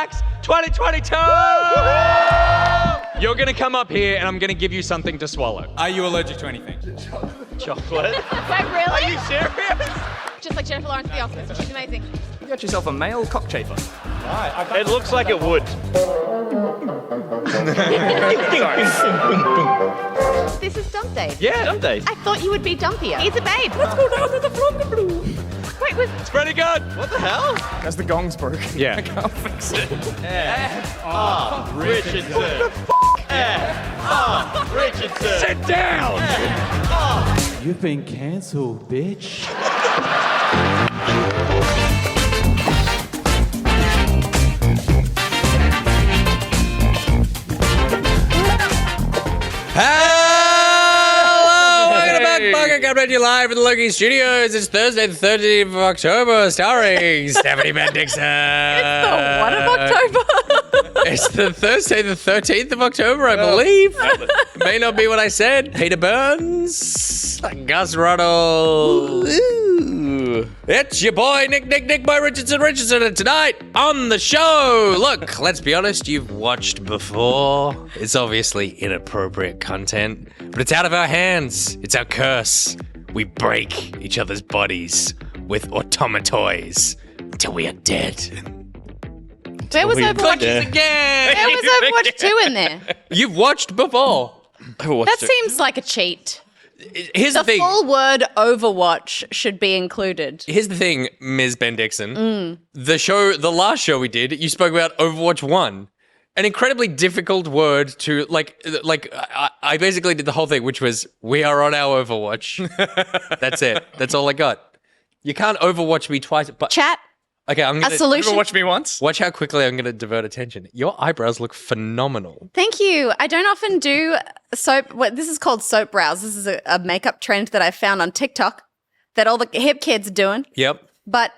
PAX 2022! You're going to come up here and I'm going to give you something to swallow. Are you allergic to anything? Chocolate? Wait, really? Are you serious? Just like Jennifer Lawrence at the Oscars. She's amazing. You got yourself a male cockchafer. It looks like it would. This is Dump Day. Yeah. Dump days. I thought you would be dumpier. He's a babe. Let's go down to the Flunga. Wait, It's pretty good. What the hell? That's the gongs broke. Yeah. I can't fix it. Richardson. Richardson. Sit down. You've been cancelled, bitch. Hello! Welcome back, Bucket. Coming to you live from the Loki Studios. It's Thursday, the 13th of October, starring Stephanie Bendixson. the what of October? It's the Thursday, the 13th of October, I believe. May not be what I said. Peter Burns, Gus Ruddle. Ooh. It's your boy, Nick Boy Richardson, and tonight on the show, look, let's be honest, you've watched before. It's obviously inappropriate content, but it's out of our hands. It's our curse. We break each other's bodies with automatoys until we are dead. Where was Overwatch? Again! Where was Overwatch 2 in there? You've watched before. That seems like a cheat. Here's the The thing. full word Overwatch should be included. Here's the thing, Ms. Bendixson. The last show we did, you spoke about Overwatch 1. An incredibly difficult word to, I basically did the whole thing, which was, we are on our Overwatch. That's it. That's all I got. You can't Overwatch me twice. But Chat, okay, I'm a going to solution. Watch me once. watch how quickly I'm going to divert attention. Your eyebrows look phenomenal. Thank you. I don't often do soap. This is called soap brows. This is a makeup trend that I found on TikTok that all the hip kids are doing. Yep. But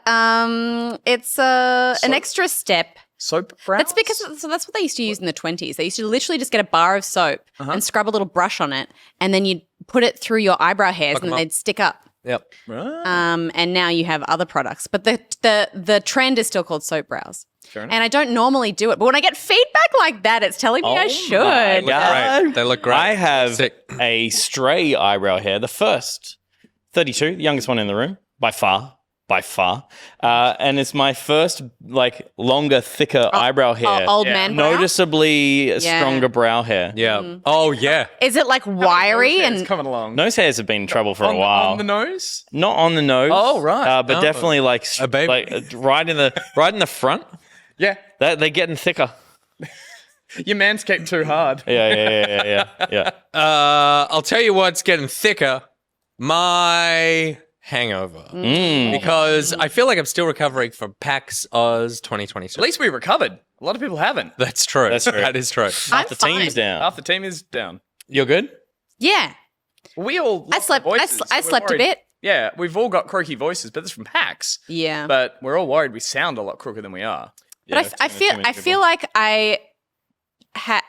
it's an extra step. Soap brows? That's because that's what they used to use in the 20s. They used to literally just get a bar of soap and scrub a little brush on it, and then you'd put it through your eyebrow hairs, and they'd stick up. Yep. And now you have other products, but the trend is still called soap brows. And I don't normally do it, but when I get feedback like that, it's telling me I should. Great. They look great. I have Sick. a stray eyebrow hair, the first 32, the youngest one in the room, by far. And it's my first, longer, thicker eyebrow hair. Old man brow? Noticeably stronger brow hair. Yeah. Oh, yeah. Is it like wiry It's and coming along. Nose hairs have been in trouble for a while. On the nose? Not on the nose. Oh, right. But definitely A baby. right in the front. Yeah. They're getting thicker. You manscaped too hard. Yeah. I'll tell you what's getting thicker. My hangover. Because I feel like I'm still recovering from PAX Oz 2026. At least we recovered. A lot of people haven't. That's true. That's true. That is true. I'm The fine. team's down. Half the team is down. You're good? Yeah. We all I lost slept. our voices, I so we're slept a worried. bit. Yeah, we've all got croaky voices, but this is from PAX. Yeah. But we're all worried we sound a lot croaker than we are. But I feel like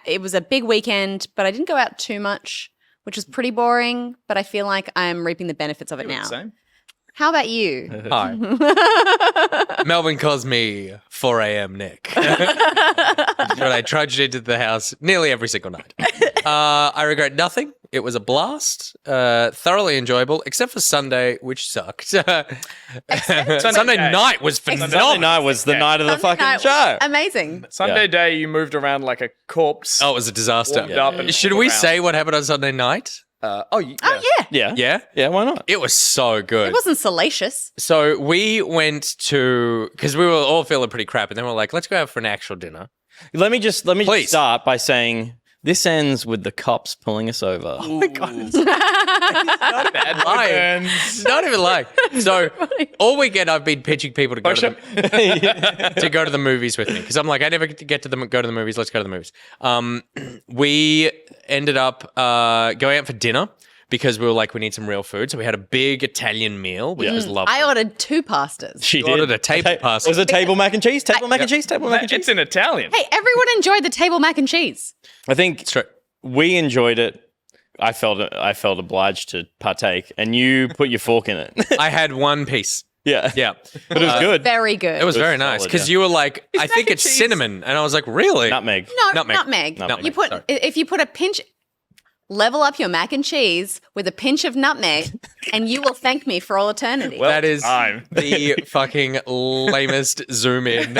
it was a big weekend, but I didn't go out too much, which was pretty boring. But I feel like I'm reaping the benefits of it now. Same. How about you? Hi. Melbourne calls me 4 a.m. Nick. But I trudged into the house nearly every single night. I regret nothing. It was a blast. Thoroughly enjoyable, except for Sunday, which sucked. Sunday night was phenomenal. Sunday night was the night of the Sunday fucking night show. was Amazing. Sunday day, you moved around like a corpse. Oh, it was a disaster. Warmed up and Should all we around. say what happened on Sunday night? Oh yeah. Yeah. Yeah? Why not? It was so good. It wasn't salacious. So we went to, because we were all feeling pretty crap, and then we're like, let's go out for an actual dinner. Let me just Please. start by saying this ends with the cops pulling us over. Oh my God. It's not bad lying. It's not even lying. So all weekend I've been pitching people to go to the movies with me, because I'm like, I never get to go to the movies. Let's go to the movies. We ended up going out for dinner because we were like, we need some real food. So we had a big Italian meal, which was lovely. I ordered 2 pastas. She ordered a table pasta. Was it table mac and cheese? Table mac and cheese? Table mac and cheese? It's in Italian. Hey, everyone enjoyed the table mac and cheese. I think It's true. we enjoyed it. I felt obliged to partake, and you put your fork in it. I had one piece. Yeah. Yeah. But it was good. Very good. It was It was very nice solid, because yeah. you were like, I think mac and it's cheese- cinnamon. And I was like, really? Nutmeg. no, Nutmeg. nutmeg. Nutmeg. You put Sorry. if you put a pinch, level up your mac and cheese with a pinch of nutmeg, and you will thank me for all eternity. That is time. the fucking lamest zoom in.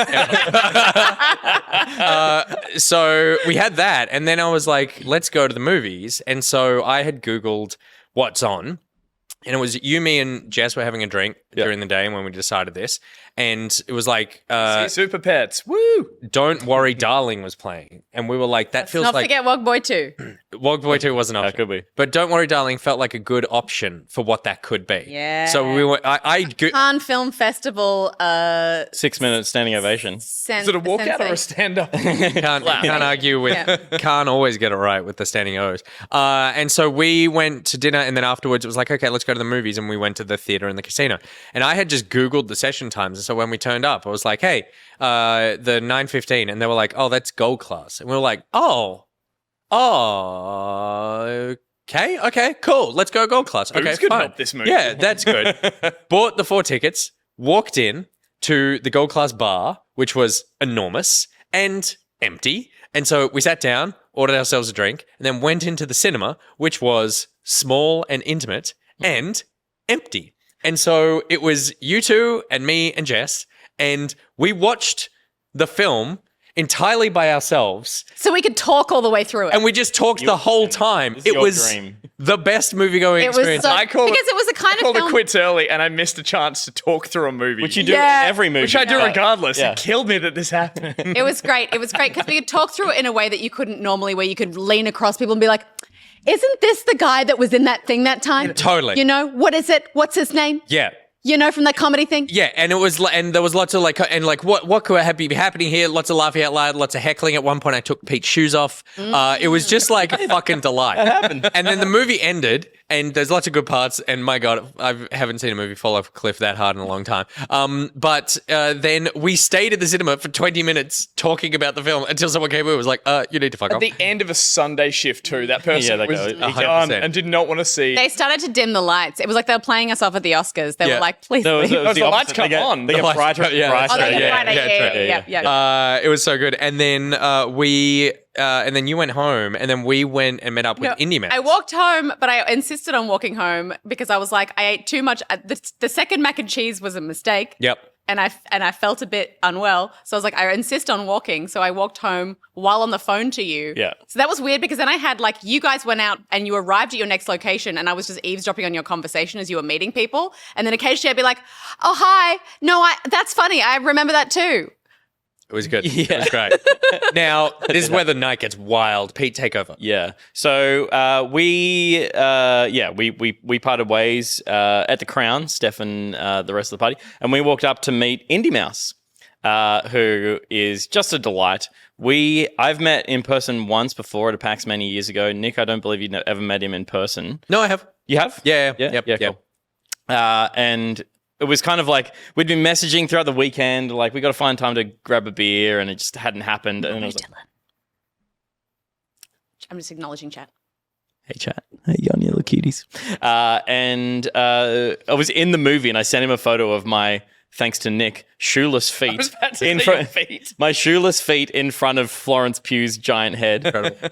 So we had that, and then I was like, let's go to the movies. And so I had Googled what's on. And it was you, me, and Jess were having a drink during the day when we decided this. And it was like, See Super Pets. Woo! Don't Worry, Darling was playing. And we were like, that feels Not like forget Wog Boy 2. Wog Boy 2 was an option. could be. But Don't Worry, Darling felt like a good option for what that could be. Yeah. So we were, Cannes Film Festival 6 minutes standing ovation. Is it a walkout or a stand-up? can't argue with, can't always get it right with the standing O's. And so we went to dinner, and then afterwards it was like, okay, let's go to the movies. And we went to the theater and the casino. And I had just Googled the session times. And so when we turned up, I was like, hey, the 9:15. And they were like, oh, that's gold class. And we were like, okay, cool. Let's go gold class. Okay, Booze could fine. help this movie. Yeah, that's good. Bought the 4 tickets, walked in to the gold class bar, which was enormous and empty. And so we sat down, ordered ourselves a drink, and then went into the cinema, which was small and intimate and empty. And so it was you two and me and Jess, and we watched the film entirely by ourselves, So we could talk all the way through it. and we just talked the whole time. This is It your was dream. the best movie-going it was experience. so, I call because it- it was a kind I of called film. it quits early, and I missed a chance to talk through a movie. Which you do Yeah. in every movie. Which I do regardless. Yeah. It killed me that this happened. It was great. It was great because we could talk through it in a way that you couldn't normally, where you could lean across people and be like, isn't this the guy that was in that thing that time? Totally. You know, what is it? What's his name? Yeah. You know, from that comedy thing? Yeah, and it was, and there was lots of like, and like, what could be happening here? Lots of laughing out loud, lots of heckling. At one point, I took Pete's shoes off. It was just like a fucking delight. That happened. And then the movie ended, and there's lots of good parts. And my God, I haven't seen a movie fall off a cliff that hard in a long time. But then we stayed at the cinema for 20 minutes talking about the film until someone came over and was like, you need to fuck At off. the end of a Sunday shift too, that person that was guy- done 100%. and did not want to see. They started to dim the lights. It was like they were playing us off at the Oscars. They Yeah. were like, please There was, leave. it was the the lights opposite. come They get- on. They get The lights brighter. come- yeah, brighter. Oh, they yeah, were right. yeah, Yeah, yeah, yeah. It was so good. And then and then you went home, and then we went and met up with Indie Man. I walked home, but I insisted on walking home because I was like, I ate too much. The second mac and cheese was a mistake. Yep. And I felt a bit unwell. So I was like, I insist on walking. So I walked home while on the phone to you. Yeah. So that was weird because then I had like, you guys went out and you arrived at your next location and I was just eavesdropping on your conversation as you were meeting people. And then occasionally I'd be like, oh, hi. No, that's funny. I remember that too. It was good. Yeah. It was great. Now, this is where the night gets wild. Pete, take over. Yeah. So we parted ways at the Crown, Steph and the rest of the party, and we walked up to meet Indy Mouse, who is just a delight. I've met in person once before at a PAX many years ago. Nick, I don't believe you ever met him in person. No, I have. You have? Yeah. Yeah. Yep. Cool. And it was kind of like we'd been messaging throughout the weekend, like we got to find time to grab a beer, and it just hadn't happened. And it was like, I'm just acknowledging chat. hey chat, hey young little cuties. And I was in the movie, and I sent him a photo of my, thanks to Nick, shoeless feet. I was about to say your feet. My shoeless feet in front of Florence Pugh's giant head.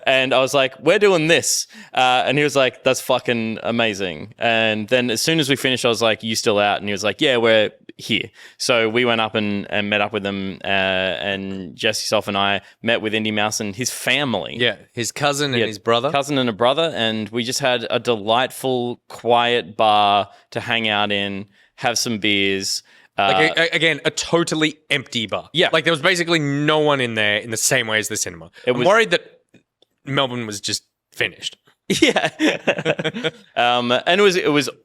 And I was like, we're doing this. And he was like, that's fucking amazing. And then as soon as we finished, I was like, you still out? And he was like, yeah, we're here. So we went up and met up with them. And Jess, yourself, and I met with Indy Mouse and his family. Yeah. His cousin and his brother. Cousin and a brother. And we just had a delightful, quiet bar to hang out in, have some beers. Again, a totally empty bar. Yeah. Like there was basically no one in there in the same way as the cinema. I'm was- worried that Melbourne was just finished. Yeah. And it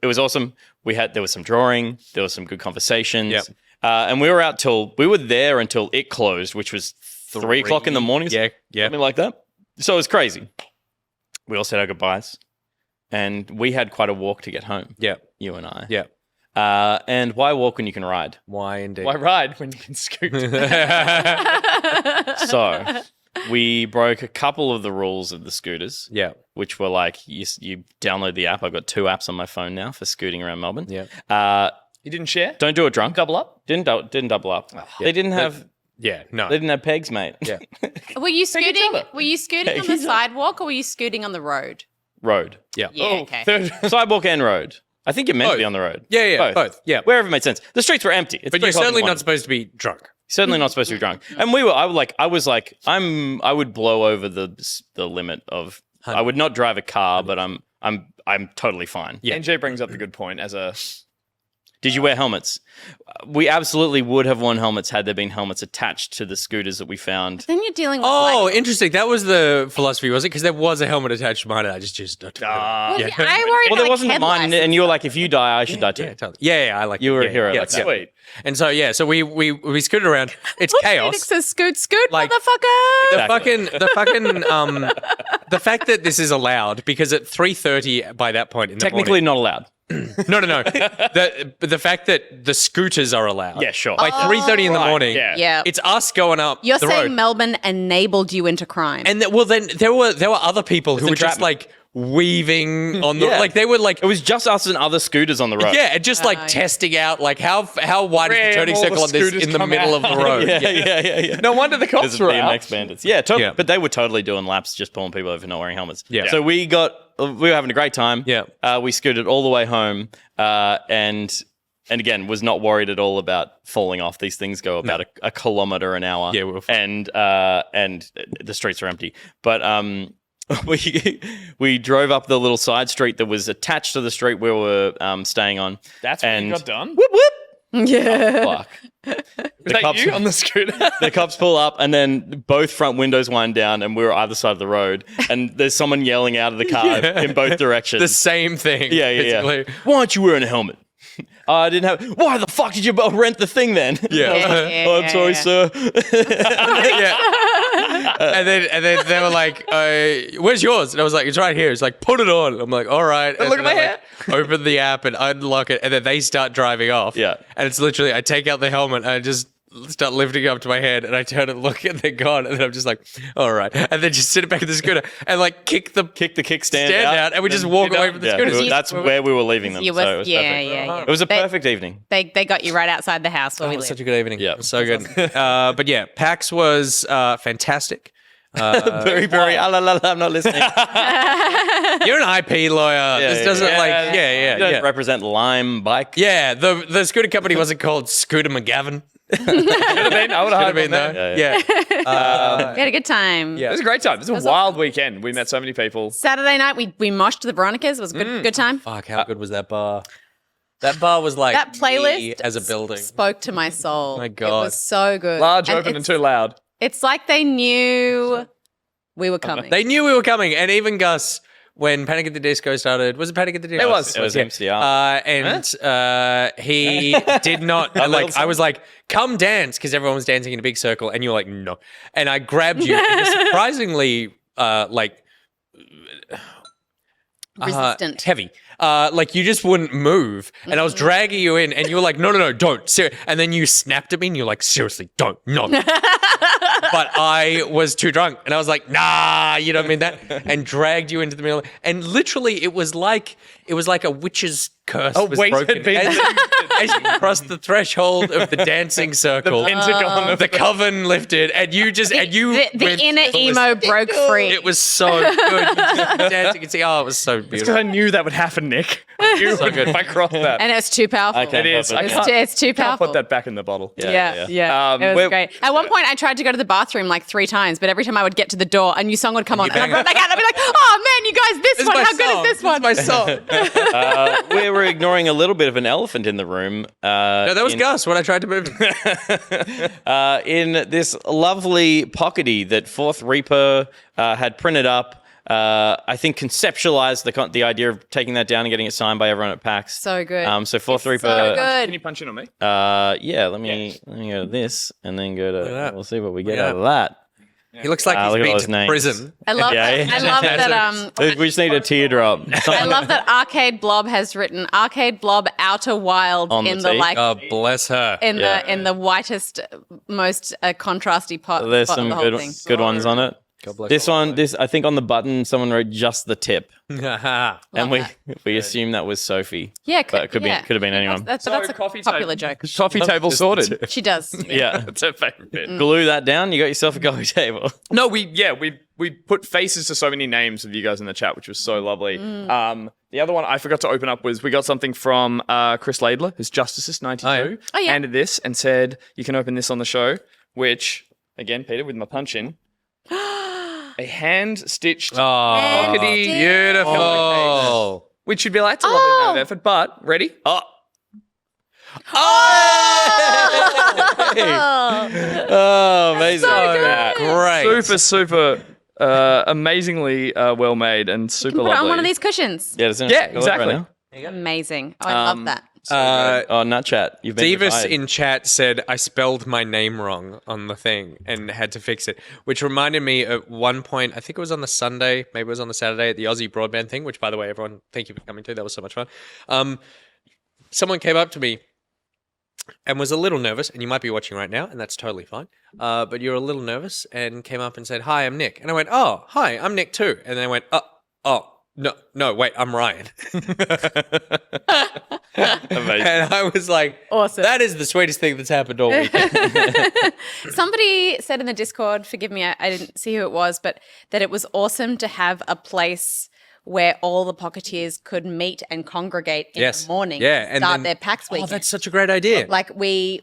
was awesome. There was some drawing, there was some good conversations. Yep. And we were there until it closed, which was 3 o'clock in the morning. Yeah. Something like that. So it was crazy. We all said our goodbyes. And we had quite a walk to get home. Yeah. You and I. Yeah. And why walk when you can ride? Why indeed? Why ride when you can scoot? So we broke a couple of the rules of the scooters. Yeah. Which were like, you download the app. I've got 2 apps on my phone now for scooting around Melbourne. Yeah. You didn't share? Don't do it drunk. Double up? Didn't double up. They didn't have. Yeah, no. They didn't have pegs, mate. Yeah. Were you scooting? other. Were you scooting on the sidewalk or were you scooting on the road? Road. Yeah. Yeah, okay. Sidewalk and road. I think you're meant to be Both. on the road. Yeah, both. Yeah. Wherever it made sense. The streets were empty. It's But you're 3 o'clock in the certainly morning. not supposed to be drunk. Certainly not supposed to be drunk. And I would blow over the limit of. I would not drive a car, but I'm totally fine. Yeah. NJ brings up the good point as a... Did you wear helmets? We absolutely would have worn helmets had there been helmets attached to the scooters that we found. Then you're dealing with Oh, like, interesting. That was the philosophy, was it? Because there was a helmet attached to mine and I just choose not to. well, Ah. I worry Well, about there like, wasn't head mine, lice. and you were like, if you die, I should die too. Yeah, totally. Yeah, I like You were a yeah, hero yeah, like that. yeah. Sweet. And so, so we scooted around. It's Phoenix chaos. says scoot, Like- motherfucker. The fact that this is allowed, because at 3:30 by that point in the Technically morning, not allowed. no. The fact that the scooters are allowed. Yeah, sure. By 3:30 in the morning, yeah. Yeah. it's us going up You're the saying road. Melbourne enabled you into crime. And then there were other people who were just entrapment. like weaving on the Yeah. like they were like It was just us and other scooters on the road. yeah, and just like yeah. testing out like how wide is Ram the turning all the circle on this scooters in the come middle out. of the road. yeah. No wonder the There's cops a were out. BMX bandits. Yeah, totally. Yeah. But they were totally doing laps, just pulling people over for not wearing helmets. Yeah. So we were having a great time. Yeah. We scooted all the way home, and again was not worried at all about falling off. These things go about a kilometer an hour. Yeah, we were fine. and the streets are empty. But we drove up the little side street that was attached to the street we were staying on. That's when you and got done? Whoop whoop. yeah. Fuck. Was that you on the scooter? The cops pull up and then both front windows wind down and we're either side of the road and there's someone yelling out of the car in both directions. The same thing. Yeah. basically. Why aren't you wearing a helmet? I didn't have. Why the fuck did you rent the thing then? Yeah. Oh, I'm sorry, sir. Yeah. And then they were like, "Where's yours?" And I was like, "It's right here." It's like, "Put it on." I'm like, "All right." And look at then my I, like, open the app and unlock it, and then they start driving off. Yeah. And it's literally, I take out the helmet and I just start lifting it up to my head, and I turn and look, and they're gone. And then I'm just like, "All right." And then just sit it back in the scooter and like kick the kickstand stand out, and we just walk away from the Yeah, scooter. that's where we were leaving them. You So were- it was yeah, perfect. yeah. It was a They- perfect evening. They got you right outside the house where we It was live. such a good evening. Yeah. It was so good. But yeah, PAX was fantastic. BuriBuri. I'm not listening. You're an IP lawyer. This doesn't You don't represent Lime Bike. Yeah, the scooter company wasn't called Scooter McGavin. Could have been. I would have Could have been though. Yeah. We had a good time. Yeah. It was a great time. It was a wild weekend. We met so many people. Saturday night we moshed the Veronicas. It was a good time. Fuck, how good was that bar? That bar was like That me playlist as a building. spoke to my soul. My It God. was so good. Large, And open, and it's- too loud. It's like they knew we were coming. They knew we were coming, and even Gus, when Panic at the Disco started, was it Panic at the Disco? It was. It was Yeah. MCR. And he did not like. I was like, "Come dance," because everyone was dancing in a big circle, and you're like, "No." And I grabbed you, and you're surprisingly like Resistant. heavy. Like you just wouldn't move, and I was dragging you in, and you were like, "No, don't." And then you snapped at me, and you're like, "Seriously, don't, no." But I was too drunk, and I was like, "Nah, you don't mean that," and dragged you into the middle. And literally, it was like a witch's curse was weight had broken been as you crossed the threshold of the dancing circle. Pentagon of The coven lifted, and you just the went inner ballistic. emo broke free. It was so good. You just dancing and see, oh, it was so Because beautiful. I knew that would happen, Nick. I knew So good. if I crossed that. and it's too powerful. Okay. It is. I It's can't, It's too can't powerful. put that back in the bottle. Yeah. Um, It was we're- great. At one point, I tried to go to the bathroom like 3 times, but every time I would get to the door, a new song would come on, and I'd run back out. I'd be like, "Oh man, you guys, this one, how good is this one?" my song. we were ignoring a little bit of an elephant in the room. No, that was in, Gus when I tried to move him. in this lovely pockety that Fourth Reaper had printed up. I think conceptualized the idea of taking that down and getting it signed by everyone at PAX. So good. So Fourth Reaper. so Can good. you punch in on me? Yeah. Let me go to this and then go to. that. We'll see what we get at out of that. He looks like look at he's all been those to names. prison. I love Yeah, that. yeah. I love that. We just need a teardrop. I love that Arcade Blob has written Arcade Blob Outer Wilds On the in the tee. like Oh, bless her. in Yeah. the whitest, most contrasty pot. There's spot of some the whole good thing. good ones on it. God bless. This one, I think on the button, someone wrote just the tip. Haha. And Love we assume that was Sophie. Yeah, But it could have been anyone. That's a popular joke. Coffee table sorted. She does. Yeah. That's her favorite bit. Glue that down, you got yourself a coffee table. No, we put faces to so many names of you guys in the chat, which was so lovely. The other one I forgot to open up was we got something from Chris Laidler, who's Justicist 92, Oh, yeah. handed this and said, you can open this on the show, which, again, Peter, with my punch in, a hand-stitched pockety, Beautiful. Oh. which should be like, it's a lovely amount of effort, but ready? Oh, amazing. Great. Super, amazingly well made and super Put it lovely. on one of these cushions. Yeah, doesn't Yeah, it look right exactly. now? Amazing. Oh, I love that. Oh, Nut Chat. You've been Davis retired. in chat said I spelled my name wrong on the thing and had to fix it, which reminded me at one point, I think it was on the Sunday, maybe it was on the Saturday at the Aussie broadband thing, which by the way, everyone, thank you for coming to. That was so much fun. Someone came up to me and was a little nervous, and you might be watching right now, and that's totally fine. But you're a little nervous and came up and said, "Hi, I'm Nick." And I went, "Oh, hi, I'm Nick too." And then I went, No, wait, I'm Ryan. Amazing. And I was like, Awesome. That is the sweetest thing that's happened all week. Somebody said in the Discord, forgive me, I didn't see who it was, but that it was awesome to have a place where all the Pocketeers could meet and congregate in the morning and and start then- their PAX weekend. Oh, that's such a great idea. Like we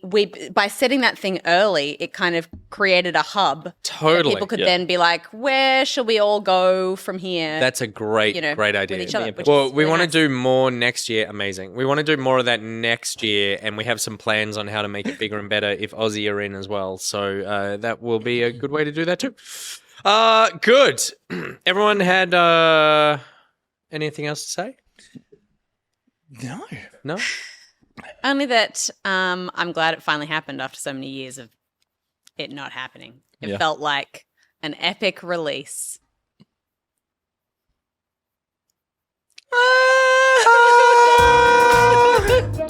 by setting that thing early, it kind of created a hub. that Totally. people could then be like, where shall we all go from here? That's a great, great idea. with each other, which Well, is we really want to nice. do more next year. Amazing. We want to do more of that next year, and we have some plans on how to make it bigger and better if Aussie are in as well. So that will be a good way to do that too. Good. Everyone had anything else to say? No? Only that I'm glad it finally happened after so many years of it not happening. It felt like an epic release.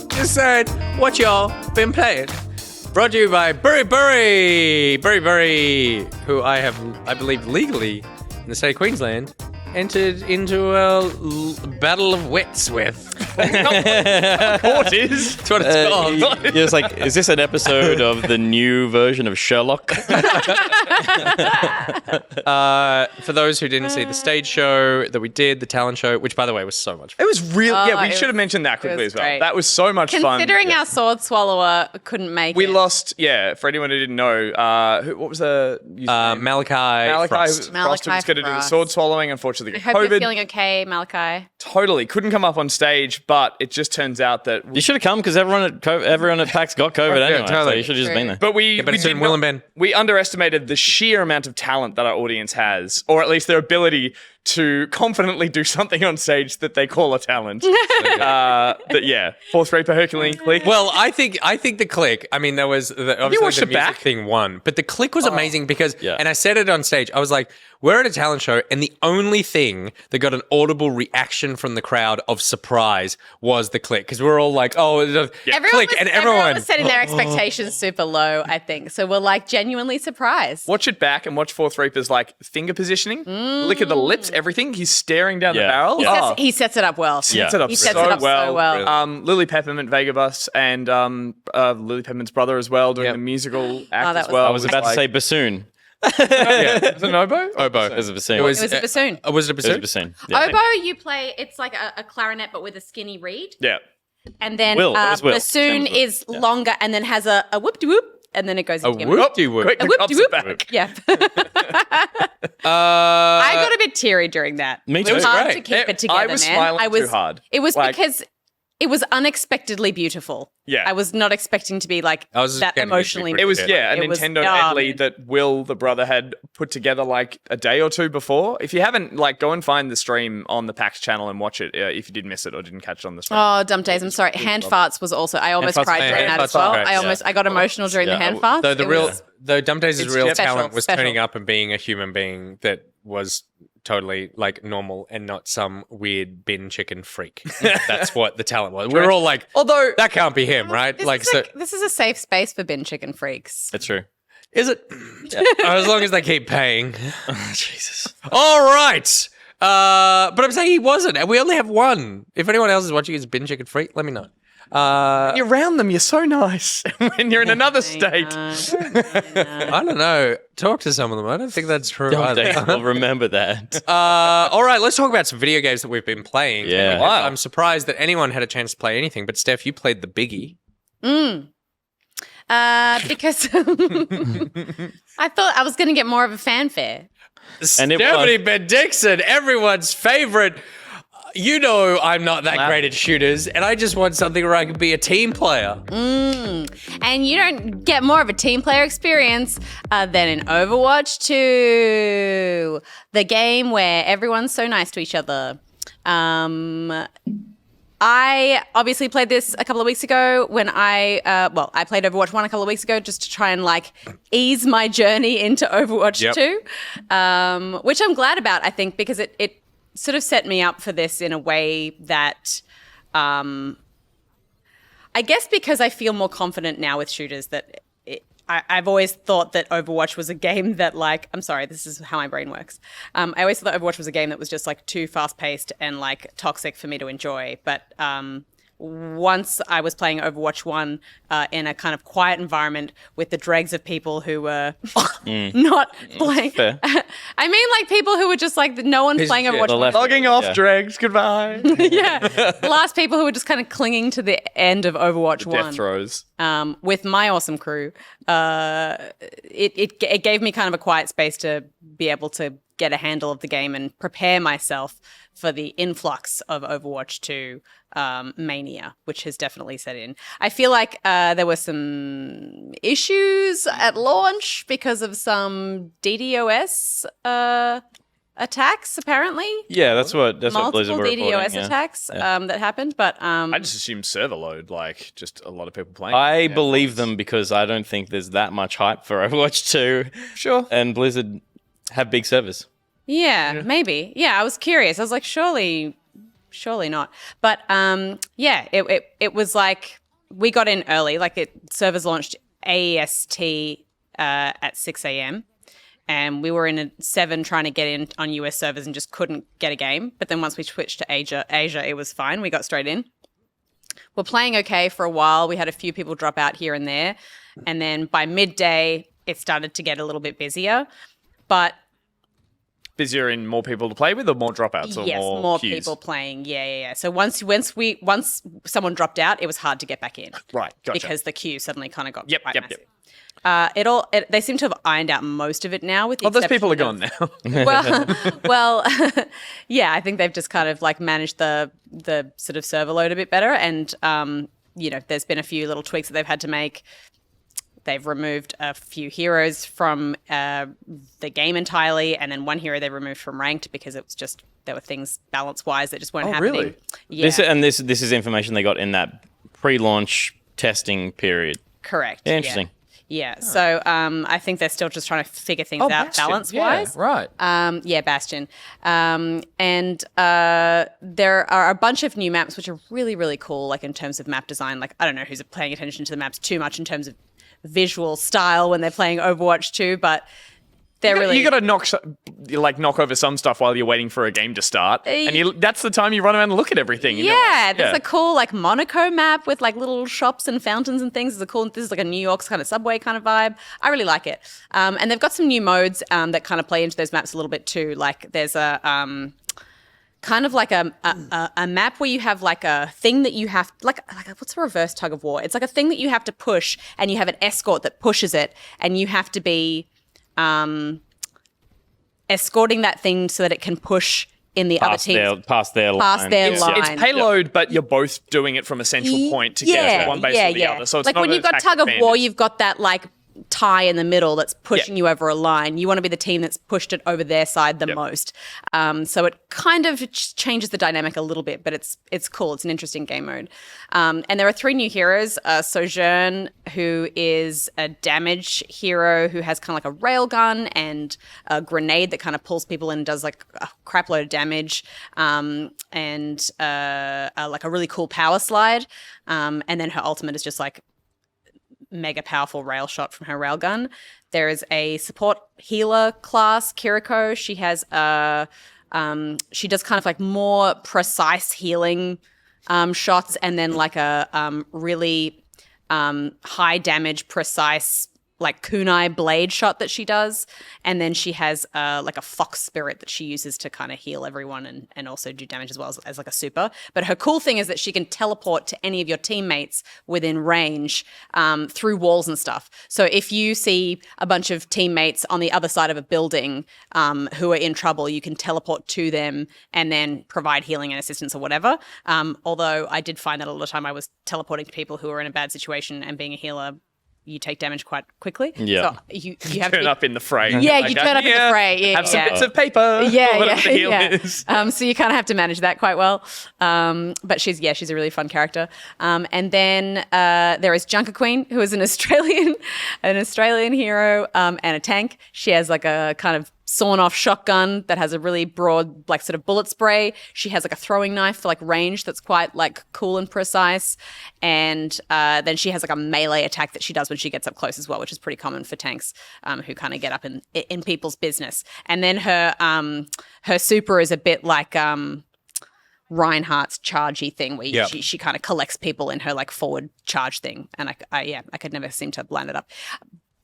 Just said, what y'all been playing? Brought to you by BuriBuri. BuriBuri, who I believe legally in the state of Queensland, entered into a battle of wits with. What is? That's what it's called. It was like, is this an episode of the new version of Sherlock? For those who didn't see the stage show that we did, the talent show, which by the way was so much fun. It was real. Oh, We it should have was- mentioned that it quickly was as well. great. That was so much fun. Considering our sword swallower couldn't make We it. lost, for anyone who didn't know, what was the username? Malachi Frost. Malachi was going to do the Frost. sword swallowing. Unfortunately, I got hope you're COVID. feeling okay, Malachi. Totally couldn't come up on stage, but it just turns out that. You should have come because everyone at PAX got COVID anyway. So totally. you should have just been there. But we better we soon, did Will not- and Ben. we underestimated the sheer amount of talent that our audience has, or at least their ability to confidently do something on stage that they call a talent. Fourth Reaper, Herculean Click. Well, I think the click. I mean, there was obviously watched the it music back? thing won, but the click was amazing because, Yeah. and I said it on stage. I was like, "We're at a talent show, and the only thing that got an audible reaction from the crowd of surprise was the click because we're all like, oh, click, and everyone was setting their expectations super low, I think. So we're like genuinely surprised. Watch it back and watch Fourth Reaper's like finger positioning, lick of the lips, everything. He's staring down the Yeah. barrel. Yeah. He sets it up well. Yeah. Sets it up He sets so it up so well. Lily Peppermint, Vegabus, and Lily Peppermint's brother as well, doing the musical act that as was well. I was about to say bassoon. is it an oboe? oboe. It was a bassoon. It was a bassoon. Was it a It was a bassoon? bassoon. Yeah. Oboe, you play, it's like a clarinet, but with a skinny reed. Yeah. And then Will, it was Will. bassoon Same as Will. is longer and then has a whoop-de-whoop, and then it goes A into whoop-de-whoop. Quick, A the cops are whoop-de-whoop. back. Yeah. I got a bit teary during that. Me It too. was It was hard great. to keep it together, I was man. smiling too hard. It was Like- because it was unexpectedly beautiful. Yeah. I was not expecting to be like I was just that getting emotionally. it It was, Yeah. a It was- Nintendo oh, medley man. that Will, the brother, had put together like a day or two before. If you haven't, like, go and find the stream on the PAX channel and watch it if you did miss it or didn't catch it on the stream. Oh, dumb days. I'm sorry. Hand farts was also. I almost farts- cried during hand that as farts are well. great, I got emotional during the Yeah. hand farts. Though Dumb Days' It's real special, talent was special. turning up and being a human being that was totally like normal and not some weird bin chicken freak. That's what the talent was. We were all like, Although that can't be him, right? This Like, is so this is a safe space for bin chicken freaks. It's true. Is it? As long as they keep paying. Jesus. All right. But I'm saying he wasn't, and we only have one. If anyone else is watching his binge chicken free, let me know. You're around them. You're so nice. When you're in another state. I don't know. Talk to some of them. I don't think that's true. I'll remember that. All right, let's talk about some video games that we've been playing. Yeah. Wow. I'm surprised that anyone had a chance to play anything, but Steph, you played the biggie. Because I thought I was going to get more of a fanfare. And it Stephanie was- Ben Dixon, everyone's favorite. You know I'm not that great at shooters, and I just want something where I can be a team player. And you don't get more of a team player experience than in Overwatch 2, the game where everyone's so nice to each other. I obviously played this a couple of weeks ago when I played Overwatch 1 a couple of weeks ago just to try and like ease my journey into Overwatch 2, which I'm glad about, I think, because it sort of set me up for this in a way that I guess because I feel more confident now with shooters that I've always thought that Overwatch was a game that like, I'm sorry, this is how my brain works. I always thought Overwatch was a game that was just like too fast paced and like toxic for me to enjoy. But once I was playing Overwatch 1 in a kind of quiet environment with the dregs of people who were not playing. Fair. I mean, like people who were just like no one playing Overwatch. the 1. left- Logging off, dregs. Goodbye. Yeah, the last people who were just kind of clinging to the end of Overwatch 1. Death throes. With my awesome crew, it gave me kind of a quiet space to be able to get a handle of the game and prepare myself for the influx of Overwatch 2 mania, which has definitely set in. I feel like there were some issues at launch because of some DDoS attacks, apparently. Yeah, that's what Multiple Blizzard were reporting, DDoS yeah. attacks that happened, but I just assumed server load, like just a lot of people playing. I Yeah. believe them because I don't think there's that much hype for Overwatch 2. Sure. And Blizzard have big servers. Yeah, maybe. Yeah, I was curious. I was like, surely not. But it was like we got in early. Like servers launched AEST at 6 a.m. and we were in at 7 trying to get in on US servers and just couldn't get a game. But then once we switched to Asia, it was fine. We got straight in. We're playing okay for a while. We had a few people drop out here and there. And then by midday, it started to get a little bit busier. But Busier in more people to play with, or more dropouts, or yes, more queues? people playing. Yeah. So once someone dropped out, it was hard to get back in. Right, gotcha. Because the queue suddenly kind of got Yep, quite yep, massive. They seem to have ironed out most of it now. With the those people are exception gone now. well, yeah, I think they've just kind of like managed the sort of server load a bit better, and there's been a few little tweaks that they've had to make. They've removed a few heroes from the game entirely, and then one hero they removed from ranked because it was just there were things balance-wise that just weren't happening. Really? Yeah, This is information they got in that pre-launch testing period. correct. Yeah, interesting. Yeah. So I think they're still just trying to figure things out Bastion. balance-wise. Yeah, right. Bastion. And there are a bunch of new maps which are really, really cool, like in terms of map design. Like, I don't know who's paying attention to the maps too much in terms of visual style when they're playing Overwatch 2, but they're really... You got to knock over some stuff while you're waiting for a game to start, and that's the time you run around and look at everything. Yeah, there's a cool like Monaco map with like little shops and fountains and things. This is like a New York's kind of subway kind of vibe. I really like it. And they've got some new modes that kind of play into those maps a little bit too. Like there's a kind of like a map where you have like a thing that you have like what's a reverse tug of war? It's like a thing that you have to push, and you have an escort that pushes it, and you have to be escorting that thing so that it can push in the other teams. Past their line. It's payload, but you're both doing it from a central point to get from one base to the other. So it's like not when an you've got attack tug of war, advantage. you've got that like tie in the middle that's pushing you over a line. You want to be the team that's pushed it over their side the most. So it kind of changes the dynamic a little bit, but it's cool. It's an interesting game mode. And there are 3 new heroes. Sojourn, who is a damage hero who has kind of like a railgun and a grenade that kind of pulls people in and does like a crap load of damage, and like a really cool power slide. And then her ultimate is just like mega powerful rail shot from her railgun. There is a support healer class, Kiriko. She has she does kind of like more precise healing shots, and then like a really high damage, precise like kunai blade shot that she does, and then she has like a fox spirit that she uses to kind of heal everyone and also do damage as well as like a super. But her cool thing is that she can teleport to any of your teammates within range through walls and stuff. So if you see a bunch of teammates on the other side of a building who are in trouble, you can teleport to them and then provide healing and assistance or whatever. Although I did find that a lot of the time I was teleporting to people who were in a bad situation, and being a healer, you take damage quite quickly. Yeah. So you have Turn to up in the fray. Yeah, you turn up in the fray. Yeah, have some bits of paper. Yeah, whatever the heal yeah. is. So you kind of have to manage that quite well. But she's a really fun character. And then there is Junker Queen, who is an Australian hero and a tank. She has like a kind of sawn off shotgun that has a really broad like sort of bullet spray. She has like a throwing knife for like range that's quite like cool and precise. And then she has like a melee attack that she does when she gets up close as well, which is pretty common for tanks who kind of get up in people's business. And then her super is a bit like Reinhardt's chargey thing, where she kind of collects people in her like forward charge thing. And I could never seem to line it up.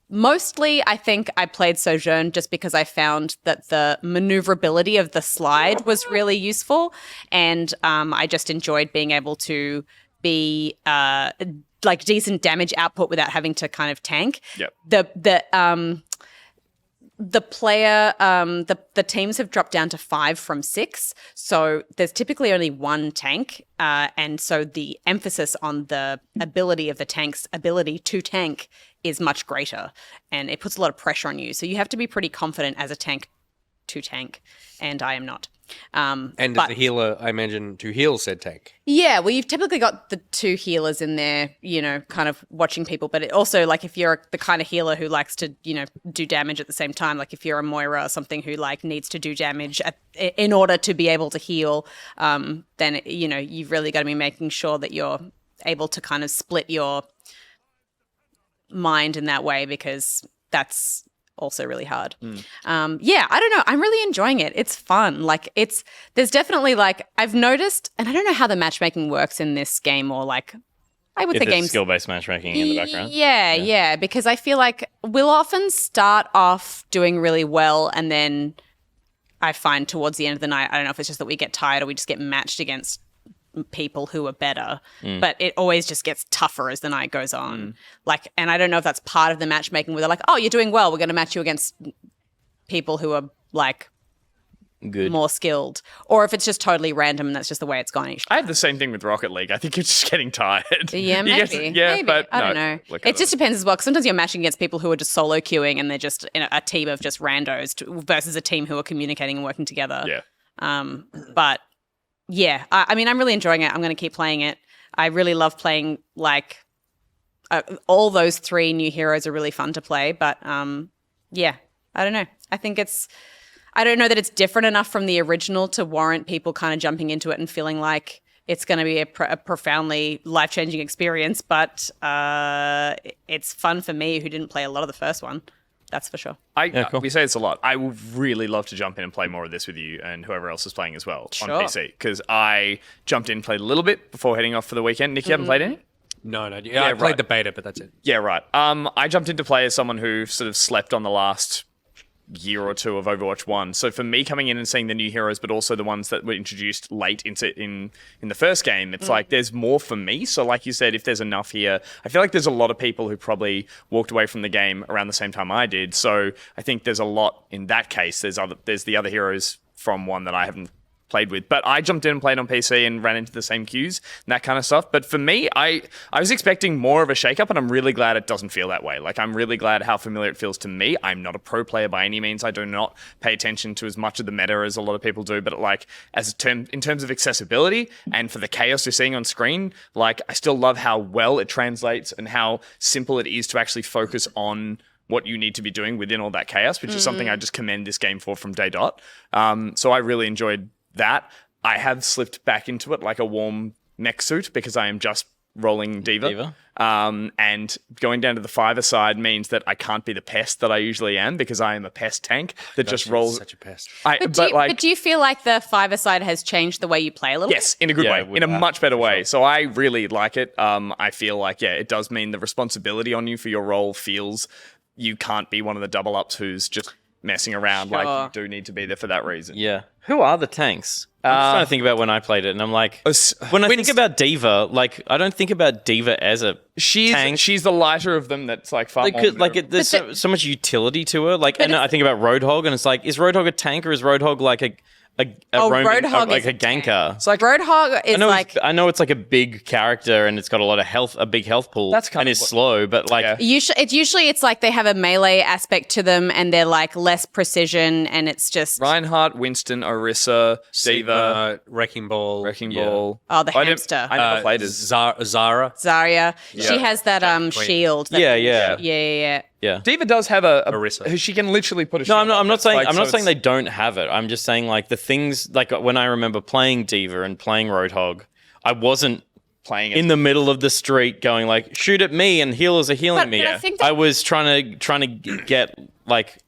Mostly, I think I played Sojourn just because I found that the maneuverability of the slide was really useful, and I just enjoyed being able to be like decent damage output without having to kind of tank. Yep. The teams have dropped down to 5 from 6, so there's typically only one tank, and so the emphasis on the ability of the tank's ability to tank is much greater, and it puts a lot of pressure on you. So you have to be pretty confident as a tank to tank, and I am not. And as a healer, I imagine, to heal said tank. Yeah, well, you've typically got the 2 healers in there, kind of watching people. But it also, like, if you're the kind of healer who likes to, do damage at the same time, like if you're a Moira or something who, like, needs to do damage in order to be able to heal, then, you've really got to be making sure that you're able to kind of split your mind in that way, because that's also really hard. I don't know. I'm really enjoying it. It's fun. Like there's definitely like, I've noticed, and I don't know how the matchmaking works in this game, or like, I would say games skill-based matchmaking in the background. Yeah, because I feel like we'll often start off doing really well, and then I find towards the end of the night, I don't know if it's just that we get tired or we just get matched against people who are better, but it always just gets tougher as the night goes on. Like, and I don't know if that's part of the matchmaking where they're like, oh, you're doing well, we're going to match you against people who are like good, more skilled, or if it's just totally random and that's just the way it's gone each time. I have the same thing with Rocket League. I think you're just getting tired. Yeah, maybe. But I don't know. It just depends as well, because sometimes you're matching against people who are just solo queuing and they're just in a team of just randos versus a team who are communicating and working together. Yeah. But yeah, I mean, I'm really enjoying it. I'm going to keep playing it. I really love playing, like, all those 3 new heroes are really fun to play. But, yeah, I don't know. I don't know that it's different enough from the original to warrant people kind of jumping into it and feeling like it's going to be a profoundly life-changing experience. But it's fun for me, who didn't play a lot of the first one. That's for sure. Cool. We say this a lot. I would really love to jump in and play more of this with you and whoever else is playing as well on PC. Because I jumped in, played a little bit before heading off for the weekend. Nick, you haven't played any? No. Yeah, I played the beta, but that's it. Yeah, right. I jumped into play as someone who sort of slept on the last year or 2 of Overwatch 1. So for me, coming in and seeing the new heroes, but also the ones that were introduced late in the first game, it's like there's more for me. So like you said, if there's enough here, I feel like there's a lot of people who probably walked away from the game around the same time I did. So I think there's a lot in that case. There's the other heroes from 1 that I haven't played with, but I jumped in and played on PC and ran into the same queues and that kind of stuff. But for me, I was expecting more of a shakeup, and I'm really glad it doesn't feel that way. Like, I'm really glad how familiar it feels to me. I'm not a pro player by any means. I do not pay attention to as much of the meta as a lot of people do, but like in terms of accessibility and for the chaos you're seeing on screen, like, I still love how well it translates and how simple it is to actually focus on what you need to be doing within all that chaos, which is something I just commend this game for from day dot. So I really enjoyed that. I have slipped back into it like a warm mech suit, because I am just rolling Diva. And going down to the 5 side means that I can't be the pest that I usually am because I am a pest tank that just rolls. Such a pest. But do you feel like the 5 side has changed the way you play a little Yes, in a good way, in a much better way. So I really like it. I feel like, it does mean the responsibility on you for your role feels you can't be one of the double ups who's just messing around. Sure. Like, you do need to be there for that reason. Yeah. Who are the tanks? I'm just trying to think about when I played it, and I'm like, when I think about Diva, like, I don't think about Diva as a tank. She's the lighter of them that's like far more... There's so much utility to her. Like, and I think about Roadhog, and it's like, is Roadhog a tank or is Roadhog like a Roadhog like is a ganker? It's like Roadhog is I know it's like a big character and it's got a lot of health, a big health pool. That's kind and of is slow, but like usually it's like they have a melee aspect to them and they're like less precision, and it's just Reinhardt, Winston, Orisa, Diva, Wrecking Ball. Oh, the hamster. I never played as Zara. Zarya. She has that shield. Yeah. Diva does have a Orisa. She can literally put a No, shield I'm not saying like, I'm not so saying it's- they don't have it. I'm just saying like the things like when I remember playing Diva and playing Roadhog, I wasn't playing it. in the middle of the street going like shoot at me and healers are healing me. But I think that- I was trying to get like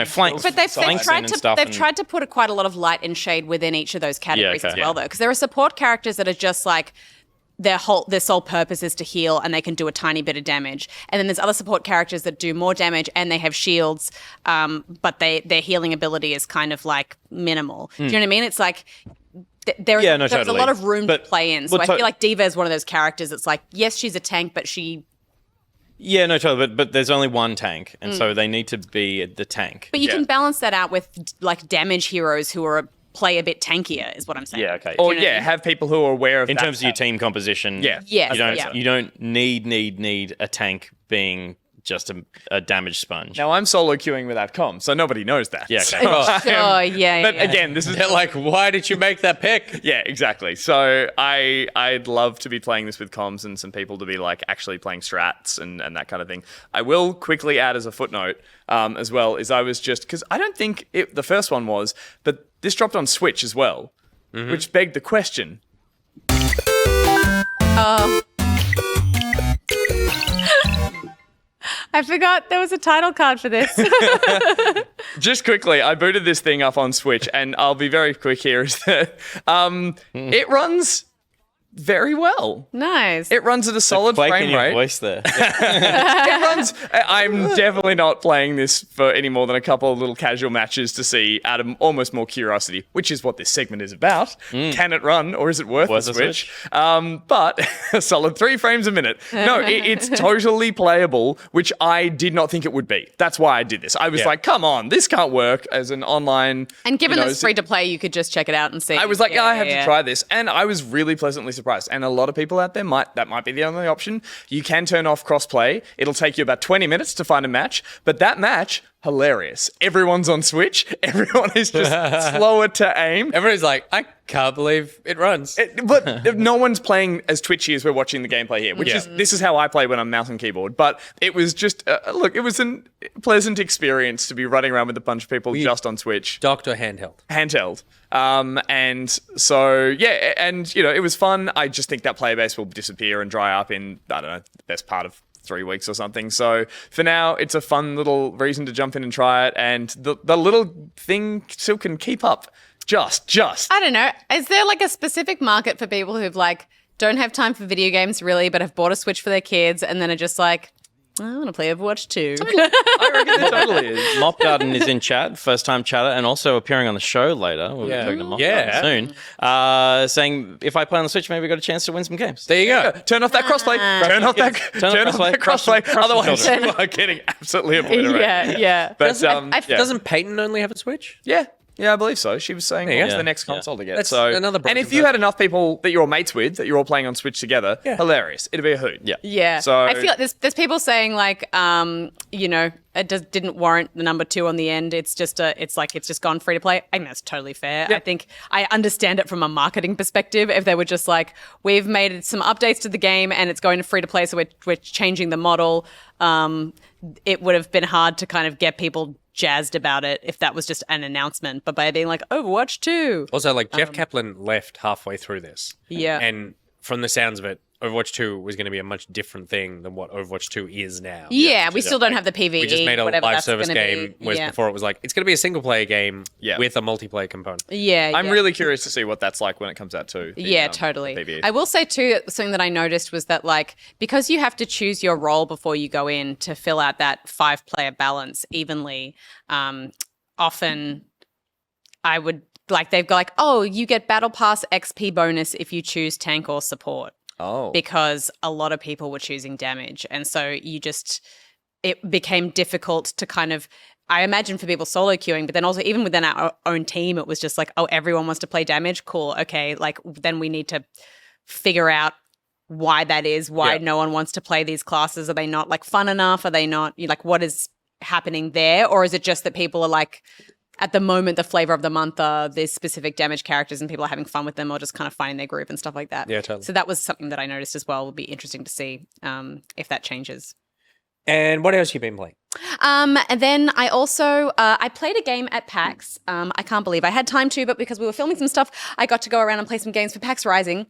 flanks. But they've flanks in tried and to stuff they've and- tried to put quite a lot of light and shade within each of those categories as well, though, because there are support characters that are just like their sole purpose is to heal and they can do a tiny bit of damage, and then there's other support characters that do more damage and they have shields, but their healing ability is kind of like minimal. Do you know what I mean? It's like there's a totally. lot of room to play in. So I feel like Diva is one of those characters that's like, yes, she's a tank, but she... Yeah, no, totally. But there's only one tank, and so they need to be the tank. But you can balance that out with like damage heroes who are play a bit tankier, is what I'm saying. Yeah, okay. Or have people who are aware of In that terms of your team composition, Yeah. Yes, you don't need a tank being just a damage sponge. Now I'm solo queuing without comms, so nobody knows that. Yeah, okay. But again, this is They're like, why did you make that pick? Yeah, exactly. So I'd love to be playing this with comms and some people to be like actually playing strats and that kind of thing. I will quickly add as a footnote as well is I was just because I don't think the first one was, but this dropped on Switch as well, which begged the question. I forgot there was a title card for this. Just quickly, I booted this thing up on Switch, and I'll be very quick here. Is that it runs very well. Nice. It runs at a solid Quake in frame your rate. voice there. It runs. I'm definitely not playing this for any more than a couple of little casual matches to see out of almost more curiosity, which is what this segment is about. Can it run, or is it worth the Switch? But a solid 3 frames a minute. No, it's totally playable, which I did not think it would be. That's why I did this. I was like, come on, this can't work as an online. And given that it's free to play, you could just check it out and see. I was like, I have to try this. And I was really pleasantly surprised. And a lot of people out there might be the only option. You can turn off crossplay. It'll take you about 20 minutes to find a match. But that match, hilarious. Everyone's on Switch. Everyone is just slower to aim. Everybody's like, I can't believe it runs. But no one's playing as twitchy as we're watching the gameplay here, which is this is how I play when I'm mouse and keyboard. But it was just look, it was a pleasant experience to be running around with a bunch of people just on Switch. Docked or handheld? Handheld. And so and it was fun. I just think that player base will disappear and dry up in I don't know the best part of 3 weeks or something. So for now, it's a fun little reason to jump in and try it, and the little thing still can keep up. Just. I don't know. Is there like a specific market for people who've like don't have time for video games really, but have bought a Switch for their kids and then are just like, I want to play Overwatch 2. I reckon there totally is. Mop Garden is in chat, first time chatter, and also appearing on the show later. We'll be talking to Mop Garden soon. Saying if I play on the Switch, maybe we got a chance to win some games. There you go. Turn off that crossplay. Turn off that crossplay. Crush Otherwise, children. you are getting absolutely obliterated. yeah. But Doesn't Peyton only have a Switch? Yeah, I believe so. She was saying you it's go. the next console to get. That's so another and if you had enough people that you're mates with, that you're all playing on Switch together, hilarious. It'd be a hoot. Yeah. So I feel like there's people saying like, it didn't warrant the number 2 on the end. It's just gone free to play. I think that's totally fair. Yep. I think I understand it from a marketing perspective. If they were just like, we've made some updates to the game and it's going to free to play, so we're changing the model. It would have been hard to kind of get people jazzed about it if that was just an announcement. But by being like, Overwatch 2. Also, like Jeff Kaplan left halfway through this. Yeah. And from the sounds of it, Overwatch 2 was going to be a much different thing than what Overwatch 2 is now. Yeah, we still don't have the PvE. We just made a whatever live that's service gonna game, be. whereas Yeah. before it was like, it's going to be a single-player game with a multiplayer component. Yeah, I'm yeah. really curious to see what that's like when it comes out too. Yeah, totally. PvE. I will say too, something that I noticed was that like because you have to choose your role before you go in to fill out that 5-player balance evenly, often I would like they've got like, oh, you get battle pass XP bonus if you choose tank or support. Oh. Because a lot of people were choosing damage. And so it became difficult to kind of, I imagine for people solo queuing, but then also even within our own team, it was just like, oh, everyone wants to play damage. Cool. Okay. Like then we need to figure out why that is, why no one wants to play these classes. Are they not like fun enough? Are they not like, what is happening there? Or is it just that people are like, at the moment, the flavor of the month are these specific damage characters and people are having fun with them or just kind of finding their groove and stuff like that. Yeah, totally. So that was something that I noticed as well. Would be interesting to see if that changes. And what else have you been playing? And then I also I played a game at PAX. I can't believe I had time to, but because we were filming some stuff, I got to go around and play some games for PAX Rising.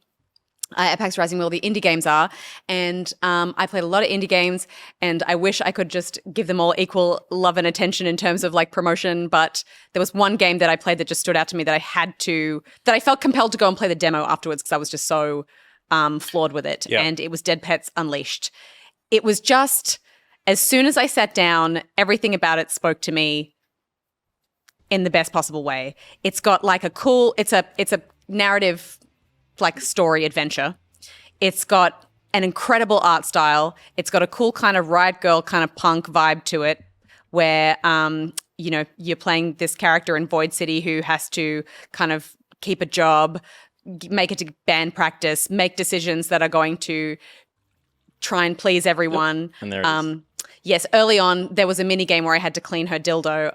At PAX Rising, where all the indie games are. And I played a lot of indie games, and I wish I could just give them all equal love and attention in terms of like promotion. But there was one game that I played that just stood out to me that I felt compelled to go and play the demo afterwards because I was just so floored with it. Yeah. And it was Dead Pets Unleashed. It was just, as soon as I sat down, everything about it spoke to me in the best possible way. It's got like it's a narrative like story adventure. It's got an incredible art style. It's got a cool kind of riot girl kind of punk vibe to it where, you're playing this character in Void City who has to kind of keep a job, make it to band practice, make decisions that are going to try and please everyone. And there it is. Yes, early on, there was a mini game where I had to clean her dildo,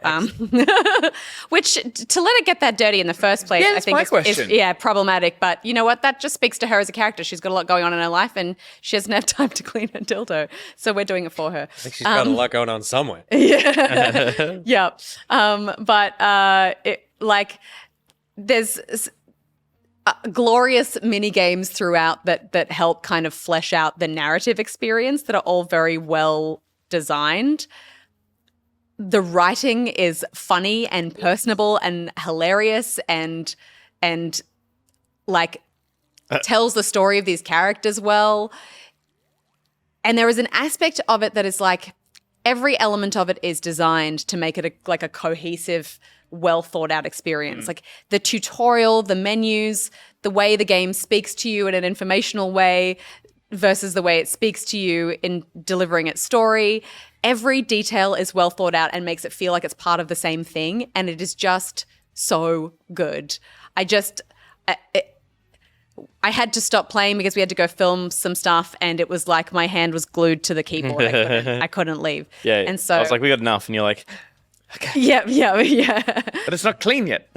which to let it get that dirty in the first place, I think is problematic. But you know what? That just speaks to her as a character. She's got a lot going on in her life and she doesn't have time to clean her dildo. So we're doing it for her. I think she's got a lot going on somewhere. Yeah. There's glorious mini games throughout that help kind of flesh out the narrative experience that are all very well designed. The writing is funny and personable and hilarious and like tells the story of these characters well. And there is an aspect of it that is like every element of it is designed to make it a cohesive, well thought out experience. Like the tutorial, the menus, the way the game speaks to you in an informational way versus the way it speaks to you in delivering its story. Every detail is well thought out and makes it feel like it's part of the same thing. And it is just so good. I had to stop playing because we had to go film some stuff and it was like my hand was glued to the keyboard. I couldn't leave. Yeah. And so I was like, we got enough. And you're like, okay. Yeah. But it's not clean yet.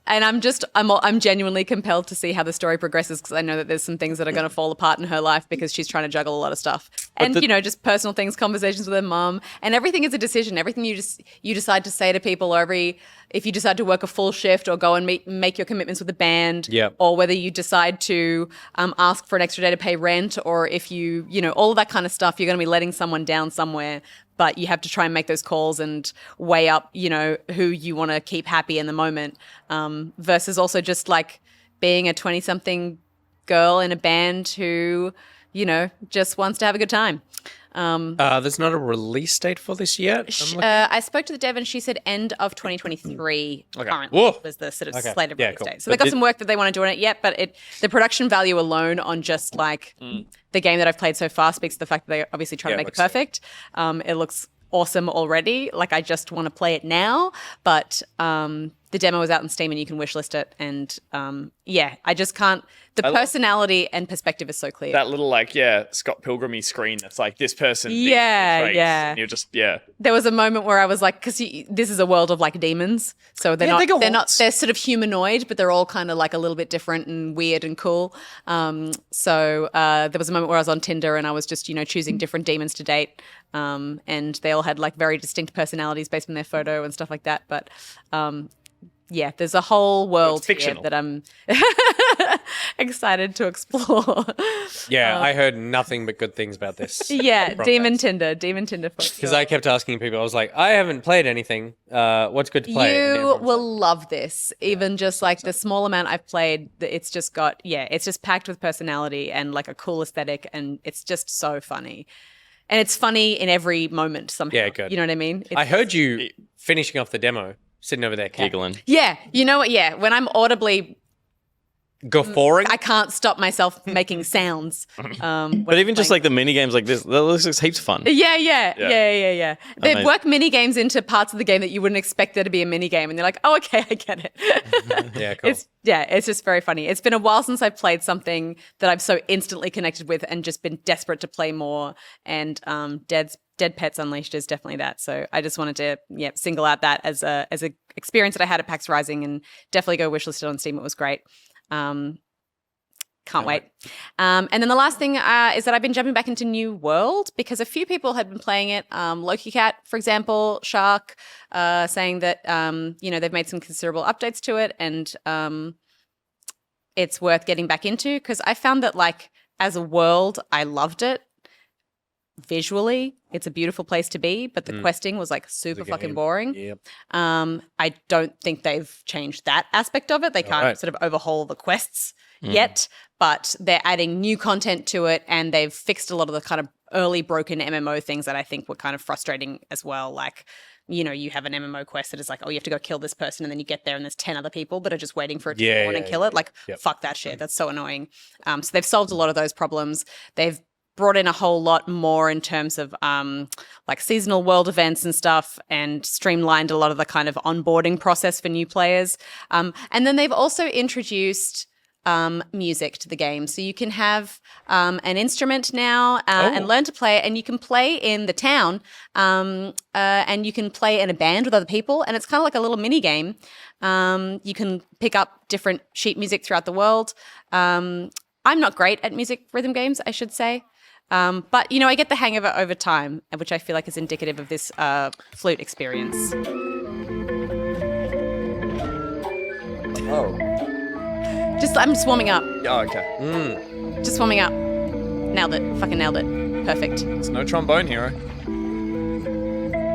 And I'm genuinely compelled to see how the story progresses because I know that there's some things that are going to fall apart in her life because she's trying to juggle a lot of stuff. And just personal things, conversations with her mom, and everything is a decision. Everything you decide to say to people, or if you decide to work a full shift or go and make your commitments with the band, or whether you decide to ask for an extra day to pay rent, or if you all of that kind of stuff, you're going to be letting someone down somewhere. But you have to try and make those calls and weigh up, who you want to keep happy in the moment, versus also just like being a 20-something girl in a band who, just wants to have a good time. There's not a release date for this yet? I spoke to the dev and she said end of 2023 currently was the sort of slated release date. So they got some work that they want to do on it yet, but the production value alone on just like the game that I've played so far speaks to the fact that they obviously try to make it perfect. It looks awesome already. Like I just want to play it now, but the demo is out on Steam and you can wishlist it. And I just can't. The personality and perspective is so clear. That little Scott Pilgrim-y screen that's like this person. Yeah. And you're just There was a moment where I was like, because this is a world of like demons, so they're sort of humanoid, but they're all kind of like a little bit different and weird and cool. So there was a moment where I was on Tinder and I was just choosing different demons to date, and they all had like very distinct personalities based on their photo and stuff like that. But yeah, there's a whole world here fictional. that I'm excited to explore. Yeah, I heard nothing but good things about this. Yeah, Demon Tinder. Because I kept asking people, I was like, I haven't played anything. What's good to play? And You everyone's will love this. Even just like the small amount I've played, it's just got, it's just packed with personality and like a cool aesthetic, and it's just so funny. And it's funny in every moment somehow. Yeah, good. You know what I mean? I heard you finishing off the demo, sitting over there, Giggling. Yeah, you know what? Yeah, when I'm audibly, guffawing. I can't stop myself making sounds. But even just like the mini games like this, that looks like heaps of fun. Yeah. They Amazing. work mini games into parts of the game that you wouldn't expect there to be a mini game, and they're like, "Oh, okay, I get it." Yeah, cool. It's just very funny. It's been a while since I've played something that I've so instantly connected with and just been desperate to play more. And Dead Pets Unleashed is definitely that. So I just wanted to single out that as a experience that I had at PAX Rising, and definitely go wishlist it on Steam. It was great. Can't wait. And then the last thing is that I've been jumping back into New World because a few people had been playing it. Loki Cat, for example, Shark, saying that they've made some considerable updates to it, and it's worth getting back into, because I found that like as a world, I loved it. Visually, it's a beautiful place to be, but the questing was like super fucking boring. Yep. I don't think they've changed that aspect of it. They can't sort of overhaul the quests yet, but they're adding new content to it, and they've fixed a lot of the kind of early broken MMO things that I think were kind of frustrating as well. Like, you have an MMO quest that is like, oh, you have to go kill this person, and then you get there and there's 10 other people that are just waiting for it to spawn and kill it. Like, fuck that shit. That's so annoying. So they've solved a lot of those problems. They've brought in a whole lot more in terms of like seasonal world events and stuff, and streamlined a lot of the kind of onboarding process for new players. And then they've also introduced music to the game. So you can have an instrument now and learn to play it, and you can play in the town and you can play in a band with other people, and it's kind of like a little mini game. You can pick up different sheet music throughout the world. I'm not great at music rhythm games, I should say. But, I get the hang of it over time, which I feel like is indicative of this flute experience. Oh. I'm just warming up. Oh, okay. Just warming up. Nailed it. Fucking nailed it. Perfect. There's no trombone hero.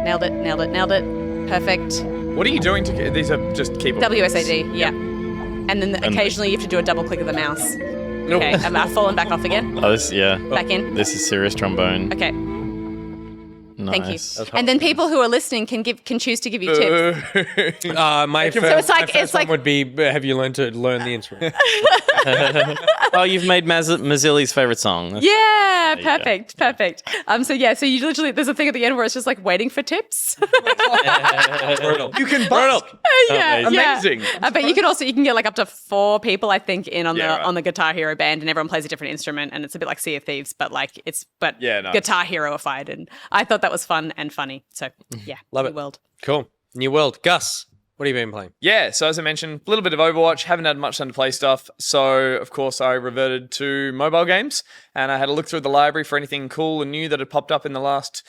Nailed it. Perfect. What are you doing to... These are just keyboard. WSAD, yeah. And then occasionally you have to do a double click of the mouse. Okay, I've fallen back off again. Oh, this, Back in. This is serious trombone. Okay. Nice. Thank you. And then people who are listening can choose to give you tips. My first one would be, have you learned to learn the instrument? Oh, you've made Mazzilli's favorite song. Yeah, perfect. So you literally, there's a thing at the end where it's just like waiting for tips. You can busk. Yeah, Amazing. But you can get like up to 4 people, I think, in on the Guitar Hero band, and everyone plays a different instrument, and it's a bit like Sea of Thieves, but like Guitar Hero-ified, and I thought that was fun and funny. So yeah, Love New it. World. Cool. New World. Gus, what have you been playing? Yeah, so as I mentioned, a little bit of Overwatch, haven't had much time to play stuff, so of course I reverted to mobile games, and I had a look through the library for anything cool and new that had popped up in the last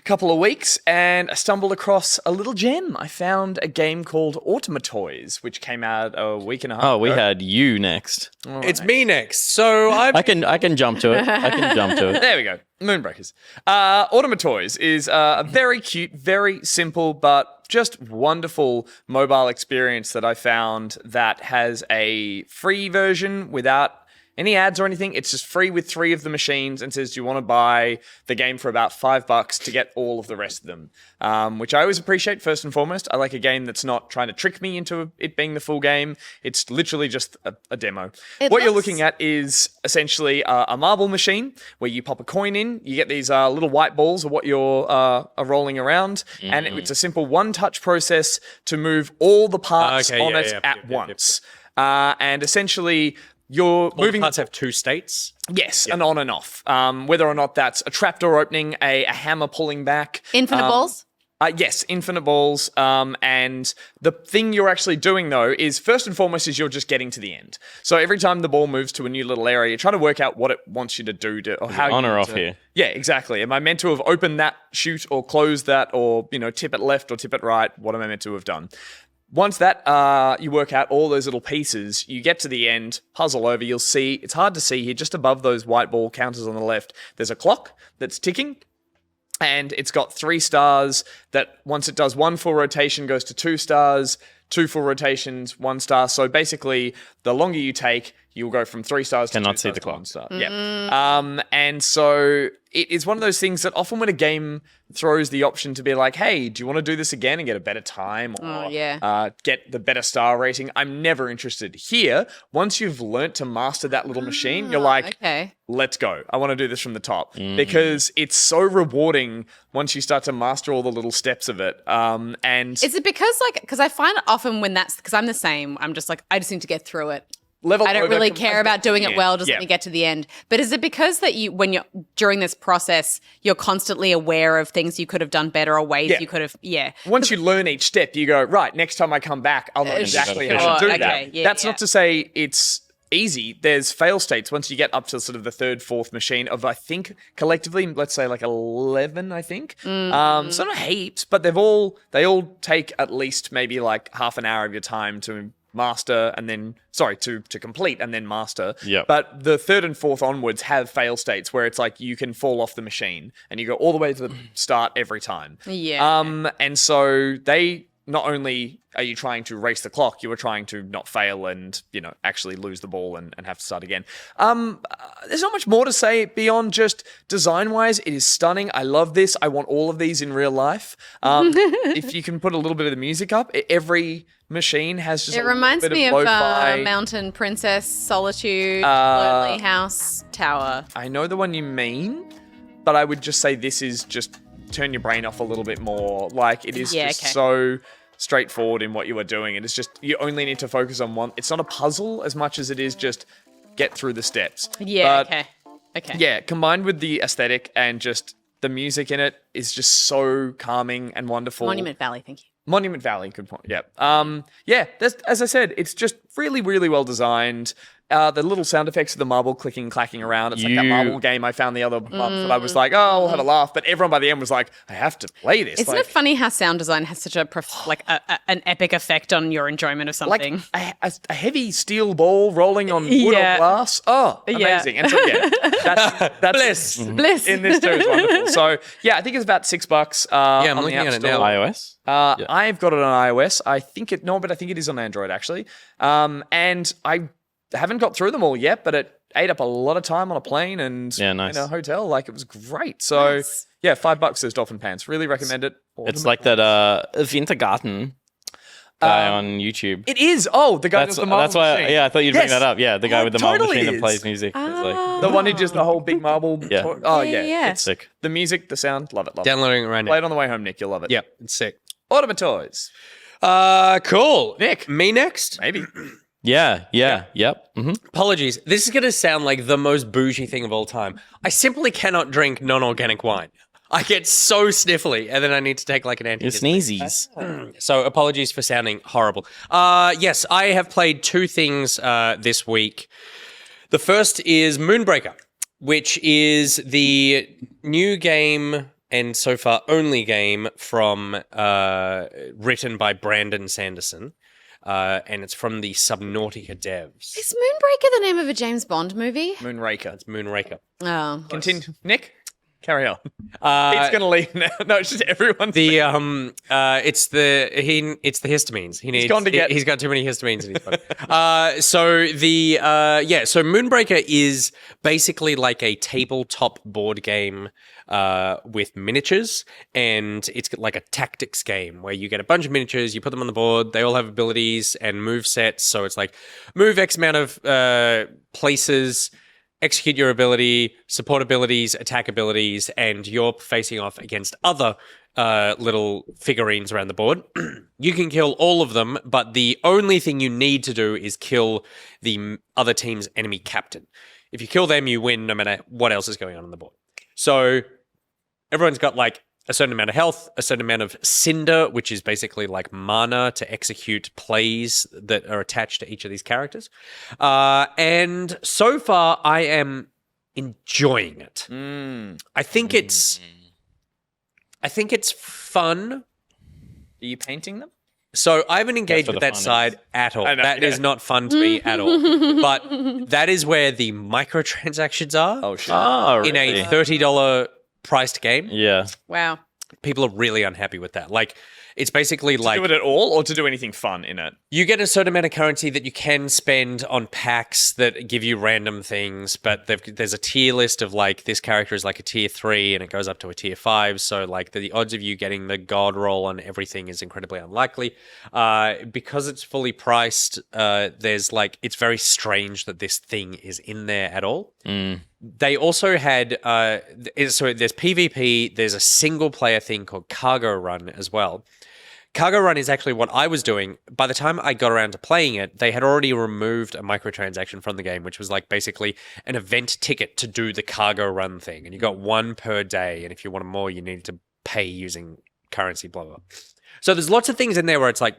couple of weeks, and I stumbled across a little gem. I found a game called Automatoys, which came out a week and a half ago. Oh, we had you next. It's me next. So I can jump to it. There we go. Moonbreakers. Automatoys is a very cute, very simple, but just wonderful mobile experience that I found that has a free version without any ads or anything. It's just free with 3 of the machines, and says, do you want to buy the game for about $5 to get all of the rest of them? Which I always appreciate, first and foremost. I like a game that's not trying to trick me into it being the full game. It's literally just a demo. What you're looking at is essentially a marble machine where you pop a coin in, you get these little white balls of what you're are rolling around, and it's a simple one-touch process to move all the parts at once. And essentially... You're moving. Parts have 2 states. Yes, an on and off. Whether or not that's a trapdoor opening, a hammer pulling back. Infinite balls? Yes, infinite balls. And the thing you're actually doing, though, is first and foremost is you're just getting to the end. So every time the ball moves to a new little area, you're trying to work out what it wants you to do or how on you or need off to, here. Yeah, exactly. Am I meant to have opened that chute or closed that or, tip it left or tip it right? What am I meant to have done? once that you work out all those little pieces, you get to the end, puzzle over, you'll see, it's hard to see here, just above those white ball counters on the left, there's a clock that's ticking. And it's got 3 stars that once it does 1 full rotation goes to 2 stars, 2 full rotations, 1 star. So basically, the longer you take, you'll go from 3 stars to 2 Cannot see stars the to clock. 1 star. Yeah. And so it is one of those things that often when a game throws the option to be like, hey, do you want to do this again and get a better time or get the better star rating? I'm never interested. Here, once you've learnt to master that little machine, you're like, let's go. I want to do this from the top because it's so rewarding once you start to master all the little steps of it. And is it because I find often when because I'm the same, I'm just like, I just need to get through it. I don't really care about doing it well. Just let me get to the end. But is it because that when you're during this process, you're constantly aware of things you could have done better or ways you could have? Yeah. Once you learn each step, you go, right, next time I come back, I'll know exactly how to do that. That's not to say it's easy. There's fail states once you get up to sort of the 3rd, 4th machine of, I think, collectively, let's say like 11, I think. So not heaps, but they all take at least maybe like half an hour of your time to master and then to complete and then master. But the 3rd and 4th onwards have fail states where it's like you can fall off the machine and you go all the way to the start every time. And so they not only are you trying to race the clock, you are trying to not fail and, actually lose the ball and have to start again. There's not much more to say beyond just design-wise. It is stunning. I love this. I want all of these in real life. If you can put a little bit of the music up, every machine has just it reminds me of lo-fi. Mountain Princess, Solitude, Lonely House, Tower. I know the one you mean, but I would just say this is just turn your brain off a little bit more. Like, it is so straightforward in what you are doing. It is just, you only need to focus on one. It's not a puzzle as much as it is just get through the steps. Okay. Yeah, combined with the aesthetic and just the music in it is just so calming and wonderful. Monument Valley, thank you. Monument Valley, good point. Yeah. As I said, it's just really, really well designed. The little sound effects of the marble clicking, clacking around. It's like that marble game I found the other month that I was like, oh, I'll have a laugh. But everyone by the end was like, I have to play this. Isn't it funny how sound design has such an epic effect on your enjoyment of something? Like a heavy steel ball rolling on wood or glass. Oh, amazing. And so, that's Bliss. in this too is wonderful. So, yeah, I think it's about $6 I'm on looking the App at it Store. now. iOS? I've got it on iOS. I think it is on Android actually. And I haven't got through them all yet, but it ate up a lot of time on a plane and in a hotel. Like, it was great. So yeah, $5 those dolphin pants. Really recommend it. It's like that Wintergarten guy on YouTube. It is. Oh, the guy with the marble That's why. machine. I thought you'd bring that up. Yeah, the guy with the marble totally machine that is. plays music. It's like, The one who just the whole big marble. Yeah. Oh yeah. it's sick. The music, the sound, love it. Downloading it right Play now. it on the way home, Nick. You'll love it. Yeah, it's sick. Automa Toys. Cool. Nick. Me next? Maybe. Yeah. Yep. Apologies. This is going to sound like the most bougie thing of all time. I simply cannot drink non-organic wine. I get so sniffly, and then I need to take like an Your antihistamine. sneezies. So apologies for sounding horrible. Yes, I have played 2 things this week. The first is Moonbreaker, which is the new game and so far only game from written by Brandon Sanderson. And it's from the Subnautica devs. Is Moonbreaker the name of a James Bond movie? Moonraker. It's Moonraker. Oh. Continue. Nick, carry on. He's gonna leave now. No, it's just everyone. It's the histamines. He's gone to get. He's got too many histamines in his body. So Moonbreaker is basically like a tabletop board game with miniatures, and it's like a tactics game where you get a bunch of miniatures, you put them on the board, they all have abilities and move sets. So it's like move X amount of places, execute your ability, support abilities, attack abilities, and you're facing off against other little figurines around the board. You can kill all of them, but the only thing you need to do is kill the other team's enemy captain. If you kill them, you win no matter what else is going on the board. So everyone's got like a certain amount of health, a certain amount of cinder, which is basically like mana to execute plays that are attached to each of these characters. And so far, I am enjoying it. I think it's fun. Are you painting them? So I haven't engaged where with the that fun side at all. I know, That is not fun to me at all. But that is where the microtransactions are. Oh shit. Oh, In really? a $30 priced game. Yeah. Wow. People are really unhappy with that. Like, it's basically To like do it at all, or to do anything fun in it? you get a certain amount of currency that you can spend on packs that give you random things, but there's a tier list of like this character is like a tier 3 and it goes up to a tier 5. So like the odds of you getting the god roll on everything is incredibly unlikely. Because it's fully priced, there's like it's very strange that this thing is in there at all. They also had so there's PvP, there's a single player thing called Cargo Run as well. Cargo Run is actually what I was doing. By the time I got around to playing it, they had already removed a microtransaction from the game, which was like basically an event ticket to do the Cargo Run thing. And you got one per day. And if you wanted more, you needed to pay using currency, blah, blah, blah. So there's lots of things in there where it's like,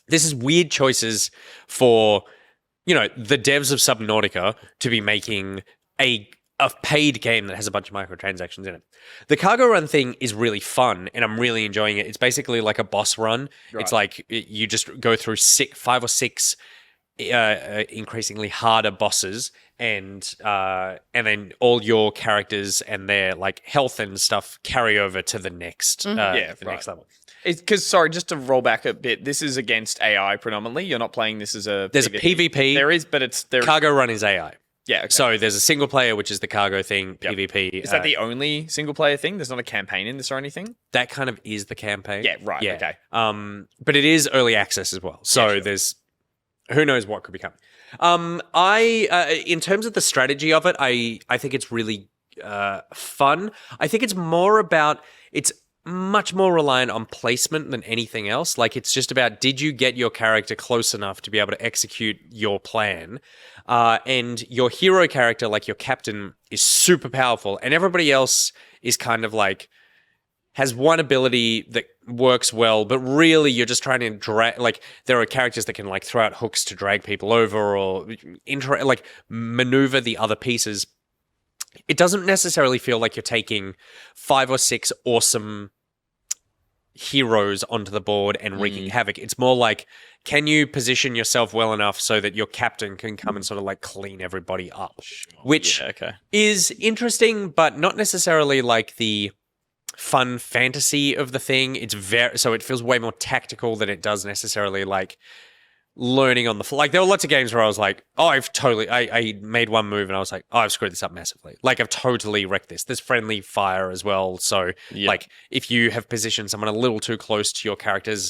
this is weird choices for, you know, the devs of Subnautica to be making a paid game that has a bunch of microtransactions in it. The Cargo Run thing is really fun, and I'm really enjoying it. It's basically like a boss run. Right. It's like you just go through 5 or 6 increasingly harder bosses, and then all your characters and their like health and stuff carry over to the next next level. Because, sorry, just to roll back a bit, this is against AI predominantly. You're not playing this as a There's PvP. a PvP. There is, but it's there. Cargo Run is AI. Yeah. Okay. So there's a single player, which is the cargo thing, PvP. Is that the only single player thing? There's not a campaign in this or anything? That kind of is the campaign. Yeah, right. Yeah. Okay. But it is early access as well. So there's who knows what could be coming. In terms of the strategy of it, I think it's really fun. I think it's more about it's much more reliant on placement than anything else. Like it's just about did you get your character close enough to be able to execute your plan? And your hero character, like your captain, is super powerful, and everybody else is kind of like has one ability that works well, but really you're just trying to drag. Like there are characters that can like throw out hooks to drag people over or like maneuver the other pieces. It doesn't necessarily feel like you're taking 5 or 6 awesome heroes onto the board and wreaking havoc. It's more like, can you position yourself well enough so that your captain can come and sort of like clean everybody up, which is interesting, but not necessarily like the fun fantasy of the thing. It's so it feels way more tactical than it does necessarily like learning on the fly. Like there were lots of games where I was like, oh, I made one move and I was like, oh, I've screwed this up massively. Like I've totally wrecked this. There's friendly fire as well. So like if you have positioned someone a little too close to your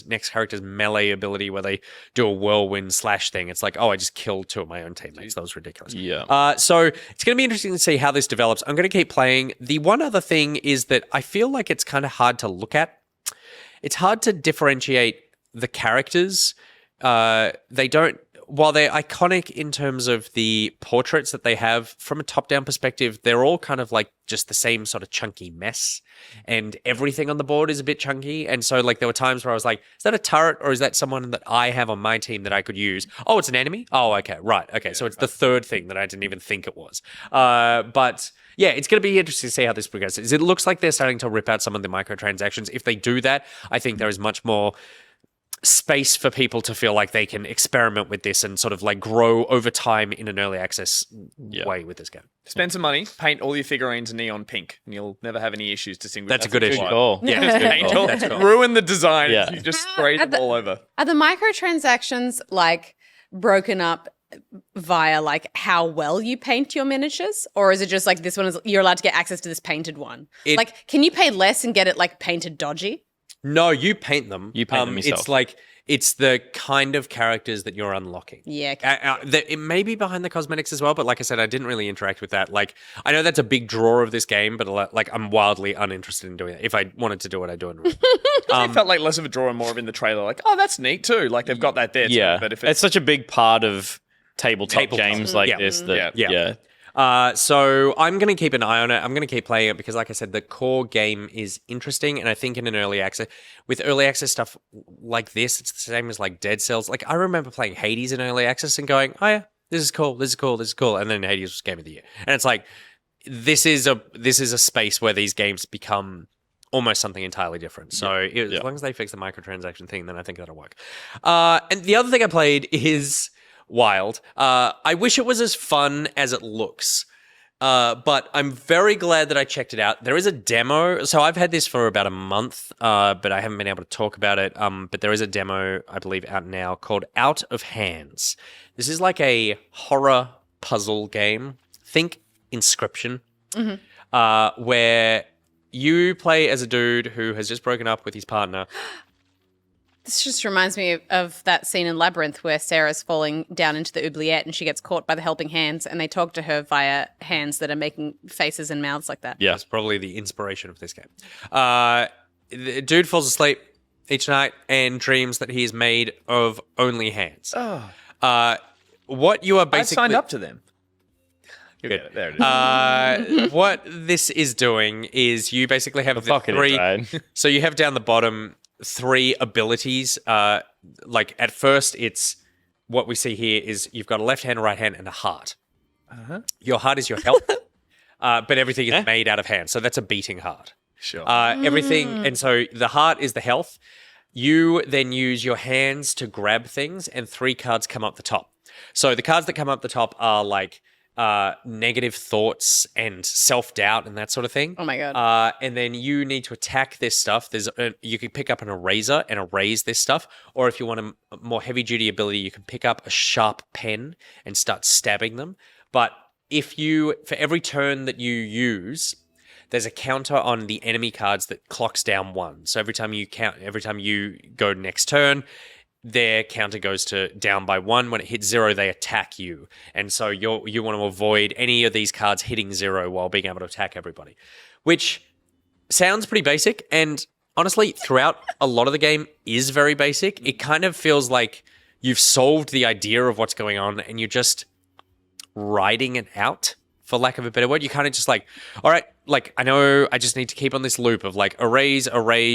next character's melee ability where they do a whirlwind slash thing, it's like, oh, I just killed 2 of my own teammates. That was ridiculous. Yeah. So it's going to be interesting to see how this develops. I'm going to keep playing. The one other thing is that I feel like it's kind of hard to look at. It's hard to differentiate the characters. They don't, while they're iconic in terms of the portraits that they have from a top-down perspective, they're all kind of like just the same sort of chunky mess, and everything on the board is a bit chunky. And so like there were times where I was like, is that a turret or is that someone that I have on my team that I could use? Oh, it's an enemy? Oh, okay, right. Okay, so it's the third thing that I didn't even think it was. But yeah, it's going to be interesting to see how this progresses. It looks like they're starting to rip out some of the microtransactions. If they do that, I think there is much more space for people to feel like they can experiment with this and sort of like grow over time in an early access way with this game. Spend some money, paint all your figurines neon pink, and you'll never have any issues distinguishing. That's a good issue. Goal. Yeah, that's good. Paint Cool. all, That's cool. ruin the design. Yeah. You just spray them all over. Are the microtransactions like broken up via like how well you paint your miniatures, or is it just like this one is you're allowed to get access to this painted one? Like, can you pay less and get it like painted dodgy? No, you paint them. You paint them yourself. It's like it's the kind of characters that you're unlocking. Yeah. It may be behind the cosmetics as well, but like I said, I didn't really interact with that. Like, I know that's a big draw of this game, but like I'm wildly uninterested in doing it. If I wanted to do it, I'd do it. It felt like less of a draw and more of in the trailer. Like, oh, that's neat too. Like they've got that there. Yeah. Too, but if it's such a big part of tabletop games like Yeah. this that Yeah. So I'm going to keep an eye on it. I'm going to keep playing it because, like I said, the core game is interesting. And I think in an early access, with early access stuff like this, it's the same as like Dead Cells. Like I remember playing Hades in early access and going, oh yeah, this is cool, this is cool, this is cool. And then Hades was Game of the Year. And it's like, this is a space where these games become almost something entirely different. So as long as they fix the microtransaction thing, then I think that'll work. And the other thing I played is Wild. I wish it was as fun as it looks. But I'm very glad that I checked it out. There is a demo. So I've had this for about a month, but I haven't been able to talk about it. But there is a demo, I believe, out now called Out of Hands. This is like a horror puzzle game. Think Inscription, where you play as a dude who has just broken up with his partner. This just reminds me of that scene in Labyrinth where Sarah's falling down into the oubliette and she gets caught by the helping hands and they talk to her via hands that are making faces and mouths like that. Yeah. That's probably the inspiration of this game. The dude falls asleep each night and dreams that he is made of only hands. What you are I basically... signed up to them. Good. There it is. What this is doing is you basically have the fucking three... insane. So you have down the bottom 3 abilities. Like at first, it's what we see here is you've got a left hand, a right hand, and a heart. Your heart is your health, but everything is made out of hands. So that's a beating heart. Sure. Everything, and so the heart is the health. You then use your hands to grab things, and 3 cards come up the top. So the cards that come up the top are like negative thoughts and self-doubt and that sort of thing. Oh my God. And then you need to attack this stuff. You can pick up an eraser and erase this stuff, or if you want a more heavy-duty ability, you can pick up a sharp pen and start stabbing them. But for every turn that you use, there's a counter on the enemy cards that clocks down 1. So every time you go next turn, their counter goes down by 1. When it hits 0, they attack you. And so you want to avoid any of these cards hitting 0 while being able to attack everybody. Which sounds pretty basic. And honestly, throughout a lot of the game is very basic. It kind of feels like you've solved the idea of what's going on and you're just riding it out, for lack of a better word. You kind of just like, all right, like I know I just need to keep on this loop of like erase,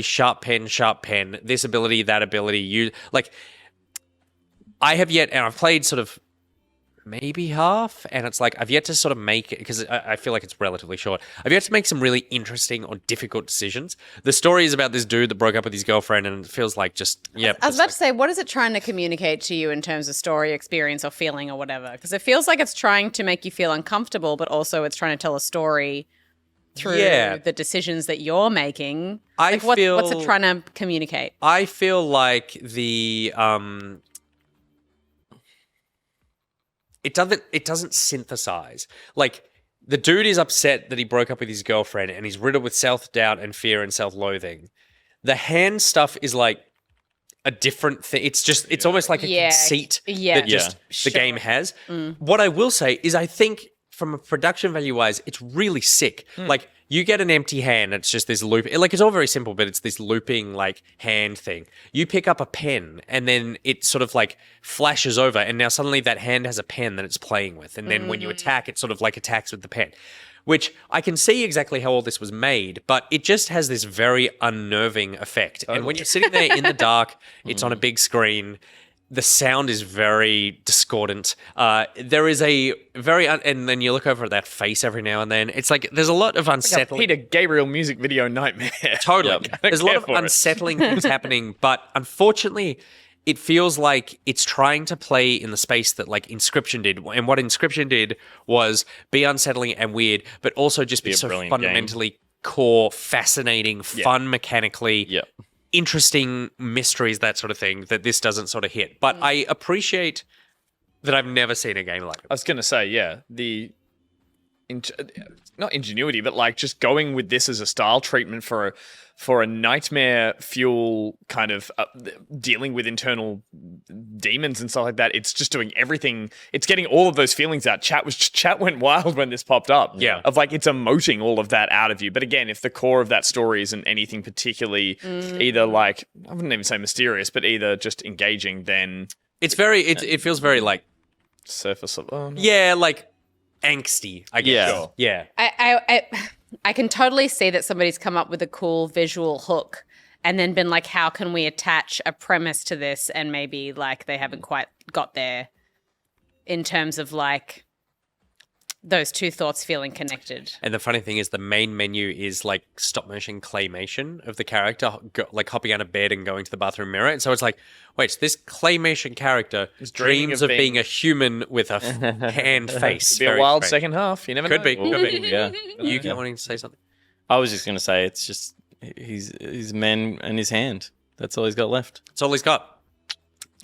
sharp pen, this ability, that ability. I have yet, and I've played sort of maybe half, and it's like I've yet to sort of make it, because I feel like it's relatively short. I've yet to make some really interesting or difficult decisions. The story is about this dude that broke up with his girlfriend, and it feels like just, yeah. I was about to say, what is it trying to communicate to you in terms of story, experience, or feeling or whatever? Because it feels like it's trying to make you feel uncomfortable, but also it's trying to tell a story through the decisions that you're making. What's it trying to communicate? I feel like the it doesn't synthesize. Like, the dude is upset that he broke up with his girlfriend and he's riddled with self-doubt and fear and self-loathing. The hand stuff is like a different thing. It's almost like a conceit that the game has. What I will say is I think from a production value wise, it's really sick. Like, you get an empty hand, it's just this loop. Like, it's all very simple, but it's this looping, like, hand thing. You pick up a pen, and then it sort of, like, flashes over, and now suddenly that hand has a pen that it's playing with. And then when you attack, it sort of, like, attacks with the pen. Which, I can see exactly how all this was made, but it just has this very unnerving effect. And when you're sitting there in the dark, it's on a big screen, the sound is very discordant. There is a very... and then you look over at that face every now and then. It's like there's a lot of unsettling... Peter Gabriel music video nightmare. Totally. There's a lot of unsettling things happening, but unfortunately, it feels like it's trying to play in the space that like Inscription did. And what Inscription did was be unsettling and weird, but also just be so fundamentally core, fascinating, fun mechanically. Yeah. Interesting mysteries, that sort of thing, that this doesn't sort of hit. But I appreciate that I've never seen a game like it. I was going to say, not ingenuity, but like just going with this as a style treatment for a nightmare fuel kind of dealing with internal demons and stuff like that. It's just doing everything. It's getting all of those feelings out. Chat went wild when this popped up. Yeah. Of like, it's emoting all of that out of you. But again, if the core of that story isn't anything particularly either like, I wouldn't even say mysterious, but either just engaging, then it's very, it feels very like surface of, yeah, like angsty, I guess. Yeah. Sure. Yeah. I can totally see that somebody's come up with a cool visual hook and then been like, how can we attach a premise to this? And maybe like they haven't quite got there in terms of like those two thoughts feeling connected. And the funny thing is, the main menu is like stop motion claymation of the character, like hopping out of bed and going to the bathroom mirror. And so it's like, wait, so this claymation character dreams of being a human with a hand face. Be a wild second half. You never know. Could be. Yeah. You kept wanting to say something? I was just going to say it's just he's man and his hand. That's all he's got left. That's all he's got.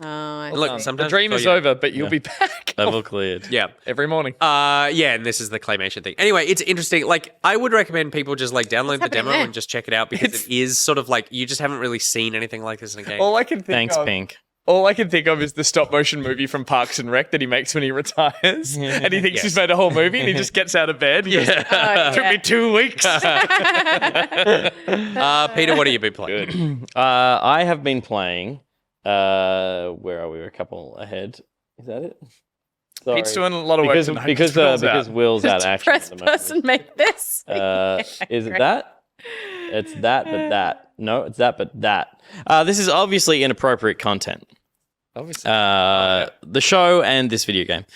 Oh, I Look, see. The sometimes dream is over, but you'll be back Level cleared. Yeah. every morning. Yeah, and this is the claymation thing. Anyway, it's interesting. Like, I would recommend people just like download the happening demo there? and just check it out because it is sort of like you just haven't really seen anything like this in a game. All I can think Thanks, of, Pink. All I can think of is the stop motion movie from Parks and Rec that he makes when he retires, and he thinks he's made a whole movie, and he just gets out of bed. Yeah. Took me 2 weeks. Peter, what have you been playing? I have been playing. Where are we? We're a couple ahead. Is that it? Sorry. Pete's doing a lot of work tonight. because Will's out action at Press the moment. person make this. Is it that? It's that, but that. No, it's that, but that. This is obviously inappropriate content. Obviously. The show and this video game.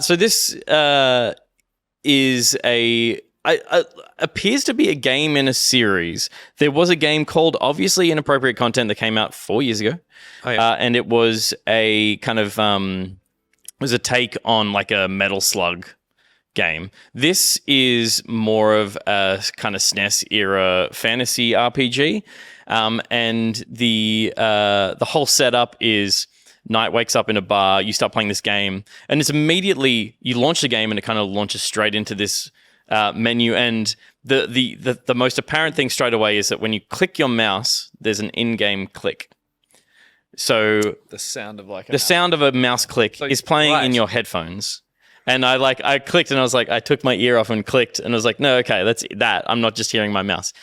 So this is appears to be a game in a series. There was a game called Obviously Inappropriate Content that came out 4 years ago. Oh, yeah. And it was a kind of was a take on like a Metal Slug game. This is more of a kind of SNES era fantasy RPG, and the whole setup is Knight wakes up in a bar. You start playing this game, and it's immediately you launch the game, and it kind of launches straight into this menu. And the most apparent thing straight away is that when you click your mouse, there's an in-game click. So the sound of like the sound of a mouse click is playing in your headphones. And I clicked and I was like, I took my ear off and clicked and I was like, no, okay, that's that. I'm not just hearing my mouse.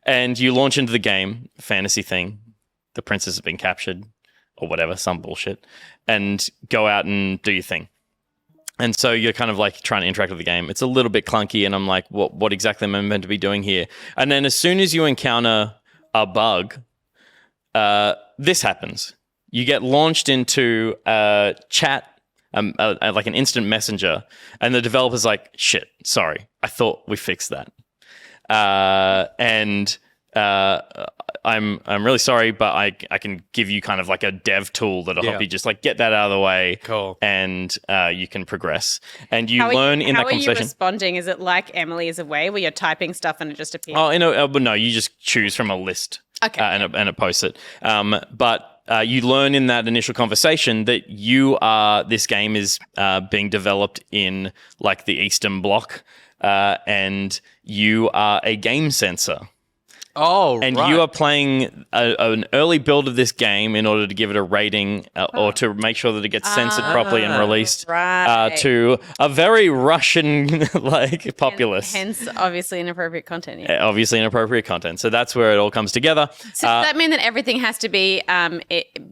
And you launch into the game, fantasy thing. The princess has been captured or whatever, some bullshit, and go out and do your thing. And so you're kind of like trying to interact with the game. It's a little bit clunky and I'm like, what exactly am I meant to be doing here? And then as soon as you encounter a bug, this happens. You get launched into a chat, like an instant messenger, and the developer's like, shit, sorry, I thought we fixed that. I'm really sorry, but I can give you kind of like a dev tool that'll help you just like get that out of the way. Cool. And you can progress. And you learn in that conversation. How are you responding? Is it like Emily is Away where you're typing stuff and it just appears? Oh, but no, you just choose from a list. Okay. And it posts it. But you learn in that initial conversation that this game is being developed in like the Eastern Bloc, and you are a game censor. Oh, and right. you are playing an early build of this game in order to give it a rating or to make sure that it gets censored properly and released to a very Russian like populace. Hence, obviously inappropriate content. Yeah. Obviously inappropriate content. So that's where it all comes together. So does that mean that everything has to be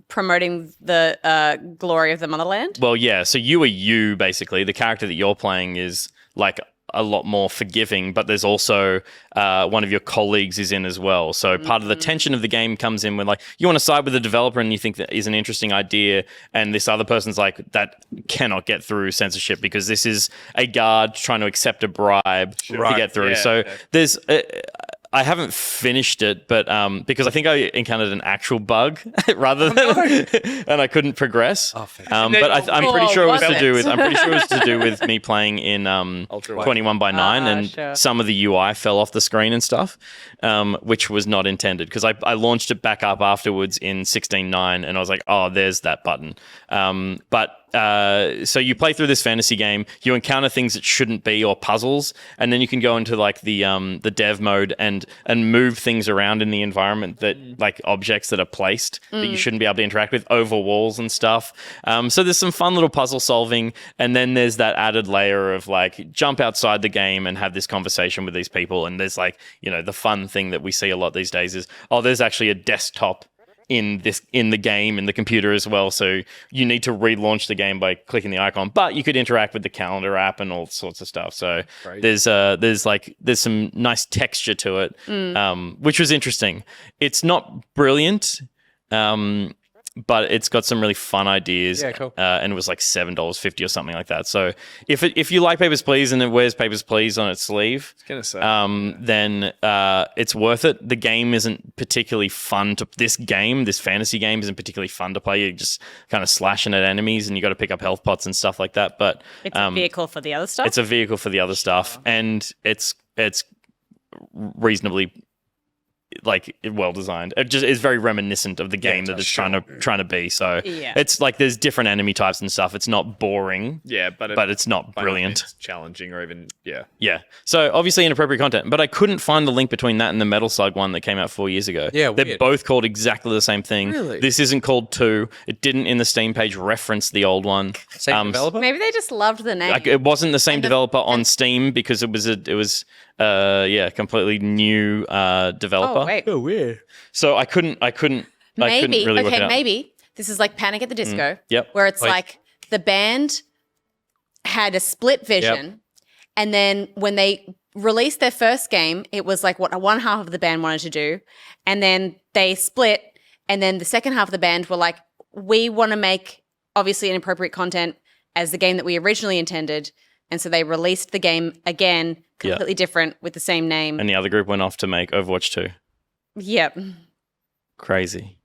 promoting the glory of the motherland? Well, yeah. So you are you, basically. The character that you're playing is like a lot more forgiving, but there's also one of your colleagues is in as well. So part of the tension of the game comes in when like you want to side with the developer and you think that is an interesting idea, and this other person's like, that cannot get through censorship because this is a guard trying to accept a bribe to get through. There's I haven't finished it, but because I think I encountered an actual bug rather than, and I couldn't progress. But I'm pretty sure it was to do with. I'm pretty sure it was to do with me playing in 21:9, and some of the UI fell off the screen and stuff, which was not intended because I launched it back up afterwards in 16:9, and I was like, oh, there's that button. So you play through this fantasy game, you encounter things that shouldn't be or puzzles, and then you can go into like the dev mode and move things around in the environment that like objects that are placed that you shouldn't be able to interact with over walls and stuff. So there's some fun little puzzle solving, and then there's that added layer of like jump outside the game and have this conversation with these people. And there's like, you know, the fun thing that we see a lot these days is, oh, there's actually a desktop in the game in the computer as well, so you need to relaunch the game by clicking the icon, but you could interact with the calendar app and all sorts of stuff. So there's some nice texture to it, which was interesting. It's not brilliant. but it's got some really fun ideas. Yeah, cool. And it was like $7.50 or something like that. So if you like Papers, Please and it wears Papers, Please on its sleeve, Gonna say. then it's worth it. The game isn't particularly fun to this fantasy game isn't particularly fun to play. You're just kind of slashing at enemies and you got to pick up health pots and stuff like that. But It's a vehicle for the other stuff. it's a vehicle for the other stuff, and it's reasonably like well designed. It just is very reminiscent of the game that it's trying to be. So Yeah. it's like there's different enemy types and stuff. It's not boring. Yeah, but it's not by no brilliant. means challenging or even Yeah. So obviously inappropriate content, but I couldn't find the link between that and the Metal Slug one that came out 4 years ago. Yeah, they're weird. both called exactly the same thing. Really? This isn't called 2. It didn't in the Steam page reference the old one. Same developer? Maybe they just loved the name. Like it wasn't the same developer on Steam because it was completely new developer. oh, wait. Oh, weird. So I couldn't Maybe. really work it Okay, out. maybe. This is like Panic at the Disco. Yep. Where it's Like- like the band had a split vision. And then when they released their first game, it was like what one half of the band wanted to do. And then they split. And then the second half of the band were like, we want to make obviously inappropriate content as the game that we originally intended. And so they released the game again, completely different with the same name. And the other group went off to make Overwatch 2. Yep. Crazy.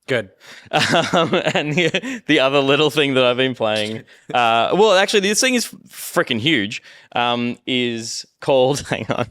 Good. And the other little thing that I've been playing, well, actually, this thing is freaking huge, is called, hang on,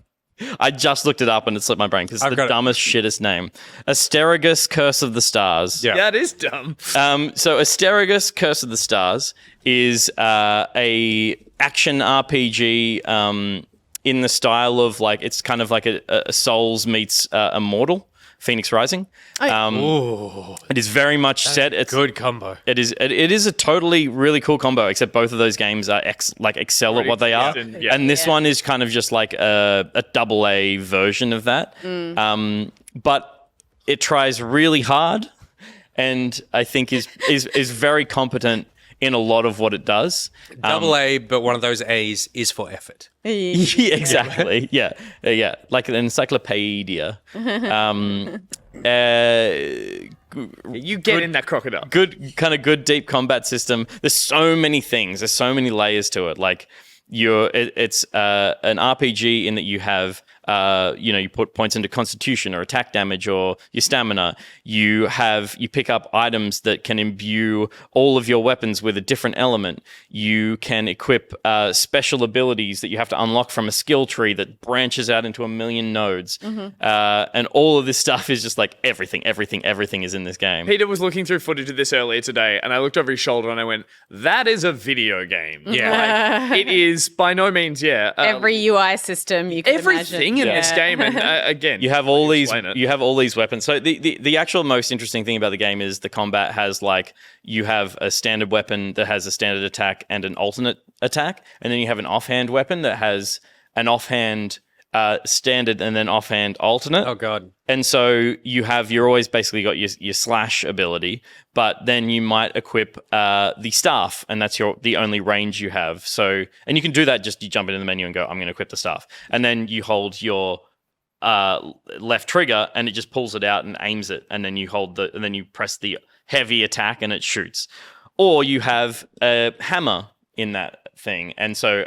I just looked it up and it slipped my brain because it's the got it. dumbest, shittest name. Asterigos Curse of the Stars. Yeah. it is dumb. So Asterigos Curse of the Stars is a action RPG in the style of like, it's kind of like a Souls meets Immortal, Phoenix Rising. It is very much set. It's Good combo. It is a totally really cool combo, except both of those games are excel at what they are. Yeah. And this one is kind of just like a double A version of that. But it tries really hard and I think is very competent in a lot of what it does. Double A, but one of those A's is for effort. Yeah, exactly. Yeah. Like an encyclopedia. You get in that crocodile. Good deep combat system. There's so many things. There's so many layers to it. Like it's an RPG in that you have you put points into constitution or attack damage or your stamina. You pick up items that can imbue all of your weapons with a different element. You can equip special abilities that you have to unlock from a skill tree that branches out into a million nodes. And all of this stuff is just like everything is in this game. Peter was looking through footage of this earlier today, and I looked over his shoulder and I went, "That is a video game." Yeah. Like, it is by no means. Every UI system you can everything in imagine. this game, and again, You have all these. explain it. You have all these weapons. So the actual most interesting thing about the game is the combat has like you have a standard weapon that has a standard attack and an alternate attack, and then you have an offhand weapon that has an offhand standard and then offhand alternate. Oh, God. And so you're always basically got your slash ability, but then you might equip the staff, and that's the only range you have. So, and you can do that, you jump into the menu and go, I'm going to equip the staff. And then you hold your left trigger and it just pulls it out and aims it. And then and then you press the heavy attack and it shoots. Or you have a hammer in that thing, and so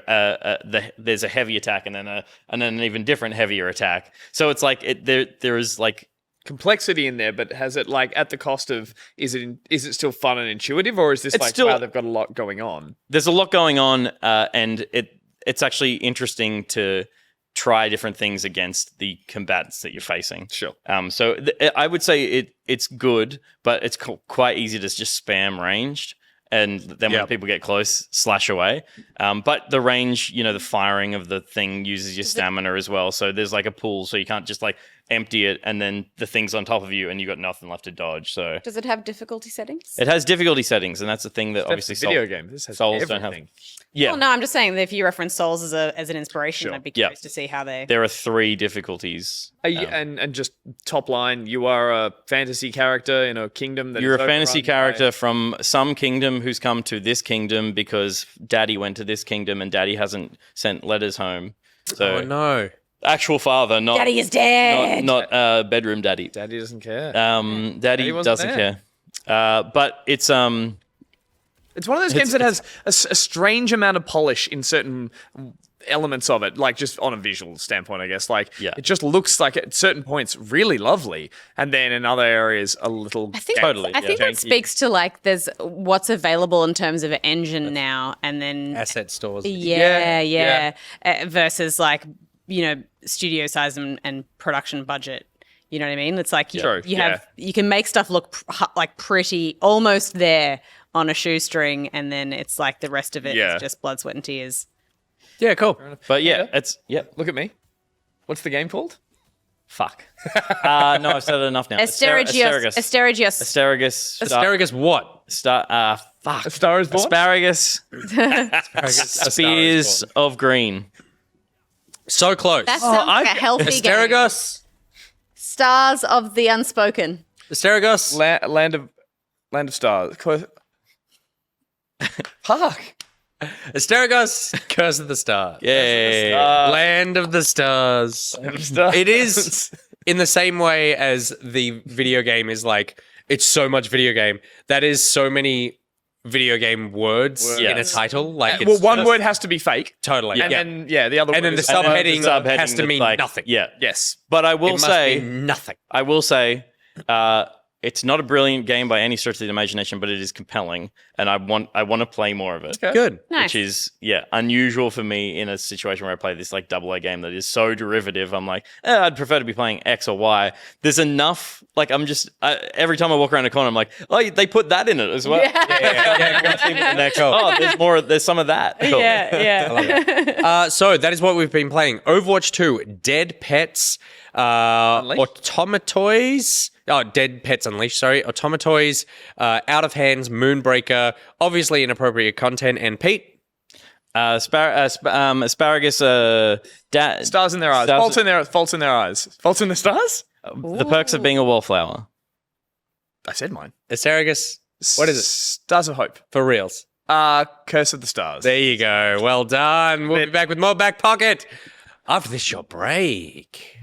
there's a heavy attack and then an even different heavier attack. So it's like there is like complexity in there, but has it like at the cost of is it still fun and intuitive, or is this It's like still- wow, they've got a lot going on? there's a lot going on, and it's actually interesting to try different things against the combatants that you're facing. Sure. So I would say it's good, but it's quite easy to just spam ranged. And then when people get close, slash away. But the range, the firing of the thing uses your stamina as well. So there's like a pool, so you can't just like empty it and then the thing's on top of you and you got nothing left to dodge. So Does it have difficulty settings? it has difficulty settings, and that's the thing that That's obviously a video game. This has Souls everything. don't have. Yeah, Well, no, I'm just saying that if you reference Souls as an inspiration, I'd be curious to see how they. there are 3 difficulties. And just top line, you are a fantasy character in a kingdom that You're is a fantasy overrun character from some kingdom who's come to this kingdom because Daddy went to this kingdom and Daddy hasn't sent letters home. So Oh, no. actual father, not Daddy is dead. not bedroom daddy. Daddy doesn't care. Daddy wasn't doesn't there. care. But it's It's one of those games that has a strange amount of polish in certain elements of it, like just on a visual standpoint, I guess. Like, Yeah. it just looks like at certain points really lovely, and then in other areas a little. I think Totally, I think that janky. speaks to like there's what's available in terms of an engine now, and then Asset stores. yeah. Versus like studio size and production budget. You know what I mean? It's like True, you can make stuff look like pretty almost there on a shoestring, and then it's like the rest of it is just blood, sweat, and tears. Yeah, cool. but it's Look at me. What's the game called? fuck. No, I've said it enough now. Asparagus. Asparagus. Asparagus what? Fuck. A Star is Born? Asparagus. Spears of green. So close. That sounds like a healthy game. Asparagus. Stars of the Unspoken. Asparagus. Land of Stars. Fuck. Asparagus. Curse of the Stars. Yay. Land of the Stars. It is in the same way as the video game is like, it's so much video game. That is so many video game words in a title. Like, it's One word has to be fake. totally. And then, the other And word then the is subheading has to that's mean like- nothing. Yeah. Yes. But I It will must say, mean nothing. it's not a brilliant game by any stretch of the imagination, but it is compelling, and I want to play more of it. Good. Nice. Which is unusual for me in a situation where I play this like AA game that is so derivative. I'm like, I'd prefer to be playing X or Y. There's enough. Like I'm just every time I walk around a corner, I'm like, oh, they put that in it as well. There's more. There's some of that. Cool. Yeah. So that is what we've been playing. Overwatch 2, Dead Pets, Automatoys. Oh, Dead Pets Unleashed, sorry. Automatoys, Out of Hands, Moonbreaker, obviously inappropriate content, and Pete. Asparagus. Stars in their eyes. Stars- Faults in their eyes. Faults in the stars? The perks of being a wallflower. I said mine. Asparagus. What is it? Stars of Hope. For reals. Curse of the Stars. There you go. Well done. We'll be back with more Back Pocket after this short break.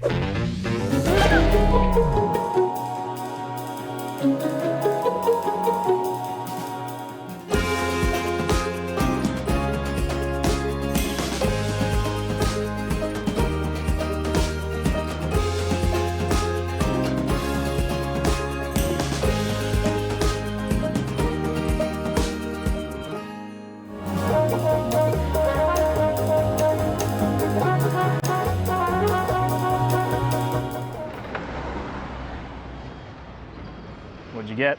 What'd you get?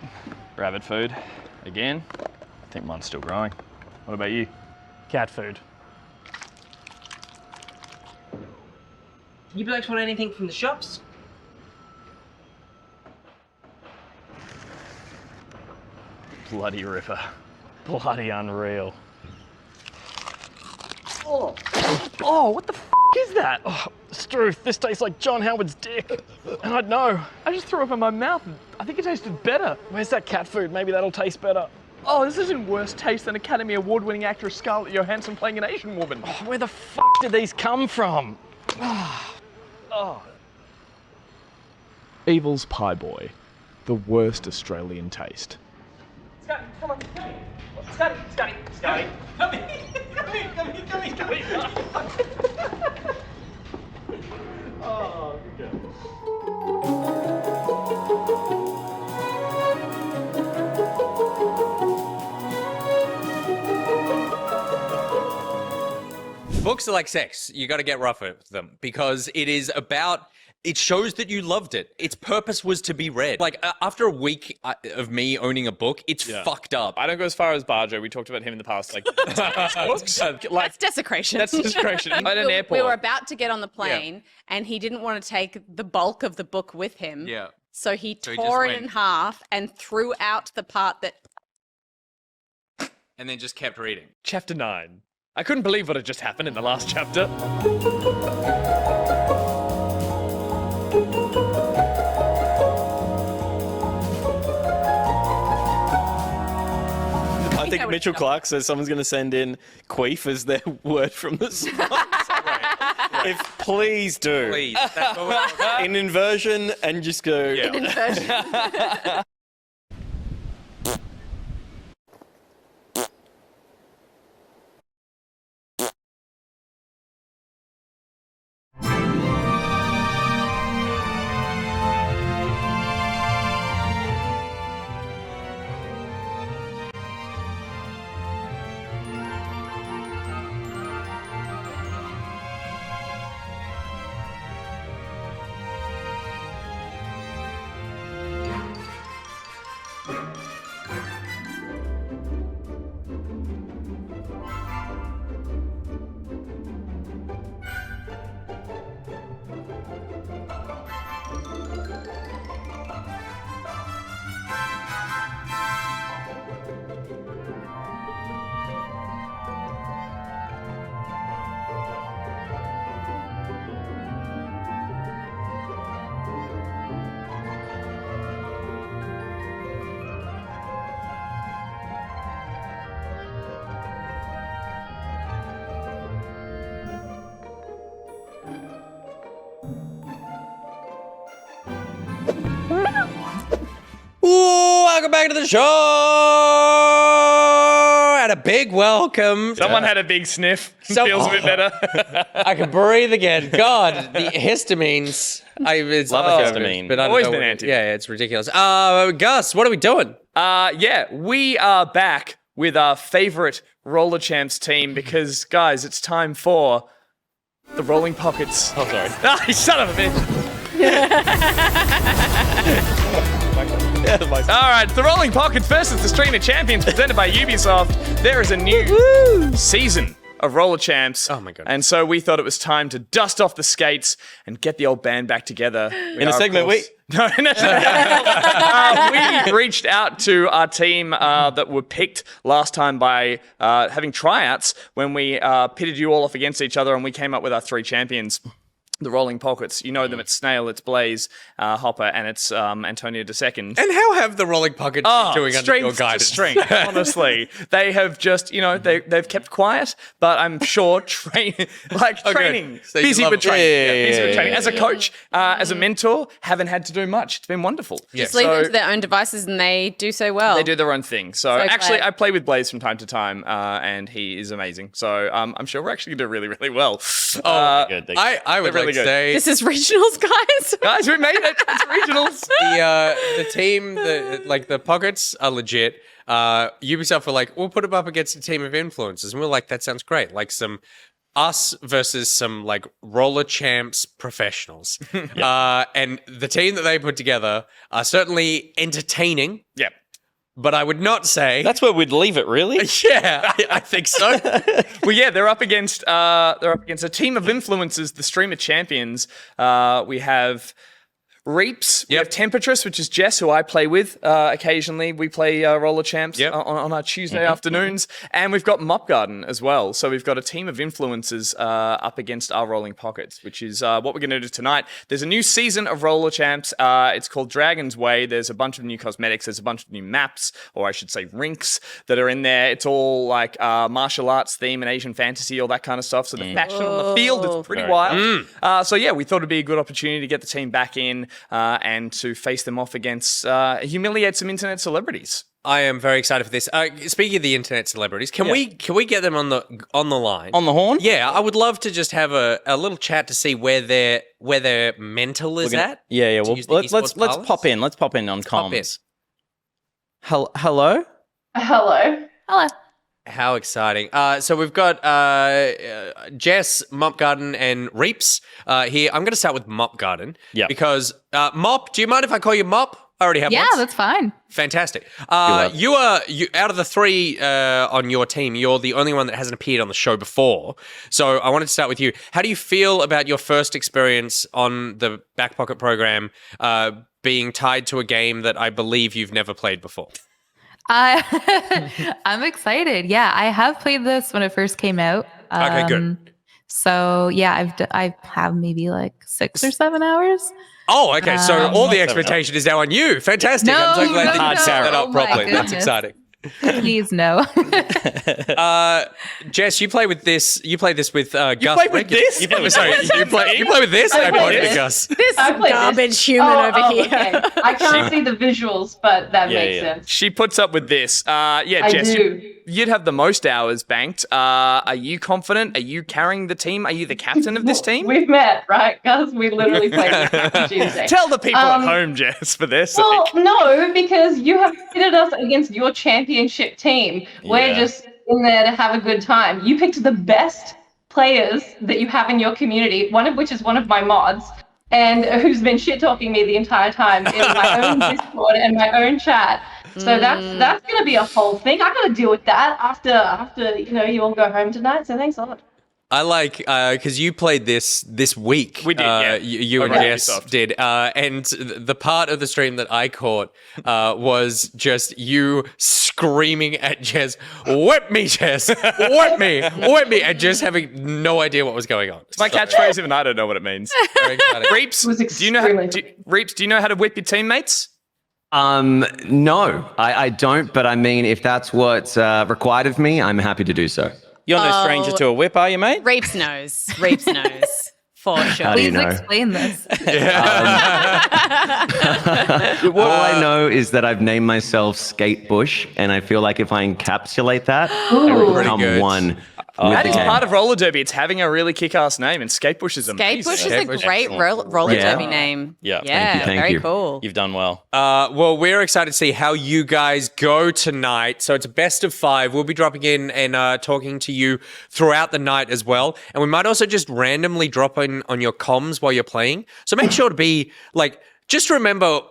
Rabbit food. Again? I think mine's still growing. What about you? Cat food. You blokes want anything from the shops? Bloody ripper. Bloody unreal. Oh, what the f is that? Oh, Struth, this tastes like John Howard's dick. And I'd know. I just threw up in my mouth. I think it tasted better. Where's that cat food? Maybe that'll taste better. Oh, this is in worse taste than Academy Award-winning actress Scarlett Johansson playing an Asian woman. Oh, where the f did these come from? Oh. EvilSpyBoy, the worst Australian taste. Scotty, come on, come here. Scotty. Come here. Oh, good. Books are like sex. You got to get rough with them because it is about. It shows that you loved it. Its purpose was to be read. Like after a week of me owning a book, it's fucked up. I don't go as far as Barjo. We talked about him in the past. Like, books. That's desecration. That's desecration. At an airport. We were about to get on the plane, and he didn't want to take the bulk of the book with him. Yeah. So he So he tore just it in went- half and threw out the part that. And then just kept reading. Chapter 9. I couldn't believe what had just happened in the last chapter. I think Mitchell Clark says someone's going to send in queef as their word from the song. If please do. Please. That's what we're talking about. In inversion and just go. Inversion. Welcome back to the show. And a big welcome. Someone had a big sniff. Feels a bit better. I can breathe again. God, the histamines. It's Love a histamine. But I don't Always know been what- anti. Yeah, it's ridiculous. Gus, what are we doing? We are back with our favorite Roller Champs team because, guys, it's time for the Rolling Pockets. Oh, sorry. Ah, son of a bitch. All right, the Rolling Pockets versus the Stream of Champions presented by Ubisoft. There is a new season of Roller Champs. Oh my goodness. And so we thought it was time to dust off the skates and get the old band back together. In a segment, we reached out to our team that were picked last time by having tryouts when we pitted you all off against each other and we came up with our 3 champions. The Rolling Pockets. You know them. It's Snail, it's Blaze, Hopper, and it's Antonio II. And how have the Rolling Pockets been doing under your guidance? Strength, honestly. They have just, they've kept quiet, but I'm sure training. So you Busy love with it. training. Busy with Yeah. training. As a coach, as a mentor, haven't had to do much. It's been wonderful. Just leave them to their own devices and they do so well. They do their own thing. So actually, glad. I play with Blaze from time to time, and he is amazing. So I'm sure we're actually going to do really, really well. good. I would really like to good. say This is regionals, guys. Guys, we made it. It's regionals. the team, the Pockets are legit. Ubisoft were like, we'll put them up against a team of influencers. And we're like, that sounds great. Like some us versus some like Roller Champs professionals. And the team that they put together are certainly entertaining. Yep. But I would not say That's where we'd leave it, really. yeah, I think so. Well, yeah, they're up against a team of influencers, the Streamer Champions. We have Reaps, we have Temperatress, which is Jess, who I play with occasionally. We play Roller Champs on our Tuesday afternoons. And we've got Mop Garden as well. So we've got a team of influencers up against our Rolling Pockets, which is what we're going to do tonight. There's a new season of Roller Champs. It's called Dragon's Way. There's a bunch of new cosmetics. There's a bunch of new maps, or I should say rinks, that are in there. It's all like martial arts theme and Asian fantasy, all that kind of stuff. So the fashion on the field is pretty wild. So yeah, we thought it'd be a good opportunity to get the team back in and to face them off against, humiliate some internet celebrities. I am very excited for this. Speaking of the internet celebrities, can we get them on the line? On the horn? Yeah, I would love to just have a little chat to see where their mental is at. Yeah. to Well, use the let's esports pop parlance. in. Let's pop in on pop in. comms. Hello. Hello. Hello. How exciting. So we've got Jess, Mop Garden, and Reaps here. I'm going to start with Mop Garden. Yeah. Because, Mop, do you mind if I call you Mop? I already have Yeah, once. that's fine. Fantastic. You out of the 3 on your team, you're the only one that hasn't appeared on the show before. So I wanted to start with you. How do you feel about your first experience on the Back Pocket program being tied to a game that I believe you've never played before? I'm excited. Yeah, I have played this when it first came out. Okay, good. So yeah, I have maybe like 6 or 7 hours. Oh, okay. So all the expectation is now on you. Fantastic. I'm so glad that you set that up Oh my properly. That's goodness. exciting. Please no. Jess, you play with this. You play this with Gus. play with this? You play with this. I play pointed this. to Gus. This I played garbage this. human over here. Okay. I can't see the visuals, but that makes sense. She puts up with this. Jess, you'd have the most hours banked. Are you confident? Are you carrying the team? Are you the captain of this team? We've met, right, Gus? We literally played on Tuesday. Tell the people at home, Jess, for their sake. Well, no, because you have pitted us against your championship team. We're just in there to have a good time. You picked the best players that you have in your community, one of which is one of my mods, and who's been shit-talking me the entire time in my own Discord and my own chat. So that's going to be a whole thing. I got to deal with that after you all go home tonight. So thanks a lot. I like because you played this week. We did, yeah. You and Over Jess Ubisoft. did, and the part of the stream that I caught was just you screaming at Jess, "Whip me, Jess! Whip me! Whip me!" and just having no idea what was going on. It's my catchphrase, even I don't know what it means. Very exciting. Reaps, was do you know how to whip your teammates? No, I don't. But I mean, if that's what's required of me, I'm happy to do so. You're no stranger to a whip, are you, mate? Reaps knows. Reaps knows. For sure. How do you Please know? explain this. All I know is that I've named myself Skate Bush, and I feel like if I encapsulate that, I would Pretty become good. one with That the is game. part of roller derby. It's having a really kick-ass name, and Skatebush is amazing. Skatebush is Skatebush a is great excellent. roller Yeah. derby name. Yeah. Yeah, Thank very you. cool. You've done well. Well, we're excited to see how you guys go tonight. So it's a best of 5. We'll be dropping in and talking to you throughout the night as well. And we might also just randomly drop in on your comms while you're playing. So make sure to be like, just remember,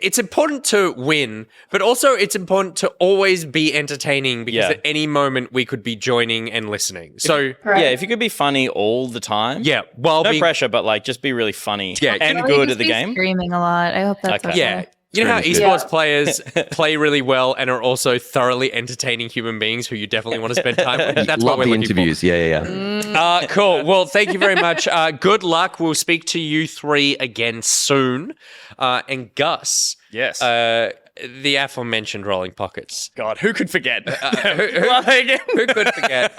it's important to win, but also it's important to always be entertaining because at any moment we could be joining and listening. So Right. Yeah, if you could be funny all the time. yeah, well, No pressure, but like just be really funny and good at the game. Screaming a lot. I hope that's Okay. okay. yeah. You know how Really esports good. players play really well and are also thoroughly entertaining human beings who you definitely want to spend time with? That's what Love we're the looking for. interviews. Yeah. Cool. Well, thank you very much. Good luck. We'll speak to you 3 again soon. And Gus. Yes. The aforementioned rolling pockets. God, who could forget? Who could forget?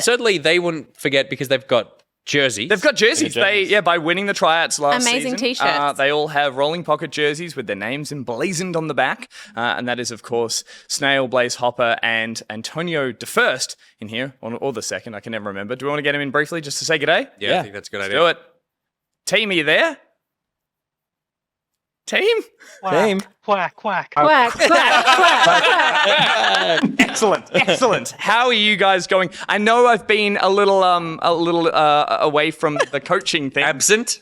Certainly they wouldn't forget because they've got jerseys. They've got jerseys. jerseys. They by winning the tryouts last Amazing season, t-shirts. they all have rolling pocket jerseys with their names emblazoned on the back, and that is of course Snail, Blaze Hopper, and Antonio DeFirst in here, or the second. I can never remember. Do we want to get him in briefly just to say good day? Yeah, I think that's a good idea. Do it. Team, are you there? Team? Team. Quack, quack. Quack, quack, quack. Excellent. How are you guys going? I know I've been a little away from the coaching thing. Absent.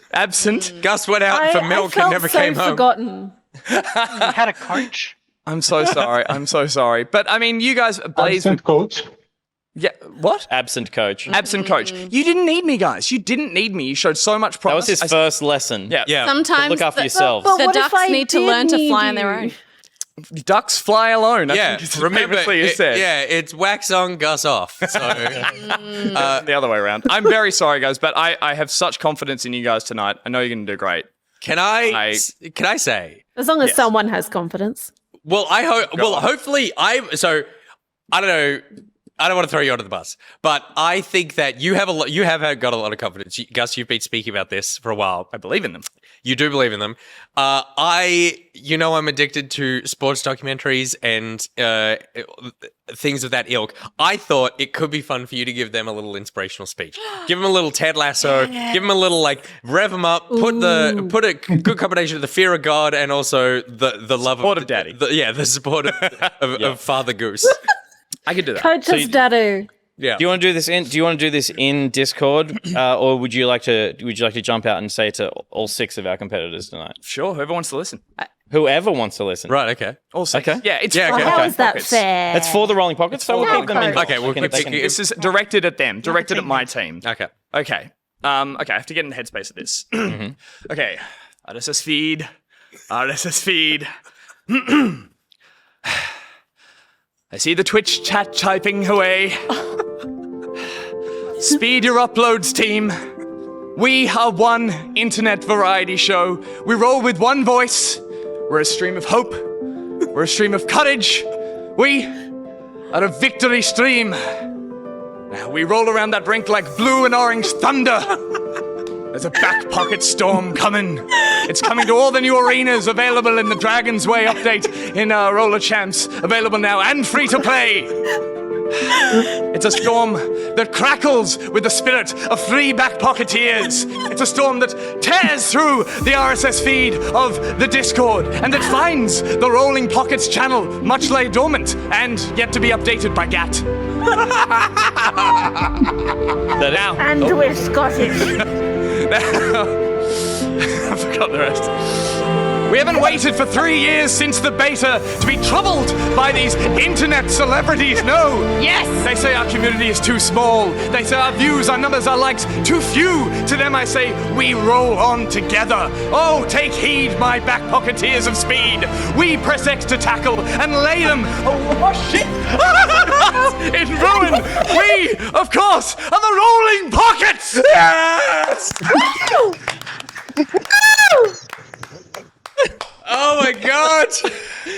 Gus went out for milk and never came home. Forgotten. You had a coach? I'm so sorry. But I mean, you guys, Blaze. coach. Yeah. What? Absent coach. Absent coach. You didn't need me, guys. You didn't need me. You showed so much That promise. was his first lesson. Yeah. Yeah. Sometimes Look after the, yourselves. But the what if ducks I need to did learn to need fly on their you? own. Ducks fly alone. I Yeah, think is remember, famously is said. it's wax on, Gus off. So The other way around. I'm very sorry, guys, but I have such confidence in you guys tonight. I know you're going to do great. can I say? As long as someone has confidence. Well, hopefully I don't know. I don't want to throw you under the bus, but I think that you have got a lot of confidence. Gus, you've been speaking about this for a while. I believe in them. You do believe in them. I'm addicted to sports documentaries and things of that ilk. I thought it could be fun for you to give them a little inspirational speech. Give them a little Ted Lasso. Give them a little rev them up. Put a good combination of the fear of God and also the love Support of of Daddy. the support of Father Goose. I can do that. Coach us, Dadu. Yeah. Do you want to do this in Discord, or would you like to jump out and say it to all 6 of our competitors tonight? Sure, whoever wants to listen. Whoever wants to listen. Right. Okay. All 6. Okay. Yeah, it's Yeah, for okay. How rolling is that pockets. fair? It's for the rolling pockets, so we'll keep them in. Okay, we'll keep they This is directed at them, directed at my team. Okay. Okay. I have to get in the headspace of this. Okay. RSS feed. I see the Twitch chat typing away. Speed your uploads, team. We are one internet variety show. We roll with one voice. We're a stream of hope. We're a stream of courage. We are a victory stream. Now we roll around that brink like blue and orange thunder. There's a back pocket storm coming. It's coming to all the new arenas available in the Dragon's Way update in Roller Champs. Available now and free to play. It's a storm that crackles with the spirit of 3 back pocketeers. It's a storm that tears through the RSS feed of the Discord and that finds the Rolling Pockets channel much lay dormant and yet to be updated by GAT. Now, And we're Scottish. I forgot the rest. We haven't waited for 3 years since the beta to be troubled by these internet celebrities. No. Yes. They say our community is too small. They say our views, our numbers, our likes, too few. To them I say, we roll on together. Oh, take heed, my back pocketeers of speed. We press X to tackle and lay them. Oh, shit. In ruin. We, of course, are the Rolling Pockets. Yes. Oh my God!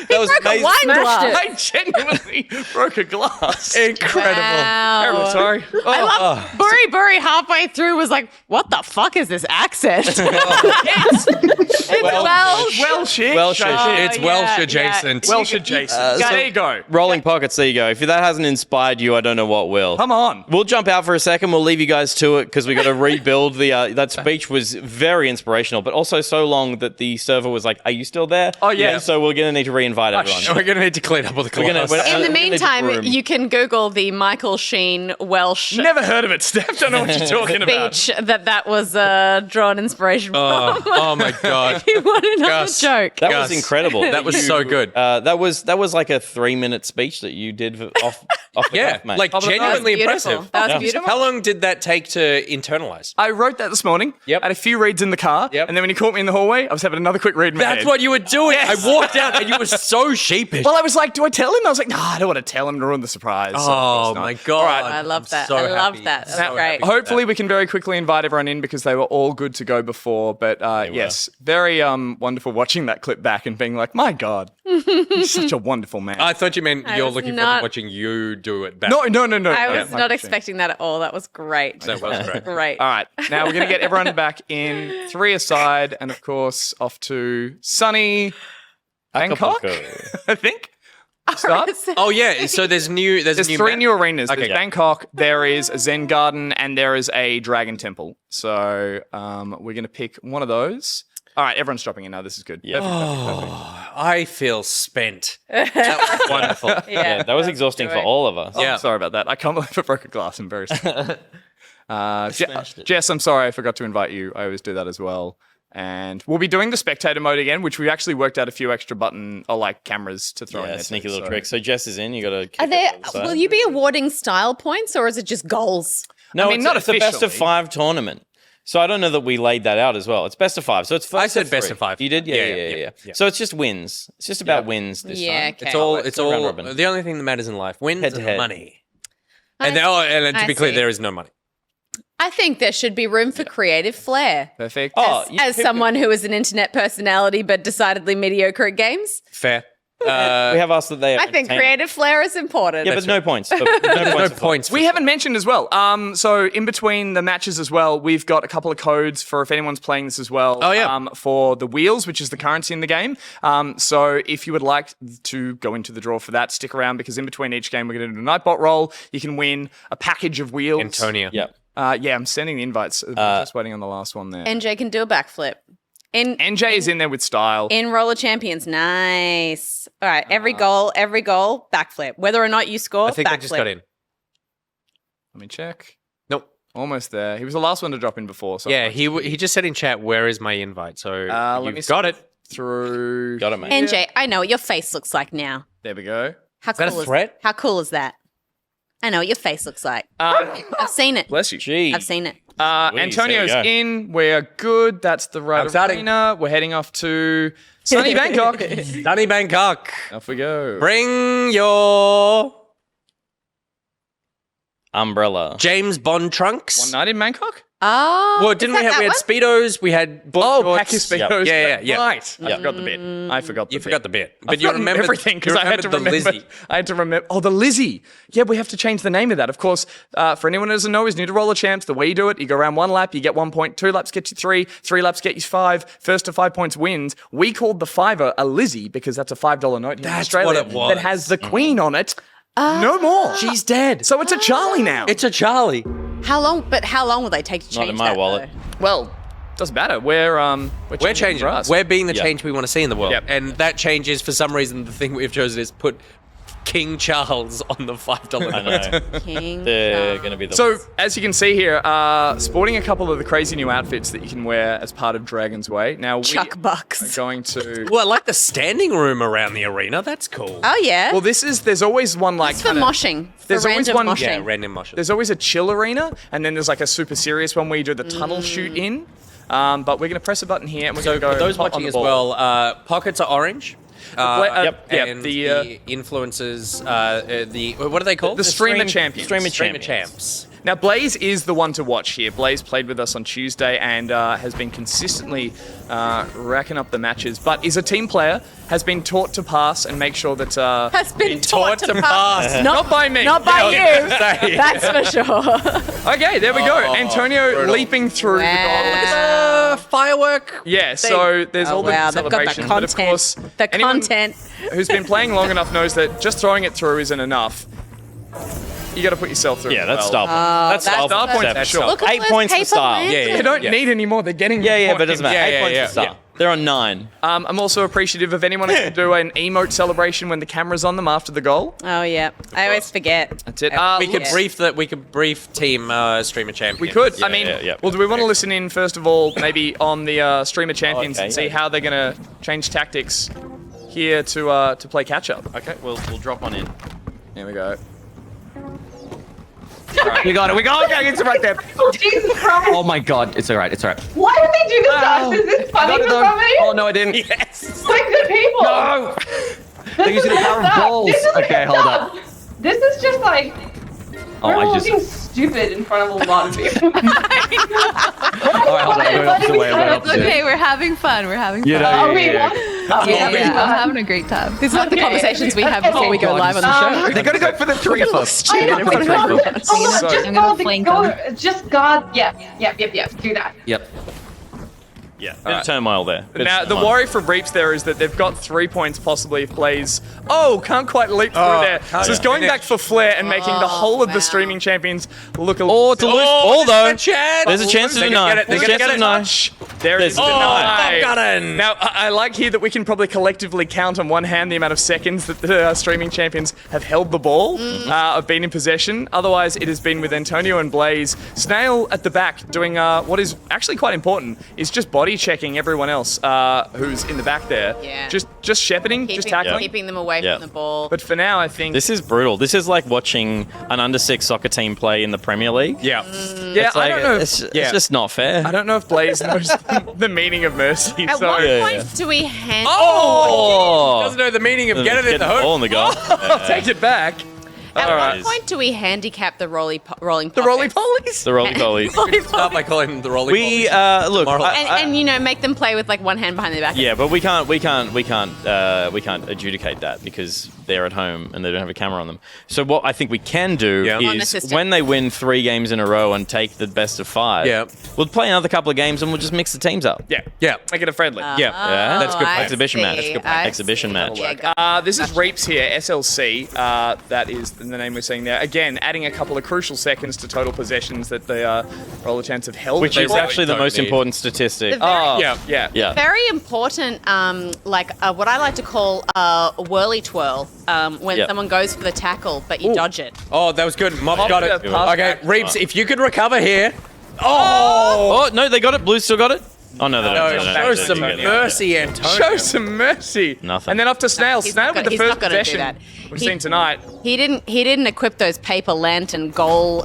That was broke a amazing. wine glass. I genuinely broke a glass. Incredible. Wow. Terrible, sorry. I love BuriBuri halfway through was like, what the fuck is this accent? It's Welsh. Welshish. Welshish. It's yeah, Welsh yeah. adjacent. Welsh adjacent. There you go. Rolling pockets, there you go. If that hasn't inspired you, I don't know what will. Come on. We'll jump out for a second. We'll leave you guys to it because we got to rebuild the. That speech was very inspirational, but also so long that the server was like, "Are you still there?" Oh, yeah. So we're gonna need to reinvite everyone. We're going to need to clean up all the glass. In the we're gonna meantime, room. you can Google the Michael Sheen Welsh Never heard of it, Steph. Don't know what you're talking about. speech that was drawn inspiration from. Oh my God. You want another Gus. joke? That Gus, was incredible. That was so good. That was like a 3-minute speech that you did off the Yeah, cuff, mate. like genuinely That was beautiful. impressive. That was beautiful. How long did that take to internalize? I wrote that this morning. Yep. Had a few reads in the car. Yep. And then when you caught me in the hallway, I was having another quick read in my That's head. what you were doing. Yes. I walked out and you were so sheepish. Well, I was like, do I tell him? I was like, no, I don't want to tell him to ruin the surprise. So of Oh course not. my God. All right. I love that. so I love happy. that. So That's great. happy. Hopefully we can very quickly invite everyone in because they were all good to go before. But yes, very wonderful watching that clip back and being like, my God, he's such a wonderful man. I thought you meant I you're was looking forward not- to watching you do it back. No. I was Yeah. not expecting that at all. That was great. That was great. Great. All right, now we're going to get everyone back in 3 aside and, of course, off to sunny Bangkok, I think. Start. Oh yeah, so there's There's a new 3 map? new arenas. Okay. There's Bangkok, there is a Zen garden, and there is a dragon temple. So we're going to pick one of those. All right, everyone's dropping in now. This is good. Yeah. Perfect. I feel spent. That was wonderful. Yeah, that was exhausting for all of us. Oh, Yeah. sorry about that. I can't believe I broke a glass. I'm very sorry. Smashed it. Jess, I'm sorry I forgot to invite you. I always do that as well. And we'll be doing the spectator mode again, which we actually worked out a few extra cameras to throw in Yeah, there. sneaky too, little so- trick. So Jess is in. You got to. Are there? Will you be awarding style points or is it just goals? No, I mean, not it's a best of officially. 5 tournament. So I don't know that we laid that out as well. It's best of 5. So it's first I said to best 3. of 5. You did? Yeah. So it's just wins. It's just about wins this Yeah, time. okay. It's all. It's It's a round all. robin. The only thing that matters in life: wins Head to and head. money. I And, and to I be clear, see. there is no money. I think there should be room for creative flair. Perfect. Oh, As someone who is an internet personality but decidedly mediocre at games, Fair. we have asked that they. I think creative flair is important. Yeah, but no points. No No points. points. We haven't mentioned as well. So in between the matches as well, we've got a couple of codes for if anyone's playing this as well. Oh, yeah. For the wheels, which is the currency in the game. So if you would like to go into the draw for that, stick around because in between each game we're going to do a Nightbot roll. You can win a package of wheels. Antonia. Yep. Yeah, I'm sending the invites. I'm just waiting on the last one there. NJ can do a backflip. NJ is in there with style. In Roller Champions, nice. All right, every goal, backflip. Whether or not you score, I think backflip. I just got in. Let me check. Nope. Almost there. He was the last one to drop in before. So Yeah, he just said in chat, "Where is my invite?" So let me you've got it. through. Got it, mate. NJ, I know what your face looks like now. There we go. How that cool a threat? How cool is that? I know what your face looks like. I've seen it. Bless you. Gee. I've seen it. Antonio's there you go. in. We're good. That's the right I'm starting. arena. We're heading off to sunny Bangkok. Sunny Bangkok. Off we go. Bring your Umbrella. James Bond trunks. One night in Bangkok? Oh, Well, didn't we have? We had Speedos. We had board shorts. Pack of Speedos. Yeah. Right. I forgot the bit. I forgot the You bit. forgot the bit, I've but you forgotten remember everything because I had to the remember Lizzie. I had to remember. Oh, the Lizzie. Yeah, we have to change the name of that. Of course, for anyone who doesn't know, is new to Roller Champs. The way you do it, you go around 1 lap, you get 1 point. 2 laps get you 3. 3 laps get you 5. First to 5 points wins. We called the fiver a Lizzie because that's a $5 note here in That's Australia what it was. that has the Queen on it. No more. She's dead. So it's a Charlie now. It's a Charlie. How long will they take to change Not in my that, wallet. though? Well, doesn't matter. We're We're for us. We're being the Yep. change we want to see in the world. Yep. And that change is, for some reason, the thing we've chosen is put King Charles on the $5 I note. know. King They're Charles. going to be the. So, as you can see here, sporting a couple of the crazy new outfits that you can wear as part of Dragon's Way. Now, Chuck we bucks. are going to... Well, I like the standing room around the arena. That's cool. Oh yeah. Well, there's always one like... it's for kinda- moshing. For There's always random one- moshing. Yeah, random motion. There's always a chill arena, and then there's like a super serious one where you do the tunnel shoot in. But we're going to press a button here, and we're going So to go for those hop on watching the as ball. well, pockets are orange. Yep. And The the influencers, what are they called? the streamer champions. Streamer Streamer champions. champs. Now, Blaze is the one to watch here. Blaze played with us on Tuesday and has been consistently racking up the matches, but is a team player, has been taught to pass and make sure that... Has been taught to pass. Not by me. Not by you. That's for sure. Okay, there we go. Antonio leaping through the goal. Firework. Yeah, so there's all the They've got the celebration. But of course, The anyone content. who's been playing long enough knows that just throwing it through isn't enough. You got to put yourself through. Yeah, as that's well. style. That's Star style points, points. sure. Look at 8 those points for paper style. lanterns. They don't need any more. They're getting Yeah, more but it doesn't matter. Yeah, 8 points yeah, for style. They're on 9. I'm also appreciative of anyone who can do an emote celebration when the camera's on them after the goal. Oh yeah, I always forget. That's it. We could brief team streamer champion. We could. I Yeah, mean, yeah. well, do we want to listen in first of all, maybe on the streamer champions Okay, and see yeah. how they're going to change tactics here to play catch up? Okay, we'll drop one in. Here we go. We got it. We got it. Okay, it's right there. Oh, Jesus Christ. Oh my god. It's all right. It's all right. Why did they do this to us? Is this funny for somebody? Oh no, I didn't. Yes. We're good people. No. This They're is using the power of messed up. balls. This is Okay, messed hold up. This is just like Oh, we're I all just. looking stupid in front of a lot of people. All right, hold on. I'm going opposite way. I'm going It's opposite. okay, we're having fun. We're having fun. You know, Are we yeah. I'm having a great time. These are the conversations we have before we go God, live on the show. They're gonna go for the three of us. I know, They're gonna but go for the three of us. Oh, just I'm go, gonna flank them. just guard. Yep. Do that. Yep. Yeah, bit of turmoil there. Now, the worry for Reaps there is that they've got 3 points possibly if Blaze... Oh, can't quite leap through there. So it's going back for Flair and making the whole of the streaming champions look a Oh, it's a loose ball, though. There's a chance. There's a chance to deny. There's a chance to deny. There it is. There's- Deny. Gotten. Now, I like here that we can probably collectively count on one hand the amount of seconds that the streaming champions have held the ball, have been in possession. Otherwise, it has been with Antonio and Blaze. Snail at the back doing what is actually quite important, is just body checking everyone else who's in the back there. Yeah. Just shepherding, just tackling. Keeping them away Yeah. from the ball. But for now, I think... This is brutal. This is like watching an under-6 soccer team play in the Premier League. Yeah. yeah, It's I like, don't know. it's just not fair. I don't know if Blaze knows the meaning of mercy. At so what Yeah, point yeah. do we hand? Oh! Doesn't know the meaning of get it in the ball hoop. in the goal. I'll take it back. At All what right. point do we handicap the rolling The roly pockets? polies. The roly-polies. Start by calling them the rolling We balls. look. Moral. And you know, make them play with like one hand behind their back. Yeah, but we can't adjudicate that because they're at home and they don't have a camera on them. So what I think we can do Yeah. On the is system. when they win 3 games in a row and take the best of 5, Yeah. we'll play another couple of games and we'll just mix the teams up. Yeah, Yeah. make it a friendly. Yeah. Yeah, That's good. I Exhibition match. see. That's good. I Exhibition see. match. Yeah, got This is Reaps here, SLC. That is the name we're seeing there. Again, adding a couple of crucial seconds to total possessions that the roller chants have held. Which They is really actually the don't most need. important statistic. The Yeah, yeah. Yeah. very important, what I like to call whirly twirl, when Yeah. someone goes for the tackle but you dodge it. Oh, that was good. Mop got it. yeah, pass Okay, back. Reeps, if you could recover here. Oh, no, they got it. Blues still got it. Oh, no, they don't. No, They don't. show They some don't. mercy, Antonio. Show some mercy. Nothing. And then up to Snail. He's Snail not with gonna- the he's first not gonna do possession that. we've He- seen tonight. He didn't equip those paper lantern goal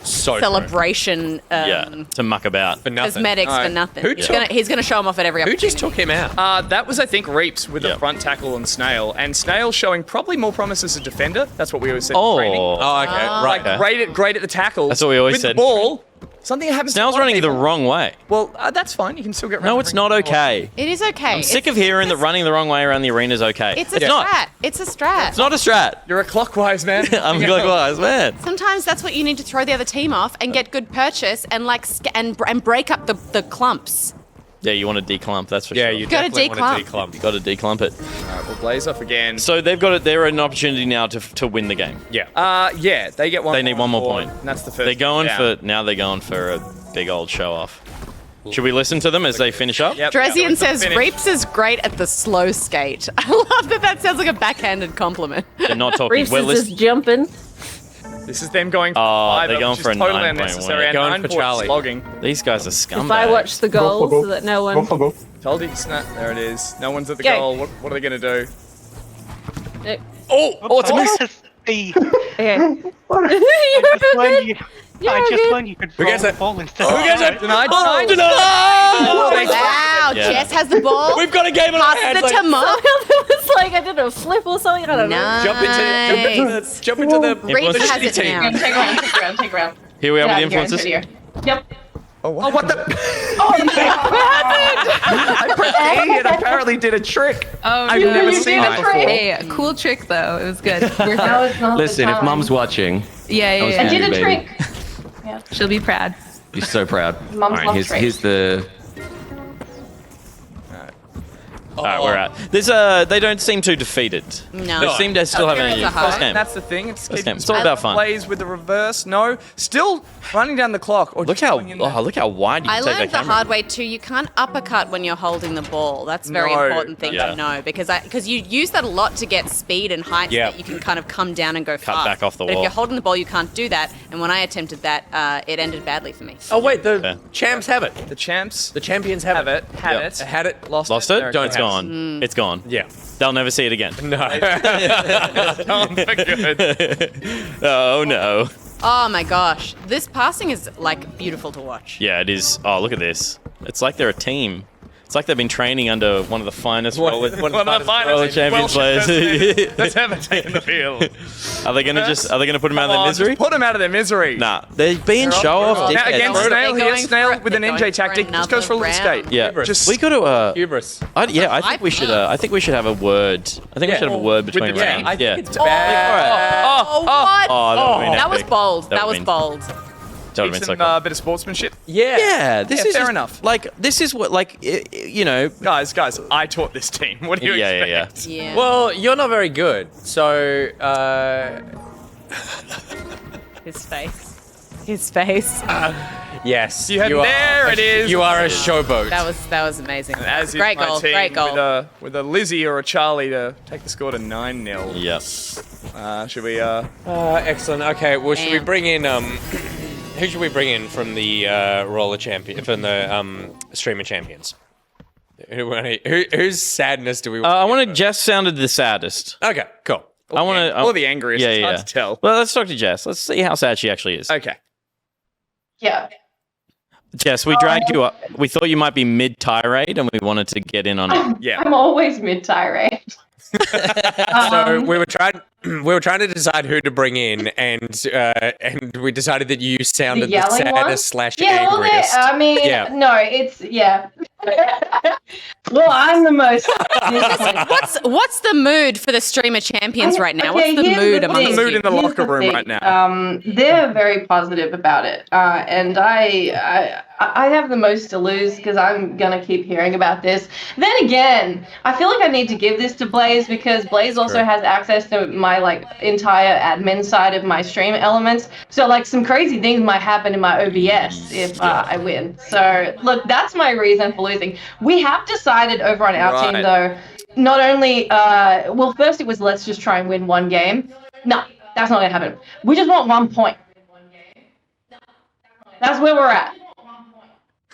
So celebration Yeah, to muck about. For nothing. cosmetics for Alright. nothing. Who He's gonna show them off at every Who opportunity. just took him out? That was, I think, Reaps with the Yep. front tackle on Snail. And Snail showing probably more promise as a defender. That's what we always said in training. Oh, Oh, okay. Right. Like, great at the tackle. That's what we always with said. the ball, something happens Snell's to one running the people. wrong way. Well, that's fine. You can still get around. No, the it's ring. not okay. It is okay. I'm sick of hearing that running the wrong way around the arena is okay. It's a not. strat. It's a strat. It's not a strat. You're a clockwise man. I'm like, well, man. Sometimes that's what you need to throw the other team off and get good purchase and and break up the clumps. Yeah, you want to declump, that's for Yeah, sure. you Gotta definitely want to declump. You got to declump it. Alright, well, Blaze off again. So they've got it. They're an opportunity now to win the game. Yeah. Yeah, they get one. They need one more board, point. And that's the first. They're going down. They're going for a big old show off. Should we listen to them as they finish up? Yep. Drezian says Finish. Reaps is great at the slow skate. I love that. That sounds like a backhanded compliment. They're not talking. Reeves We're is just jumping. This is them going for Oh, five, they're going which for is a totally 9-point unnecessary. win. And Going 9 for points Charlie. slogging. These guys are scumbags. If I watch the goals so that no one. Told you, snap. There it is. No one's at the Go. goal. What are they going to do? Oh, it's a miss. Okay. I just learned you could Who gets roll it? the ball instead. Who gets it? Denied. Wow, Wow, Yeah. Jess has the ball. We've got a game on our Passes hands. it like, to Mo. It was like I did a flip or something. I don't know. Nice. Jump into the Reese Influencer has it team. now. Take a round. Here we are Get with the out of here, influencers. into here. Yep. Oh, what the? I pressed A and apparently did a trick. Oh, I've no. never You seen did that a before. trick. Hey, a cool trick though. It was good. That was not Listen, the if time. Mum's watching, Yeah, was I yeah. good. did a baby. trick. She'll be proud. you're so proud. Mum's All love right, trick. here's the. All right, we're at. They don't seem too defeated. No. They seem to still have It's energy. a hard- First game. That's the thing. It's First game. It's all about fun. Plays with the reverse. No, still running down the clock. Or Look just how going in there. look how wide you I can take learned that the camera. hard way too. You can't uppercut when you're holding the ball. That's a very No. important thing Yeah. to know because you use that a lot to get speed and height Yeah. so that you can kind of come down and go fast. back off the but wall. if you're holding the ball, you can't do that. And when I attempted that, it ended badly for me. Oh wait, the Yeah. champs have it. The champs The champions have it. had Yep. it. Had it. Lost Lost There it? it It's goes. gone. It's gone. Yeah. They'll never see it again. No. Gone for good. Oh no. Oh my gosh, this passing is like beautiful to watch. Yeah, it is. Oh, look at this. It's like they're a team. It's like they've been training under one of the finest One roller, of the One of the finest roller champions players. that's ever taken the field. Are they gonna put them out of their misery? Put them out of their misery. Nah, they're being show off. Now dickheads. against They're Snail here, going Snail for- with an they're NJ going for tactic, just goes for a little another skate. Yeah, Hubris. Just we got to. Hubris. I think we should. I think we should have a word. I think we should have a word With between the team. rounds. Yeah. It's bad. Oh, what? Oh, that would've been that was epic. bold. That would've was been- bold. That would've Keep been so some cool. bit of sportsmanship. Yeah. Yeah, this Yeah, is fair just- enough. Like this is what you know. Guys, I taught this team. What do you Yeah. expect? Yeah. Well, you're not very good, so His face. His face. yes. You have- are there a- it is. You are a showboat. That was amazing. As is Great my goal. team Great goal. With a Lizzie or a Charlie to take the score to 9-0. Yep. Should we? Excellent. Okay. Well, should we Damn. bring in who should we bring in from the roller champion from the streamer champions? Whose sadness do we? I wanted Jess sounded the saddest. Okay. Cool. I want to. Or the angriest. Yeah, It's yeah. hard to tell. Well, let's talk to Jess. Let's see how sad she actually is. Okay. Yeah. Jess, we dragged you up. We thought you might be mid tirade, and we wanted to get in on it. Yeah. I'm always mid tirade. So we were trying to decide who to bring in, and we decided that you sounded the yelling one? saddest slash Yeah, well, angriest. I mean, Yeah. no, it's well, I'm the most. What's the mood for the streamer champions right now? Okay, What's the here's mood the amongst thing. the mood you? in the Here's locker room thing. right now? They're very positive about it, and I have the most to lose because I'm gonna keep hearing about this. Then again, I feel like I need to give this to Blaze because Blaze also has access to my like entire admin side of my stream elements. So like some crazy things might happen in my OBS if I win. So look, that's my reason for losing. We have decided over on our team Right. though. Not only, well, first it was let's just try and win one game. No, that's not going to happen. We just want 1 point. That's where we're at.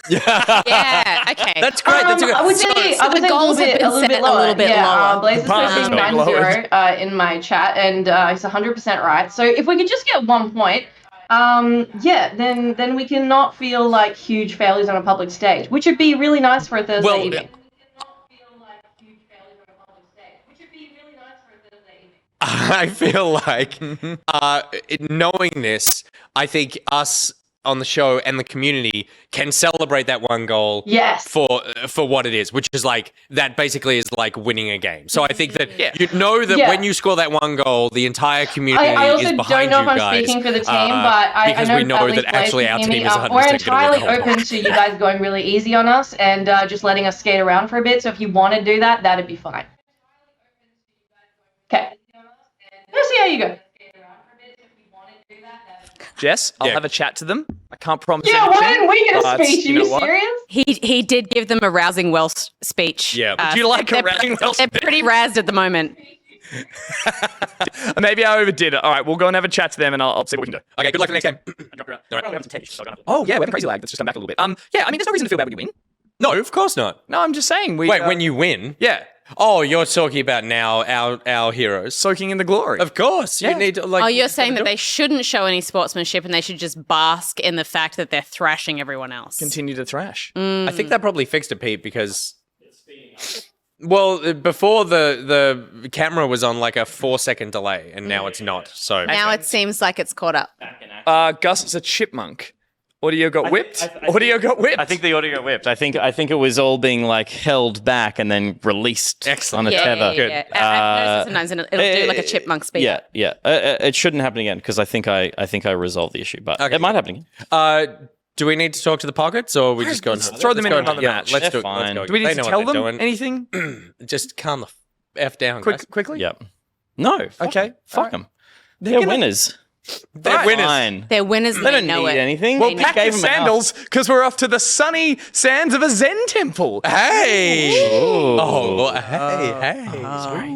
Yeah, okay. That's great. That's a good. I would say, the goals have been a little set bit a lower. little bit yeah, lower. Blaze is Bar has posting been 9-0 in my chat, and it's 100% right. So if we could just get 1 point, yeah, then we can not feel like huge failures on a public stage, which would be really nice for a Thursday evening. I feel like knowing this, I think us on the show and the community can celebrate that one goal Yes. for what it is, which is like that basically is like winning a game. So I think that you know that Yeah. when you score that one goal, the entire community I also is don't behind know you if I'm guys. speaking for the team, but I because know we know at least that actually Blaze our can team hear is me. 100% We're going to entirely win the whole open to you guys going really easy on us and just letting us skate around for a bit. So if you want to do that, that'd be fine. Okay. Let's see how you go. Jess, I'll Yeah. have a chat to them. I can't promise Yeah, anything. why didn't we get a but speech? Are you know you what? serious? He did give them a rousing Welsh speech. Yeah. Do you like a they're- rousing Welsh They're pretty razzed at the moment. Maybe I overdid it. All right, we'll go and have a chat to them, and I'll see what we can do. Okay, good luck for the next game. Oh yeah, we're having crazy lag. Let's just come back a little bit. Yeah, I mean, there's no reason to feel bad when you win. No, of course not. No, I'm just saying we. Wait, when you win? Yeah. Oh, you're talking about now our heroes. Soaking in the glory. Of course. You need to, like. Oh, you're saying that they shouldn't show any sportsmanship and they should just bask in the fact that they're thrashing everyone else. Continue to thrash. I think that probably fixed it, Pete, because. Well, before the camera was on like a 4-second delay, and now it's not. So now it seems like it's caught up. Gus is a chipmunk. Audio got whipped. Audio got whipped. I think the audio got whipped. I think it was all being like held back and then released on a tether. Yeah. I've noticed sometimes it'll do like a chipmunk speed. Yeah. It shouldn't happen again because I think I resolved the issue, but it might happen again. Do we need to talk to the pockets, or are we just going to throw them in another match? Let's do it. Fine. Let's go. Do we need to tell them anything? Just calm the F down, guys. Quickly? Yep. No. Okay. Fuck them. They're winners. They're winners. Fine. They're winners. They don't know need it. anything. Well, They pack gave your them sandals because we're off to the sunny sands of a Zen temple. Hey! Ooh. Oh, hey!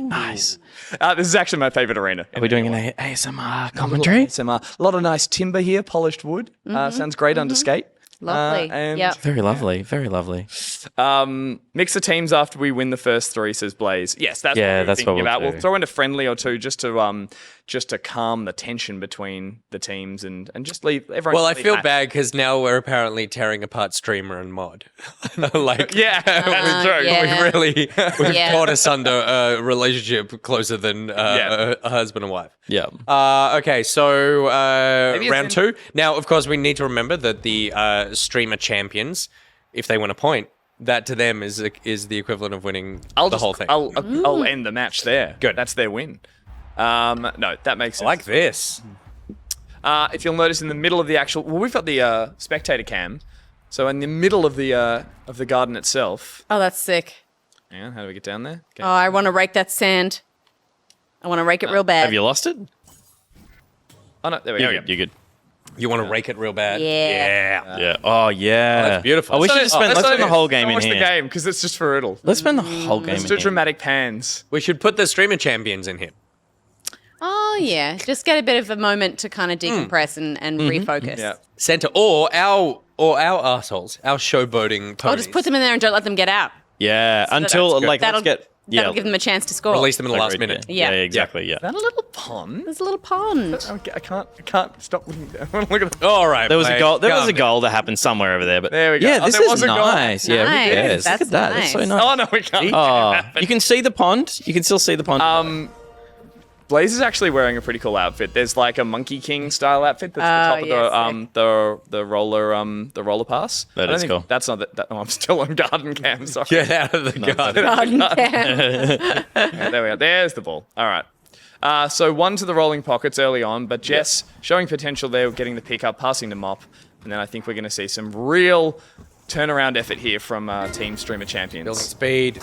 Nice. This is actually my favorite arena. Are we doing an ASMR commentary? A lot of nice timber here, polished wood. Sounds great under skate. Lovely. And Very lovely. Very lovely. mix the teams after we win the first 3, says Blaze. Yes, that's what we're that's thinking what about. do. We'll throw in a friendly or 2 just to calm the tension between the teams and just leave everyone. Well, I leave feel happy. bad because now we're apparently tearing apart streamer and mod. Like, Yeah, yeah. we've Yeah. caught us under a relationship closer than a husband and wife. Yeah. Okay, so it's round 2. Now, of course, we need to remember that the streamer champions, if they win a point, that to them is the equivalent of winning the whole thing. I'll end the match there. Good. That's their win. No, that makes sense. I like this. If you'll notice in the middle of the actual, we've got the spectator cam. So in the middle of the garden itself. Oh, that's sick. Yeah, how do we get down there? Okay. Oh, I want to rake that sand. I want to rake it real bad. Have you lost it? Oh no, there we go. You're good. You want to rake it real bad? Yeah. Yeah. Oh, yeah. Oh, that's beautiful. Oh, we should spend the whole game in watch here. the game because it's just brutal. Let's spend the whole game Let's in do here. dramatic pans. We should put the streamer champions in here. Oh, yeah. Just get a bit of a moment to kind of decompress and refocus. Yeah. Center or our assholes, our showboating ponies. Or just put them in there and don't let them get out. Yeah. Until, that's good. like, let's That'll, get... Yeah. that'll give them a chance to score. Release them in the last Agreed, minute. Yeah, Yeah. exactly. Yeah. Is that a little pond? There's a little pond. I can't stop looking down. Look at that. All right. There was a mate. goal. There was a Calm goal that happened somewhere over there, but There we go. Yeah, Oh, this there is was a goal. nice. Yeah, Nice. who cares? That's Look at that. That's so nice. nice. Oh no, we can't. Oh, you can see the pond. You can still see the pond. Blaze is actually wearing a pretty cool outfit. There's like a Monkey King style outfit that's the top of the roller pass. That I don't is think cool. That's not that. Oh, I'm still on garden cam. Sorry. Get out of the garden. Yeah, there we are. There's the ball. All right. So 1 to the rolling pockets early on, but Jess showing potential there, getting the pick up, passing to Mop, and then I think we're going to see some real turnaround effort here from Team Streamer Champions. Building speed.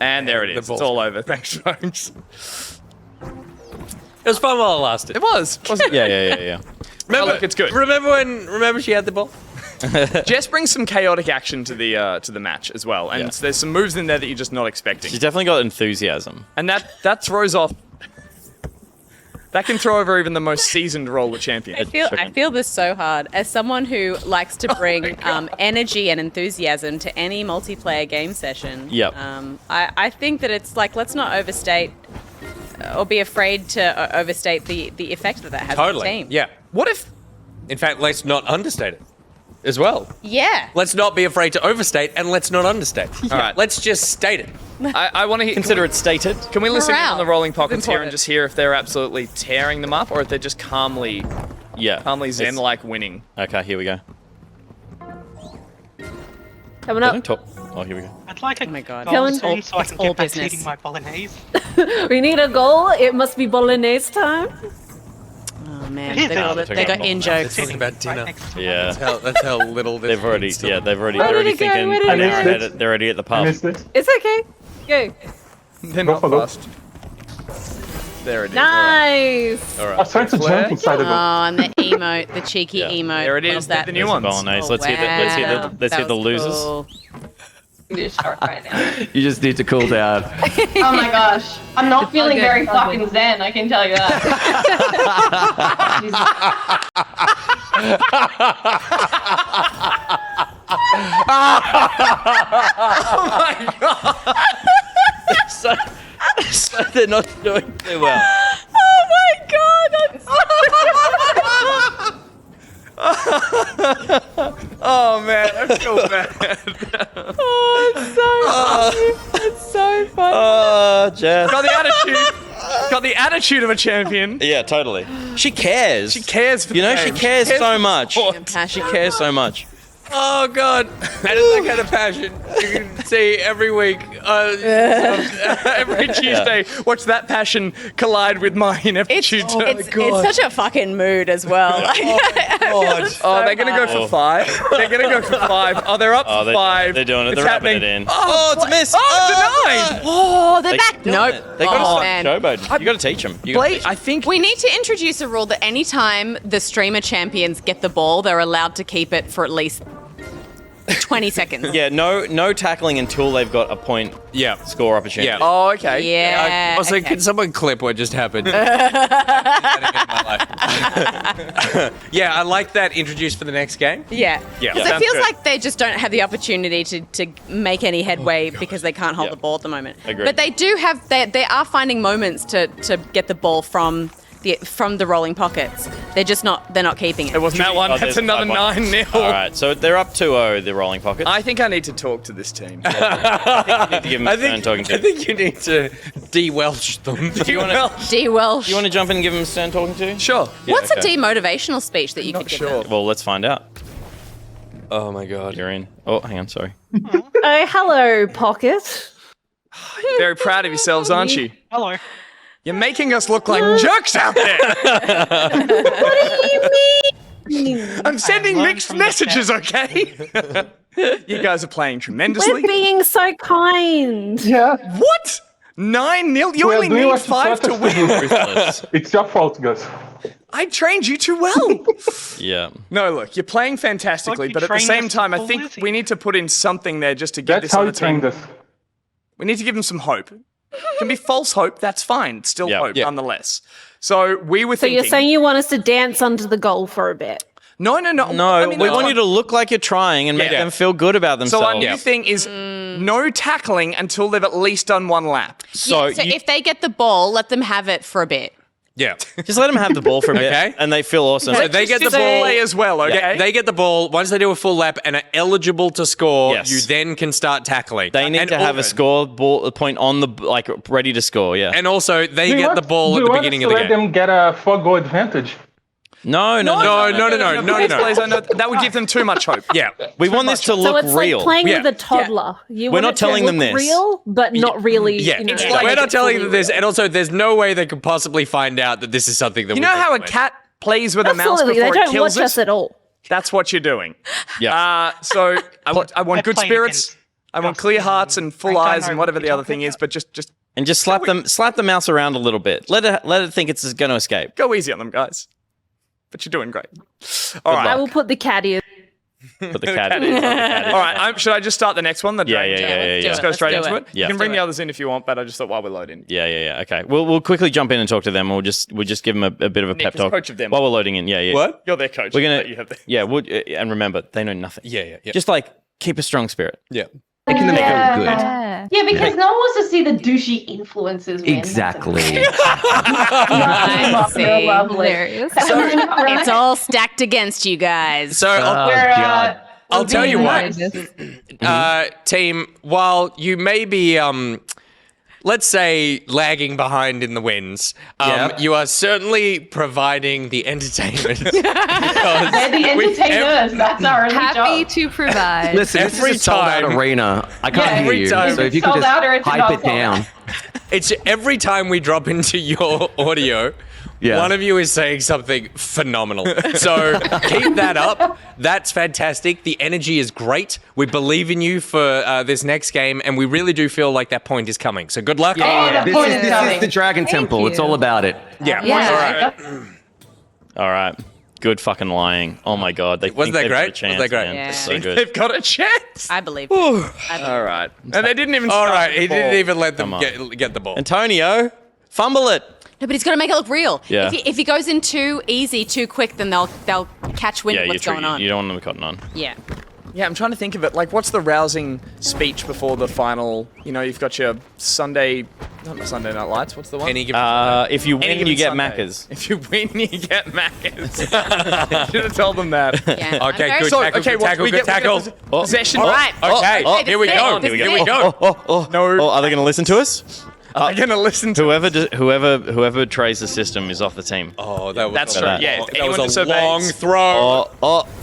And there it is. ball's It's all over. Thanks, folks. It was fun while it lasted. It was, wasn't it? Yeah. Remember, look, it's good. Remember she had the ball? Jess brings some chaotic action to the match as well, and there's some moves in there that you're just not expecting. She's definitely got enthusiasm. And that throws off. That can throw over even the most seasoned roller champion. I feel this so hard. As someone who likes to bring energy and enthusiasm to any multiplayer game session, Yep. I think that it's like, let's not overstate or be afraid to overstate the effect that has on the team. Yeah. What if? In fact, let's not understate it as well. Yeah. Let's not be afraid to overstate, and let's not understate. All right. Let's just state it. I want to Consider it stated. Can we listen in Morale. on the rolling pockets here and Important. just hear if they're absolutely tearing them up, or if they're just calmly zen-like winning? Okay, here we go. Coming They up. don't talk. Oh, here we go. I'd like a my God. goal Killing- soon so I it's can all get back to business. eating my bolognese. We need a goal. It must be bolognese time. Oh man, It is they got, out. they got in jokes. Talking about dinner. Right next to my Yeah. That's how little this They've already, means to yeah, them. they've already, Where they're did already it go? thinking. Where did it go? They're already at the pub. It's okay. Go. They're not fast. There it is. Nice. All right. I tried to jump inside of Oh, and the emote, the cheeky emote. There it Love is. that. The new There's ones. the bolognese. Let's hear the, let's hear the, let's That hear the was losers. cool. You need to start right now. You just need to cool down. Oh my gosh. I'm not feeling good, very all good. fucking zen, I can tell you that. They're not doing too well. Oh my god! Oh man, I feel bad. It's so funny. Oh, Jess. Got the attitude of a champion. Yeah, totally. She cares. She cares for the she game. cares so much. Passion. She cares so much. Oh god, that is that kind of passion you can see every week. Every Tuesday, watch that passion collide with my ineptitude. It's such a fucking mood as well. They're gonna go for 5. They're gonna go for 5. Oh, they're up for 5. They're doing it. It's They're wrapping happening. it in. Oh, it's a miss. Oh, denied. Oh, they're back. Nope. They got to start man. showboating. You got to teach them. I think We need to introduce a rule that anytime the streamer champions get the ball, they're allowed to keep it for at least 20 seconds. Yeah, no tackling until they've got a point score opportunity. Yeah. Oh, okay. Yeah. Also, okay. can someone clip what just happened? Yeah, I like that introduced for the next game. Yeah. Yeah. Because it Sounds feels good. like they just don't have the opportunity to make any headway because they can't hold the ball at the moment. Agreed. But they do have, they are finding moments to get the ball from the rolling pockets. They're not keeping it. It wasn't that one. Oh, That's there's another 5-1. 9-0. All right, so they're up 2-0, the rolling pockets. I think I need to talk to this team. You need to give them a turn talking to. I think you need to de-Welsh them. Do you want to D-Welsh. jump in and give them a turn talking to? Sure. Yeah, What's okay. a demotivational speech that you could give them? Well, let's find out. Oh my god. You're in. Oh, hang on, sorry. Oh, hello, Pocket. You're very proud of yourselves, aren't you? Hello. You're making us look like jerks out there. What do you mean? I'm sending mixed messages, okay? You guys are playing tremendously. We're being so kind. Yeah. What? 9-0? You We're only doing need what 5 to you're supposed win. Ruthless. It's your fault, guys. I trained you too well. Yeah. No, look, you're playing fantastically, you but at the trained same us time, I for think Lizzie. we need to put in something there just to give That's this how other you train team. this. We need to give them some hope. It can be false hope, that's fine. It's still Yeah. hope, Yeah. nonetheless. So we were So thinking... you're saying you want us to dance under the goal for a bit? No. No, I mean, we that's want fine. you to look like you're trying and make Yeah. them feel good about So themselves. our new thing is no tackling until they've at least done 1 lap. So, So if they get the ball, let them have it for a bit. Yeah. just let them have the ball for a bit, Okay. and they feel awesome. So they get the Display ball as well, okay? Yeah, they get the ball. Once they do a full lap and are eligible to score, Yes. you then can start tackling. They need And to have a al- score ball point on the ready to score. Yeah. And also, they Do you get want- the ball do at you the want beginning us of to the let game. them get a 4-goal advantage. No. Please, I know that would give them too much hope. Yeah. We want this to So look it's real. like playing Yeah. with a toddler. You We're want not it to telling them look this. real, but not really. Yeah, You know, it's like we're not telling fully them this, real. and also there's no way they could possibly find out that this is something that You we know can how a play. cat plays with a mouse Absolutely, they before it don't kills watch us it? at all. That's what you're doing. Yeah. So I want good played spirits. I want clear hearts and full I don't eyes know and what whatever the you're other thing talking is, but just And just slap the mouse around a little bit. Let it think it's going to escape. go easy on them, guys. But you're doing great. All I right. will put the cat in. Put the cat. All All right. Should I just start the next one? The Yeah, Dragon yeah, Tail? yeah, yeah, Just yeah. go straight Let's do into it. it. Yeah. You can bring the others in if you want, but I just thought while we're loading. Yeah. Okay. We'll quickly jump in and talk to them. We'll just give them a bit of a Nick pep is the talk coach of them. while we're loading in. Yeah. What? You're their coach. We're gonna. Let you have the- Yeah. And remember, they know nothing. Yeah. Just like keep a strong spirit. Yeah. Making them feel good. Yeah, because no one wants to see the douchey influences win. Exactly. They're lovely. It's all stacked against you guys. So I'll tell you what, team. While you may be, let's say, lagging behind in the wins, you are certainly providing the entertainment. They're the entertainers. That's our only Happy job. to provide. Listen, this Every is a sold-out time- arena. I can't Yeah, hear every you. time. So if you could Sold just out or it's hype not it sold down. out. It's every time we drop into your audio, Yeah. one of you is saying something phenomenal. So keep that up. That's fantastic. The energy is great. We believe in you for this next game, and we really do feel like that point is coming. So good luck. Yeah, This is the Dragon Temple. It's all about it. Yeah. Yeah. All right. Good fucking lying. Oh my god. They Wasn't think that they've got great? a chance, Was that great? man. Yeah. It's so good. They've got a chance. I believe. All right. And they didn't even All start right. the He didn't ball. even let them Come on. get the ball. Antonio, fumble it. No, but he's got to make it look real. Yeah. If he goes in too easy, too quick, then they'll catch wind Yeah, of what's you're going true. on. You don't want them cotton on. Yeah. Yeah, I'm trying to think of it. Like, what's the rousing speech before the final? You know, you've got your Sunday not Sunday Night Lights. What's the one? Any given If you Any win, given you get Sunday. Maccas. If you win, you get Maccas. Should have told them that. Yeah, I'm Okay, very- good So, tackle, okay, good what, tackle, we good get tackle. possession. All right. Okay, Okay, here we this go. is it, Here this we is go. No. Are they going to listen to us? I'm gonna listen to. Whoever betrays the system is off the team. Oh, that was That's a true. long- Yeah, if that anyone was a disobeys- long throw.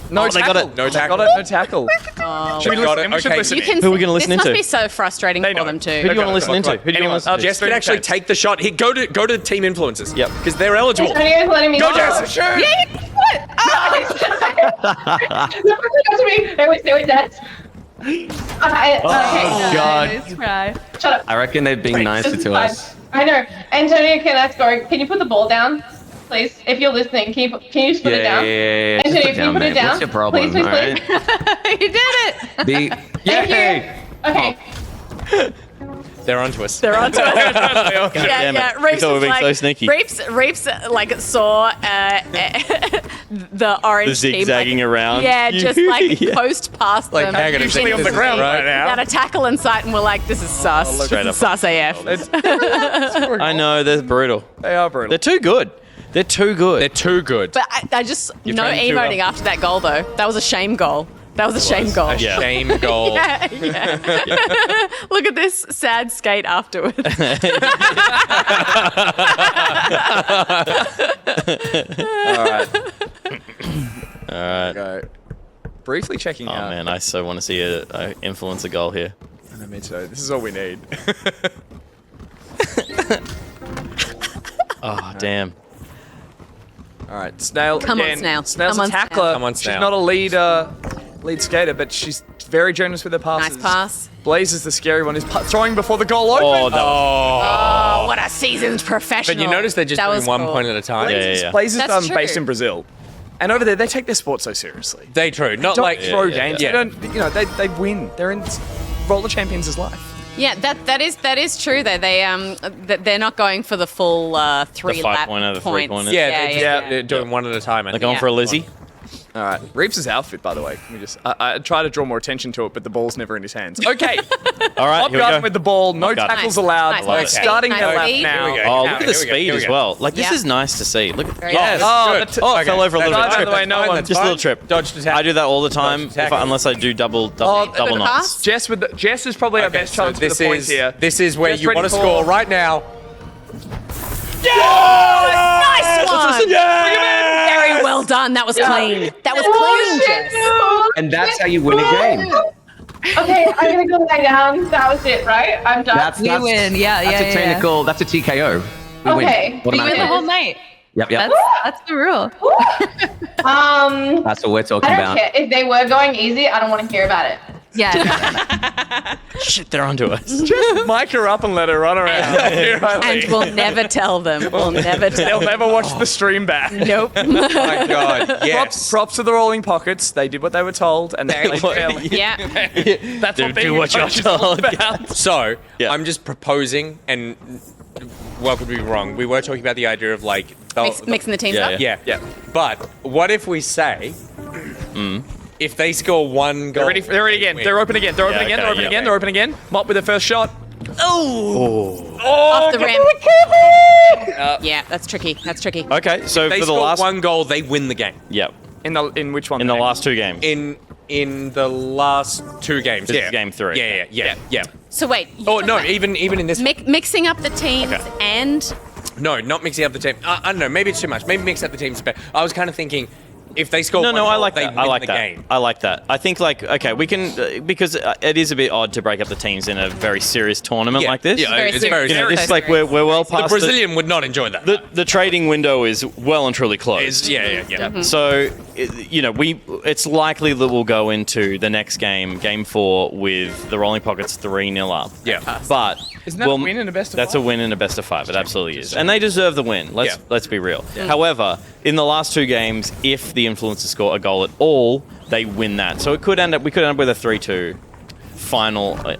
No they tackle. got it. No tackle. Got it. No tackle. Should we got listen? it. We should Okay. listen. You can. Who are we gonna listen This into? must be so frustrating They for know. them too. Who do you want to listen into? Who do you Anyone. want to listen to? Jess can actually take the shot. Go to team influencers. Yep. Because they're eligible. Antonio's letting me Go, know. Jess. Sure. Yeah, wait, Dad. Okay. God. Right. Shut up. I reckon they're being nicer This is to fine. us. I know. Antonio, can you put the ball down, please? If you're listening, can you just put it down? Yeah. Antonio, Just can you put it mate. down? What's your problem? Please, all please, right? You did it. The Thank yay! you. Okay. They're onto us. They're on to it. Damn it. Yeah. We Reeves thought we was were being like, so sneaky. Reeves like saw the orange The team, zigzagging like, around. Yeah, just like Yeah. post past Like, them. hang on a Usually on the second. ground right now. Got a tackle in sight, and we're like, "This is sus. Straight This is up. sus AF." I know, they're brutal. They are brutal. They're too good. They're too good. They're too good. But I just no trying to, emoting after that goal though. That was a shame goal. That was a shame goal. A shame goal. Yeah. Look at this sad skate afterwards. All right. All right. Go. Briefly checking Oh out. man, I so want to see a influencer goal here. Me too. This is all we need. Oh damn. All right, Snail. Come on, again. Snail. Snail's Come a on, tackler. Snail. Come on, She's Snail. not a lead skater, but she's very generous with her passes. Nice pass. Blaze is the scary one. Who's throwing before the goal open. Oh, that was, Oh, what a seasoned professional. But you notice they're just That doing was one cool. point at a time. Yeah. Blaze is That's based true. in Brazil, and over there they take their sport so seriously. They true. Not Don't like throw yeah, games. yeah. They don't. You know, they win. They're in roller champions is life. Yeah, that is true though. They're not going for the full 3 lap 5-pointer, the points. three-pointer. Yeah, they're doing one at a time. I They're think. going Yeah. for a Lizzie. All right, Reeves' outfit, by the way. Can we just? I try to draw more attention to it, but the ball's never in his hands. Okay, All right, Bob here we Garden go. with the ball. No Bob Garden. tackles Nice, allowed. nice, We're nice starting speed, their nice lap speed. now. Here we go. Oh, Now, look at the here we go, speed here we as go. well. Like this Yeah. is nice to see. Look at Very Yes. Oh, good. the t- Oh, Okay. it fell over a little That's bit. fine, By the way, no that's one- fine, Just a that's little fine. trip. Dodged attack. I do that all the time, Dodged attack. unless I do double Oh, double the knots. pass? Jess is probably our best chance for the points here. This is where Jess you ready want to for- score right now. Nice one. Very well done. That was clean. That was clean, Jess. And that's how you win a game. Okay, I'm gonna go lie down. That was it, right? I'm done. That's win. Yeah, that's yeah, a technical. That's a TKO. We Okay. win. You win the whole night. Yep. That's the rule. That's what we're talking I don't about. care. If they were going easy, I don't want to hear about it. Yeah. Shit, they're onto us. Just mic her up and let her run around. And we'll never tell them. We'll never tell They'll them. never watch the stream back. Nope. Oh my god, yes. Props to the rolling pockets. They did what they were told, and they played fairly. Yeah. That's what being do a what you're coach is all told. about. So, Yeah. I'm just proposing, and what could be wrong? We were talking about the idea of like... Mixing the teams Yeah, up. yeah. Yeah. But what if we say, if they score one goal... They're ready again. win. They're open again. They're open Yeah, again. okay, They're open yeah. again. They're open again. Mop with their first shot. Off the rim. Yeah, that's tricky. That's tricky. Okay, so If they for the score last one goal, they win the game. Yep. In which one? In the last two games. In the last two games. This is Yeah. game 3. Yeah. So wait. Oh, no, even in this... Mixing up the teams Okay. and No, not mixing up the team. I don't know, maybe it's too much. Maybe mix up the teams. But I was kind of thinking, if they score No, one no, goal, I like they that. win I like the that. game. I like that. I think okay, we can because it is a bit odd to break up the teams in a very serious tournament Yeah, like this. yeah, Very it's serious. very You know, serious. this is like we're well The past Brazilian would not enjoy that. the trading window is well and truly closed. Yeah. So, you know, it's likely that we'll go into the next game, game 4, with the Rolling Pockets 3-0 up. Yeah. But Isn't that a win in a best of That's 5? a win in a best of 5. It absolutely is, and they deserve the win. Let's be real. However, in the last 2 games, if the influencers score a goal at all, they win that. So we could end up with a 3-2 final out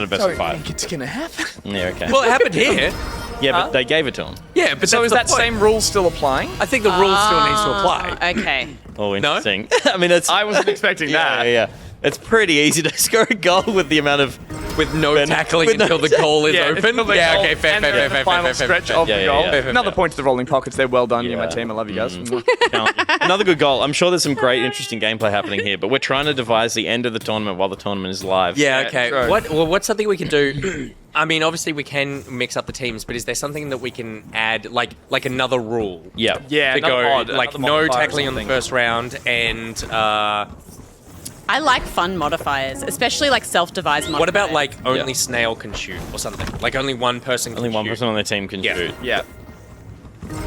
of best of 5. think it's gonna happen. Yeah. Okay. Well, it happened here. yeah, but they gave it to them. Yeah, but So is that same rule still applying? I think the rule still needs to apply. okay. Oh, interesting. I mean, it's. I wasn't expecting that. Yeah. It's pretty easy to score a goal with the amount of with no tackling until the goal is open. Yeah, okay, fair. Final stretch of the goal. yeah. Another point to the rolling pockets. They're well done. You, my team. I love you guys. Another good goal. I'm sure there's some great, interesting gameplay happening here, but we're trying to devise the end of the tournament while the tournament is live. Yeah, okay. true. What's something we can do? I mean, obviously we can mix up the teams, but is there something that we can add, like another rule? Yeah. Yeah, To go, another like another no modifier or tackling on the something. first round, and I like fun modifiers, especially like self-devised modifiers. what about like only snail can shoot or something? Like only one person can Only one shoot. person on their team can Yeah. shoot. Yeah.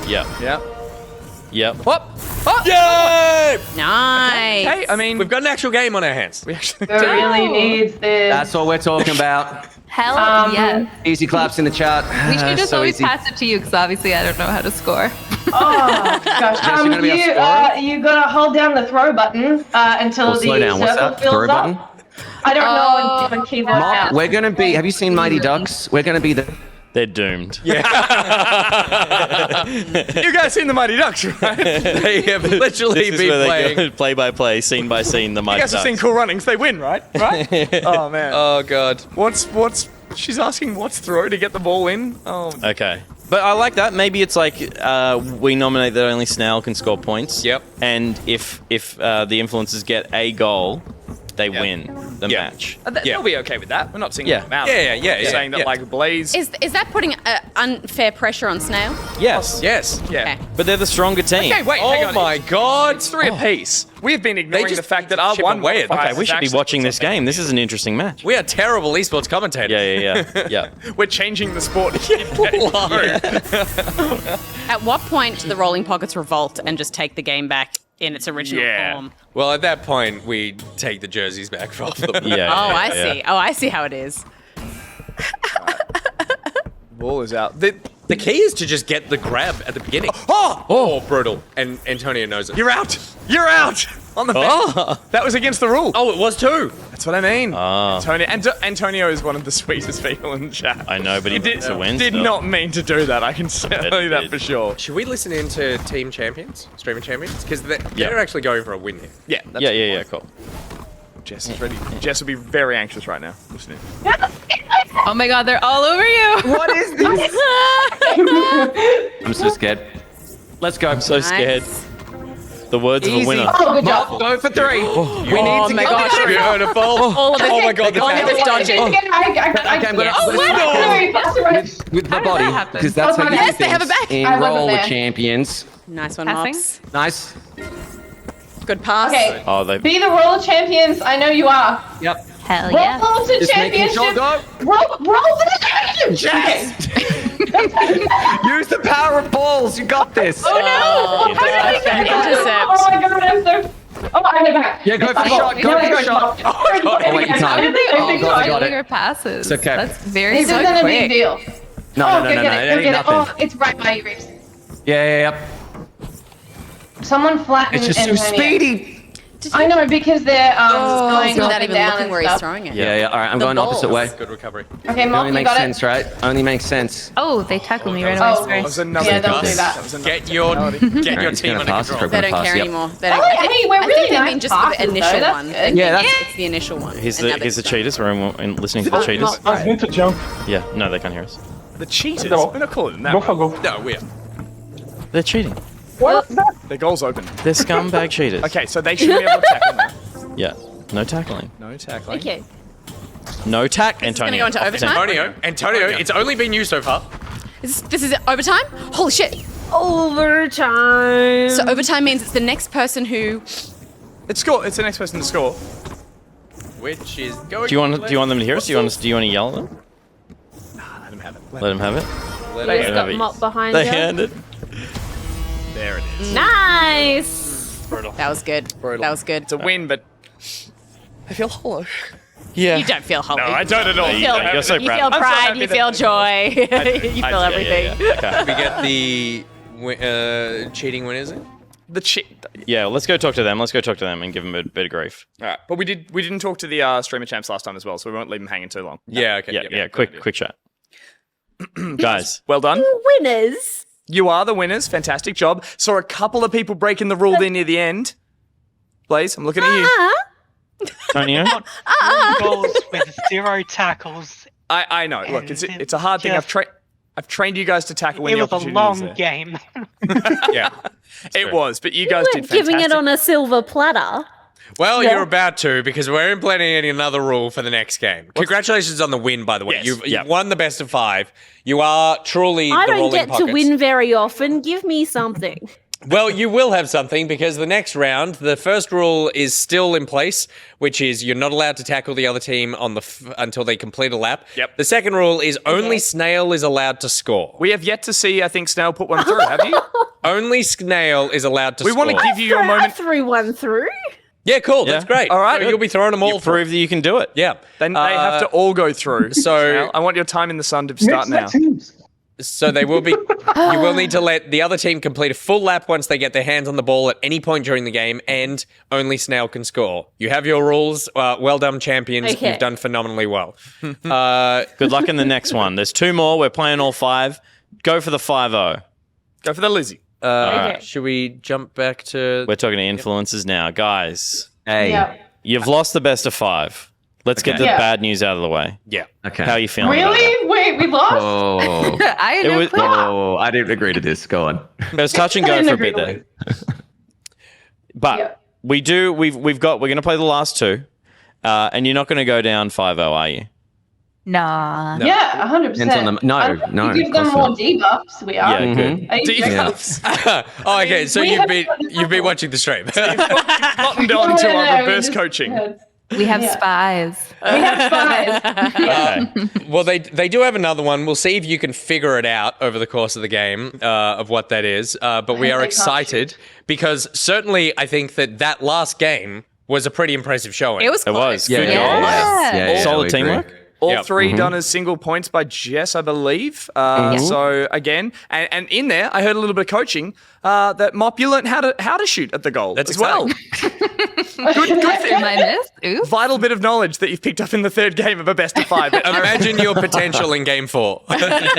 Yeah. Yeah. Yep. Whoop. Yay! Nice. Hey, I mean, We've got an actual game on our hands. we actually Who really needs this? That's what we're talking about. Hell yeah. Easy claps in the chat. We should just So always easy. pass it to you because obviously I don't know how to score. Oh gosh. Jess, you're gonna be a scorer? You gotta hold down the throw button until Oh, the slow down. What's circle that? fills Throw up. button? I don't know on different keyboard Mop, now. we're gonna be. Have you seen Mighty Ducks? We're gonna be the. They're doomed. You guys seen the Mighty Ducks, right? They have literally This is been where they playing. go play by play, scene by scene, the You Mighty guys have Ducks. seen Cool Runnings. They win, right? Right? Oh man. Oh god. What's? She's asking what's throw to get the ball in. Oh. Okay. But I like that. Maybe it's like we nominate that only Snail can score points. Yep. And if the influencers get a goal, they win the Yeah. match. They'll be okay with that. We're not singling Yeah. them out. Yeah. Saying that like Blaze. Is that putting unfair pressure on Snail? Yes. Yes. Yeah. Okay. But they're the stronger team. Okay, wait. hang Oh on. my god. It's 3 apiece. We have been ignoring just the fact that need to our chip one away at modifier Okay, we is should be actually watching this something. game. This is an interesting match. We are terrible esports commentators. Yeah. We're changing the sport. At what point do the Rolling Pockets revolt and just take the game back in its original form? Well, at that point, we take the jerseys back from them. Yeah. Oh, I yeah. see. Oh, I see how it is. Ball is out. The key is to just get the grab at the beginning. Oh, brutal. And Antonio knows it. You're out. You're out. On the bench. That was against the rule. Oh, it was too. That's what I mean. Ah. Antonio is one of the sweetest people in the chat. I know, but he did, wants to win did still. not mean to do that. I can tell you that did. for sure. Should we listen into Team Champions, Streaming Champions? Because they're Yeah. actually going for a win here. Yeah. That's Yeah, cool. Jess is ready. Jess will be very anxious right now. Listen in. Oh my god, they're all over you. What is this? I'm so scared. Let's go. I'm so scared. The words of a winner. Oh, good job. Go for 3. We Oh need to my get gosh. Beautiful. All of it. Oh my god, the All of foul. it's dodging. I Okay, I'm gonna with the How did body that happen? because that's how you Yes, do they have it things back. in I wasn't Roll there. with Champions. Nice one, Passing? Mops. Nice. Good pass. Okay. Oh, they. Be the roller champions. I know you are. Yep. Hell Roll yeah. to Just making championship. sure. Go. Roll for the championship. Use the power of balls. You got this. Oh no! Intercept. Oh my god, I'm so. Oh, I'm back. Yeah, go for the shot. Go for the shot. Oh, wait, your time. I God, I got it. Your passes. It's okay. That's very This so isn't a quick. big deal. No, Go it get it. ain't nothing. Oh, it's right by you, Reeves. Yeah. Someone flatten It's just so Antonio. speedy. I know because they're going Without up and even down looking and where he's stuff. throwing it. Yeah. All right, I'm The going opposite way. balls. Good recovery. Okay, It Mark, only you makes got sense, it. right? Only makes sense. Oh, they tackled me right away. Oh, Sorry. That was another yeah, don't do pass. that. That was another Get your Alright, team he's under gonna pass. control. They don't Pass, care yep. anymore. They Oh, don't. hey, we're I really think they nice mean just for passes, the initial though. That's one. good. I think Yeah, it's the initial one. Here's and now the they've done. cheaters. We're listening to the cheaters. I was going to jump. Yeah, no, they can't hear us. The cheaters. No. We're not calling them that. Go for go. No, we are. They're cheating. What's that? The goal's open. They're scumbag cheaters. Okay, so they should be able to tackle now. Yeah. No tackling. No tackling. Okay. No tack, This is gonna Antonio. go into Off overtime? Antonio, it's only been used so far. This is overtime? Holy shit. Overtime. So overtime means it's the next person who. It's score. It's the next person to score. Which is going. Do you want them to hear us? Do you want to yell at them? Let him have it. Let them have it. Let You it just have got it. Mop behind They you. handed. There it is. Nice. That was good. That was good. It's a win, but I feel hollow. Yeah. You don't feel hollow. No, I don't at all. You feel, You're so you proud. feel I'm so pride, happy you that- feel joy, you feel everything. Okay. we get the cheating winners in? The cheat. Yeah, well, let's go talk to them. Let's go talk to them and give them a bit of grief. All right, but we didn't talk to the streamer champs last time as well, so we won't leave them hanging too long. Yeah, okay. Yeah. Quick chat. Guys, Well done. Winners. You are the winners. Fantastic job. Saw a couple of people breaking the rule there near the end. Blaze, I'm looking at you. Tonio? Goals with 0 tackles. I know. Look, it's a hard thing. I've trained you guys to tackle when It the was a opportunity long is there. game. Yeah, it was. But you guys did We're giving fantastic. it on a silver platter. Well, you're about to because we're implementing another rule for the next game. Congratulations on the win, by the way. Yes, You've won the best of 5. You are truly I the don't rolling get pockets. to win very often. Give me something. Well, you will have something because the next round, the first rule is still in place, which is you're not allowed to tackle the other team on until they complete a lap. Yep. The second rule is only Snail is allowed to score. We have yet to see, I think, Snail put one through, have you? Only Snail is allowed to We score. want to give you a I moment. threw one through. Yeah, cool. That's great. All right. So you'll be throwing them all You prove that you can do it. Yeah. Then they have to all go through. So Snail, I want your time in the sun to start now. So they will be. You will need to let the other team complete a full lap once they get their hands on the ball at any point during the game, and only Snail can score. You have your rules. Well done, champions. Okay. You've done phenomenally well. Good luck in the next one. There's 2 more. We're playing all 5. Go for the 5-0. Go for the Lizzie. Okay. Should we jump back to? We're talking to influencers now. Guys, Hey. Yeah. you've lost the best of 5. Let's get the Yeah. bad news out of the way. Yeah. Okay. How are you feeling about Really? Wait, we lost? Oh. I It didn't was- play. Oh, I didn't agree to this. Go on. that? It was touch and I go didn't for a agree bit to there. But Yeah. we're going to play the last 2. And you're not going to go down 5-0, are you? Nah. Yeah, 100%. Depends on the- no, We give of them course more not. debuffs. We are. Yeah, good. Are you Debuffs. Oh, okay. So we you've have been fun you've been watching the stream. Cottoned on to our reverse coaching. We have Yeah. spies. We have spies. Okay. Well, they do have another one. We'll see if you can figure it out over the course of the game of what that is. But we hope are they can't excited because certainly I think that last game was a pretty impressive showing. It was It close. was. Good goals. Yeah, Solid we agree. teamwork. All Yep. 3 done as single points by Jess, I believe. So again, and in there, I heard a little bit of coaching that Mop, you learned how to shoot at the goal That's as well. good thing. Am I missed? Ooh. Vital bit of knowledge that you've picked up in the 3rd game of a best of 5. Imagine your potential in game 4. Now that you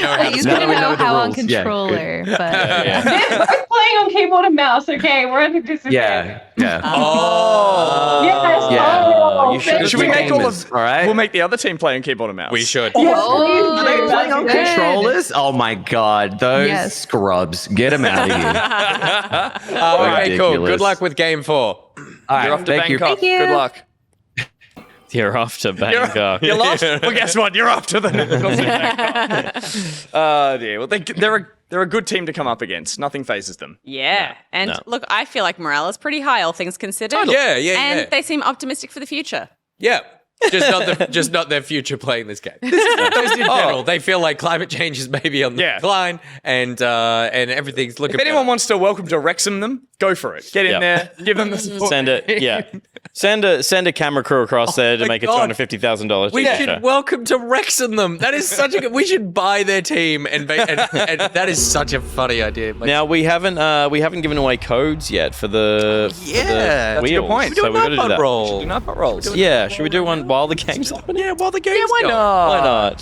know how to You Now didn't we know know the how on rules. Yeah, controller, but They're both playing on keyboard and mouse. Okay, we're at a disadvantage. Yeah. Oh. Yes. Yeah. Oh, You should Should we make all gamers, of? all right? We'll make the other team play on keyboard and mouse. We should. oh, Are they playing on good. controllers? Oh my god, those Yes. scrubs! Get them out of here! Okay, cool. Ridiculous. Good luck with game 4. All right, You're off to thank you. Bangkok. Thank you. Good luck. You're off to Bangkok. You lost? Well, guess what? You're off to the next. Oh dear. Well, they're a good team to come up against. Nothing phases them. Yeah. And look, I feel like morale is pretty high, all things considered. Totally. Yeah, And they seem optimistic for the future. Yeah. Just not their future playing this game. Just in general, they feel like climate change is maybe on the decline, and everything's looking. If anyone wants to welcome to Wrexham them, go for it. Get in there, give them the support. Send it. Yeah. Send a camera crew across there to my make it God. $250,000. We should welcome to Wrexham them. That is such a good. We should buy their team, and that is such a funny idea. Like, Now we haven't given away codes yet for the that's a good wheels. point. So we got to do that. roll. Do not put rolls. Yeah, should we do one while the game's happening? Yeah, while the game's Why going. not? Why not?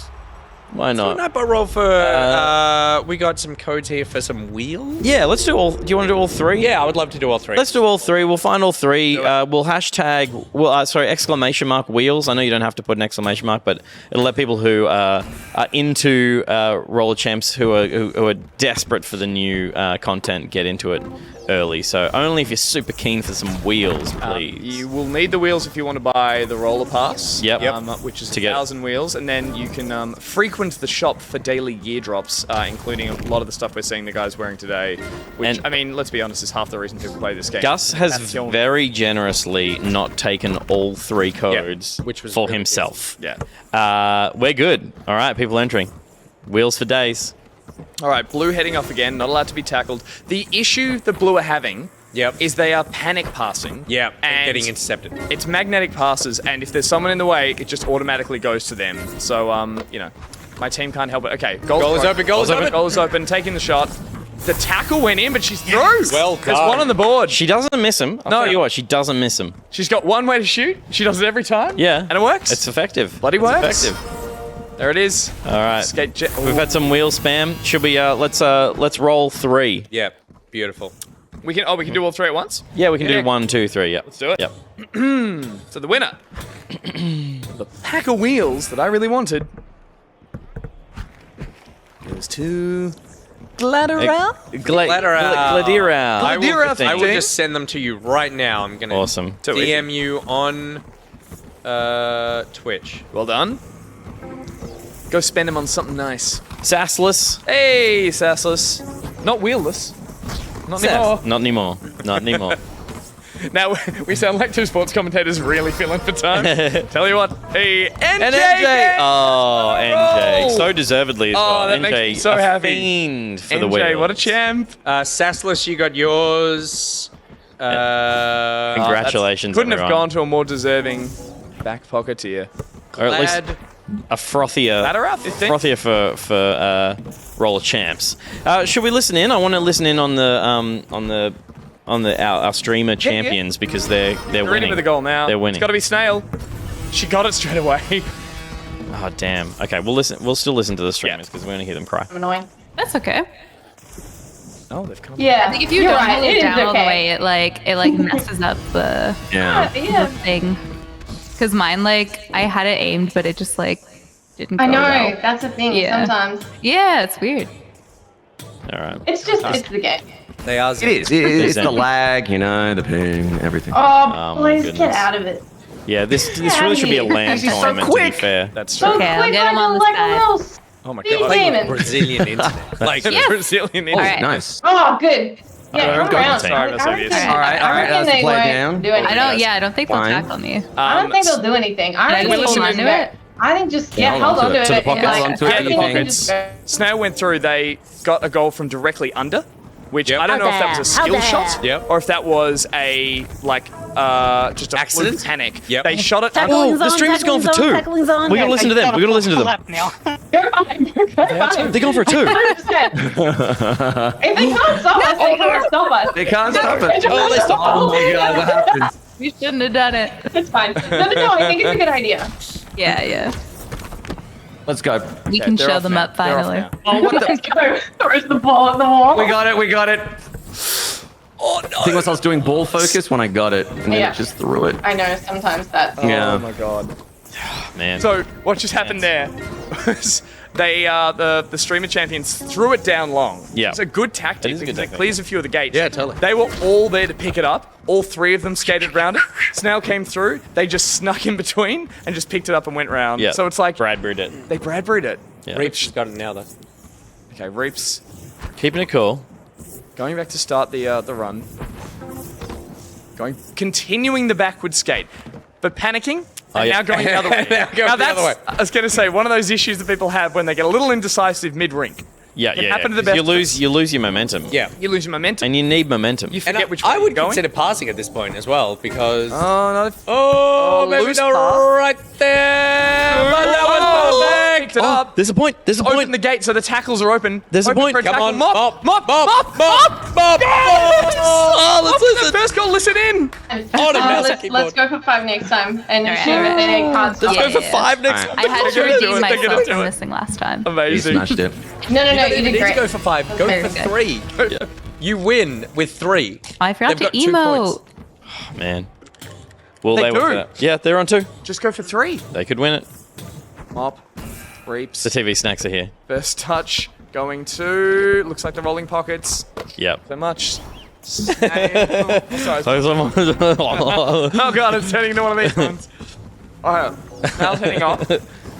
Why So not? not but roll for. We got some codes here for some wheels. Yeah, let's do all. Do you want to do all 3? Yeah, I would love to do all 3. Let's do all 3. We'll find all 3. We'll hashtag. Exclamation mark wheels. I know you don't have to put an exclamation mark, but it'll let people who are into roller champs who are desperate for the new content get into it early. So only if you're super keen for some wheels, please. You will need the wheels if you want to buy the roller pass. Yep. Which is To get- 1,000 wheels, and then you can frequent the shop for daily gear drops, including a lot of the stuff we're seeing the guys wearing today. Which, And- I mean, let's be honest, is half the reason people play this game. Gus has That's the only- very generously not taken all 3 codes which was for really himself. Yeah. We're good. All right, people entering. Wheels for days. All right, Blue heading off again, not allowed to be tackled. The issue the Blue are having is they are panic passing. Yeah, and getting intercepted. It's magnetic passes, and if there's someone in the way, it just automatically goes to them. So, my team can't help it. Okay, Goal is open, goal is open. Goal is open, taking the shot. The tackle went in, but she's through. Well There's done. one on the board. She doesn't miss him. I'll tell you what, she doesn't miss him. She's got one way to shoot. She does it every time. Yeah. And it works. It's effective. Bloody It's works. effective. There it is. All right. Skate jet. We've had some wheel spam. Should we let's roll 3. Yeah, beautiful. We can do all three at once? Yeah, we can do 1, 2, 3. Yep. Let's do it. Yep. So the winner, the pack of wheels that I really wanted, goes to Gladeral. Gladeral. I will just send them to you right now. I'm going to Awesome. DM you on Twitch. Well done. Go spend them on something nice. Sassless. Hey, Sassless. Not wheelless. Not anymore. Not anymore. Not anymore. Now we sound like two sports commentators really feeling for time. Tell you what, hey, NJ! And NJ! Oh, NJ. Roll! So deservedly as well. that NJ, makes me so a happy. fiend for NJ, the wheel. what a champ. Sassless, you got yours. Congratulations, Couldn't have everyone. gone to a more deserving back pocketeer. Or at least a frothier. Ladder-up, you think? Frothier for roller champs. Should we listen in? I want to listen in on our streamer champions because they're They're in winning. with a goal now. They're winning. It's got to be Snail. She got it straight away. Oh damn. Okay, we'll listen. We'll still listen to the streamers because we're gonna hear them cry. I'm annoying. That's okay. Oh, they've come. Yeah. I think if you you're don't right, hold it it is down all the okay. way, it messes up the Yeah. thing. Because mine, I had it aimed, but it just didn't. I go know, well. that's the thing Yeah. sometimes. Yeah, it's weird. All right. It's just, it's the game. They are. It is. It's the lag, the ping, everything. Oh, my please goodness. get out of it. Yeah, this really should be a land She's so tournament. To be quick. fair. That's So Okay, I'll quick, get 'em I on don't the like side. rules. Oh my He's god. gaming. Brazilian internet. Brazilian Oh, internet. Nice. Oh, good. Yeah, come around. Sorry, that's obvious. I All right, reckon that's the they play won't down. do anything. I don't think they'll Fine. tackle me. I don't think they'll do anything. I Can I reckon just we'll hold on just to go. it? I think just, hold hold on on to to it. it. To the pocket, Yeah, hold on to it, I to the think we can pockets. just go. Snail went through. They got a goal from directly under, which I don't know if that was a skill shot Yep. or if that was a just a Accident? fluke panic. Yep. They shot it. Oh, the streamer's gone for 2. We gotta listen to them. We gotta listen to them. Lap now. You're fine. You're fine. They're going for a 2. 100%. If they can't stop us, they can't stop us. They can't stop it. Oh, they stopped. Oh my god, what happened? We shouldn't have done it. It's fine. No, I think it's a good idea. Yeah. Let's go. We can they're show off them now. up They're off finally. now. Oh, what the? Let's go. Throws the ball at the wall. We got it. Oh no! I think I was doing ball focus when I got it, and then Yeah. it just threw it. I know, sometimes that's... Yeah. Oh my god. Man. So what just happened there was they the streamer champions threw it down long. Yeah. It's a good tactic It is a good because it tactic. clears a few of the gates. Yeah, totally. They were all there to pick it up. All 3 of them skated around it. Snail came through. They just snuck in between and just picked it up and went round. Yeah. So it's like Bradbury'd it. they Bradbury'd it. Yeah. Reeps has got it now, though. Okay, Reeps Keeping it cool. going back to start the run. Continuing the backward skate, but panicking. And yeah. now going the other way. Now going the other way. I was going to say, one of those issues that people have when they get a little indecisive mid-rink. Yeah, Can yeah. happen to the 'cause best of you lose your momentum. Yeah. You lose your momentum. And you need momentum. You And forget which I way would you're going. consider passing at this point as well because. Oh, no. Oh, maybe loose not pass. right there. But that was perfect. Picked it up. There's a point. There's a Open point. the gate so the tackles are open. There's a Open point. for Come tackle. on. Mop. Oh, let's listen. The first goal, listen in. Let's go for 5 next time. And Alright, shoot alright. they can't stop. Let's go for 5 next Alright. time. I had to They're gonna do redeem it. They're gonna myself do for it. missing last time. You Amazing. smashed it. No, you You did need to great. go for 5. Go Very for good. 3. You win with 3. I forgot They've to got 2 points. emote. Man. Will They they do. win that? Yeah, they're on 2. Just go for 3. They could win it. Mop. Reeps. The TV snacks are here. First touch going to. Looks like the rolling pockets. Yep. So much. Sorry. Oh, Oh god, it's turning into one of these ones. Alright. Now it's heading off.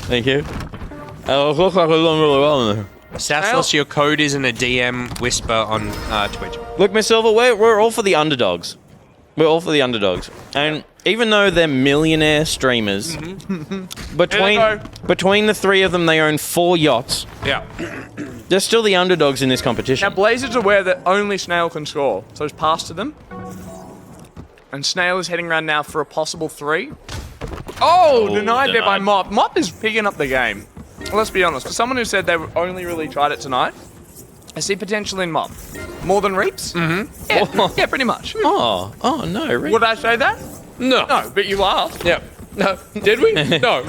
Thank you. Oh, it looks like we're doing really well in there. Sassos, your code is in a DM whisper on Twitch. Look, Miss Silver, we're all for the underdogs. We're all for the underdogs. And even though they're millionaire streamers, between the 3 of them, they own 4 yachts. Yeah. They're still the underdogs in this competition. Now, Blazers are aware that only Snail can score, so it's passed to them. And Snail is heading around now for a possible 3. Oh, denied there by denied. Mop. Mop is picking up the game. Well, let's be honest. For someone who said they only really tried it tonight, I see potential in Mop. More than Reeps? Mm-hmm. Yeah, pretty much. Oh, no, really? Would I say that? No. No, but you laughed. Yeah. No. Did we? No.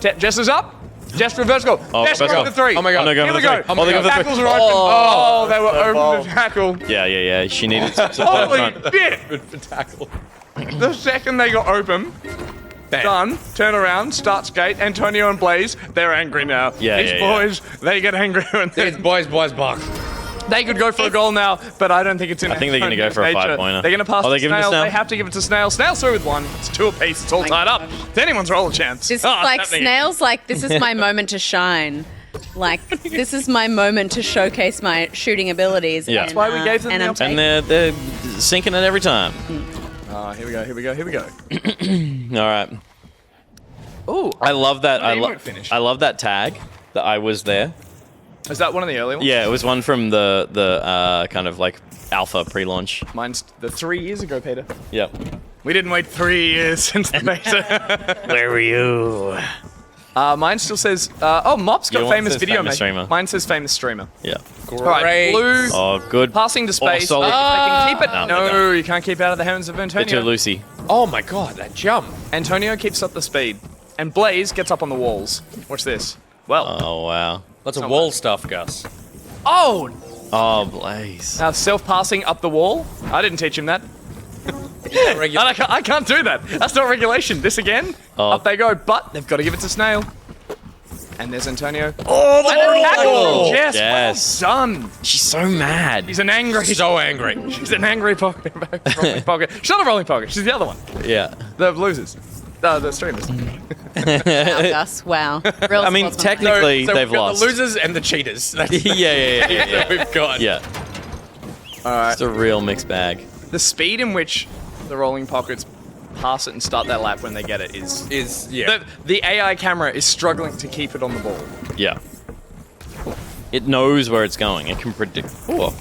Jess is up. Jess, reverse goal. Jess, reverse go goal. for the 3. Oh my God. no, go Here for we the go. three. Oh my God. Tackles are open. Oh, they were open to tackle. Yeah. She needed some Holy support. shit. For tackle. The second they got open, Bam. done, turn around, start skate, Antonio and Blaze, they're angry now. Yeah, These yeah, boys, they get angry when It's boys box. they could go for a goal now, but I don't think it's in I think they're going to go for a nature. 5-pointer. They're going to pass Oh, to they give him to Snail. Snail? They have to give it to Snail. Snail's through with 1. It's 2 apiece. It's all tied up. It's anyone's roll a chance. This is Oh, it's like happening. Snail's like, this is my moment to shine. Like, this is my moment to showcase my shooting abilities. Yeah. And, That's why we gave them and the I'm option. And they're sinking it every time. Oh, here we go. All right. Ooh, I love that. What emote finish? I love that tag that I was there. is that one of the early ones? Yeah, it was one from the kind of like alpha pre-launch. Mine's the 3 years ago, Peter. Yep. We didn't wait 3 years since the beta. Where were you? Mine still says, Mop's got Your one famous says video famous maker. streamer. Mine says famous streamer. Yeah. All right, blue. Oh, good. Passing to space. solid. They can keep it. No, No, you can't keep it out of the hands of They're Antonio. too loosey. Oh my God, that jump. Antonio keeps up the speed. And Blaze gets up on the walls. Watch this. Well. Oh, wow. Lots of wall stuff, Gus. Oh! Oh, Blaze. Now, self-passing up the wall. I didn't teach him that. I can't do that. That's not regulation. This again. Oh. Up they go. But they've got to give it to Snail. And there's Antonio. Oh, the tackle! Yes, Yes. well done. She's so mad. She's an angry. So angry. She's an angry pocket. Rolling pocket. She's not a rolling pocket. She's the other one. Yeah. The losers. The streamers. Wow, Gus, wow. Real I mean, sportsman. technically, So they've we've got lost. the losers and the cheaters. That's yeah. we've got. Yeah. All right. It's a real mixed bag. The speed in which the rolling pockets pass it and start that lap when they get it is the AI camera is struggling to keep it on the ball. Yeah. It knows where it's going. It can predict. Oh.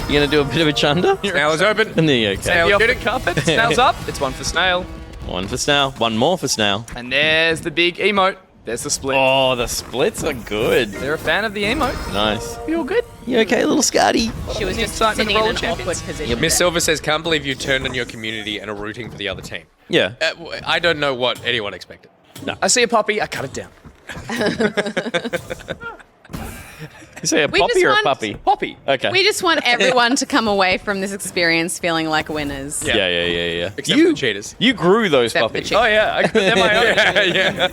You gonna do a bit of a chunder? Snail is open. And there you go. Snail off the carpet. Snail's up. It's 1 for Snail. One for Snail. One more for Snail. And there's the big emote. There's the split. Oh, the splits are good. They're a fan of the emote. Nice. You all good? You okay, little Scotty? She was just Excitement sitting of in all an champions. awkward position. Miss Silver says, "Can't believe you turned on your community and are rooting for the other team." Yeah. I don't know what anyone expected. I see a puppy. I cut it down. You say a We poppy just or a want- puppy? Poppy. Okay. We just want everyone to come away from this experience feeling like winners. Yeah. Except for the cheaters. You grew those Except for puppies. the Oh yeah, they're my own. Yeah.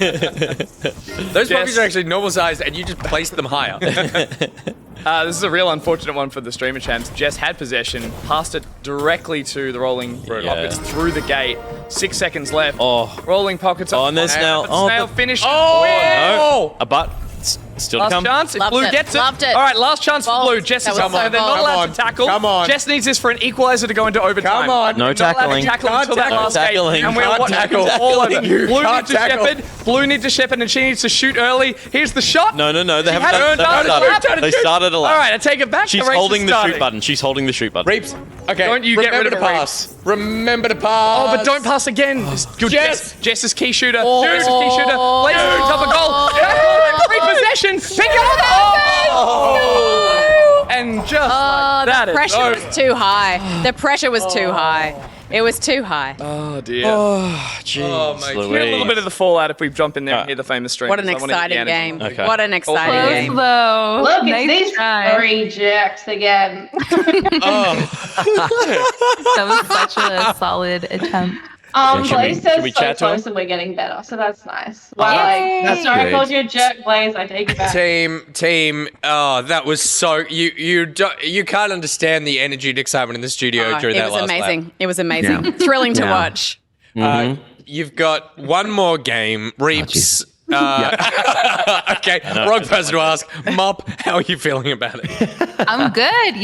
Those Yes. puppies are actually normal sized, and you just placed them higher. This is a real unfortunate one for the streamer champs. Jess had possession, passed it directly to the rolling pockets through the gate. 6 seconds left. Oh. Rolling pockets. Oh, and there's Snail. But Oh, Snail but- finished. No. A butt. Still to Last come. chance. If Loved Blue it. Loved Loved it. All right, last chance for Bold. Blue. Jess That is was up, so so they're not bold. allowed to tackle. Come on. Jess needs this for an equalizer to go into overtime. Come on. No They're not allowed to tackling. tackle Can't until that tackle. last game. Tackling. And we're Can't watching tackle. all over. You Blue can't needs to tackle. shepherd. Blue needs to shepherd, and she needs to shoot early. Here's the shot. No. They She haven't had done, her they haven't done it. started. They started a lap. All right, I take it back. She's the race holding is the shoot starting. button. She's holding the shoot button. Reeps. Okay. Don't you get remember rid of to a pass. Remember to pass. Oh, but don't pass again. Good Jess. Jess is key shooter. Jess is key shooter. Blaze picks up a goal. Repossession. Pick it up. Oh. And just like that, the it's pressure over. was too high. The pressure was too high. It was too high. Oh dear. Oh, jeez. Hear a little bit of the fallout if we jump in there and hear the famous stream. What an exciting game. Okay. What an exciting game. Though. Look, it's Nice these try. furry jacks again. That was such a solid attempt. Blaze should says we so chat to him? close and we're getting better, so that's nice. Well, Yay. like, sorry, I good. called you a jerk, Blaze. I take it back. Team. Oh, that was so. You can't understand the energy and excitement in the studio during It that was last amazing. lap. It was amazing. Yeah. Thrilling to Yeah. watch. You've got one more game. Reeps. Okay, wrong person to ask. Mop, how are you feeling about it? I'm good.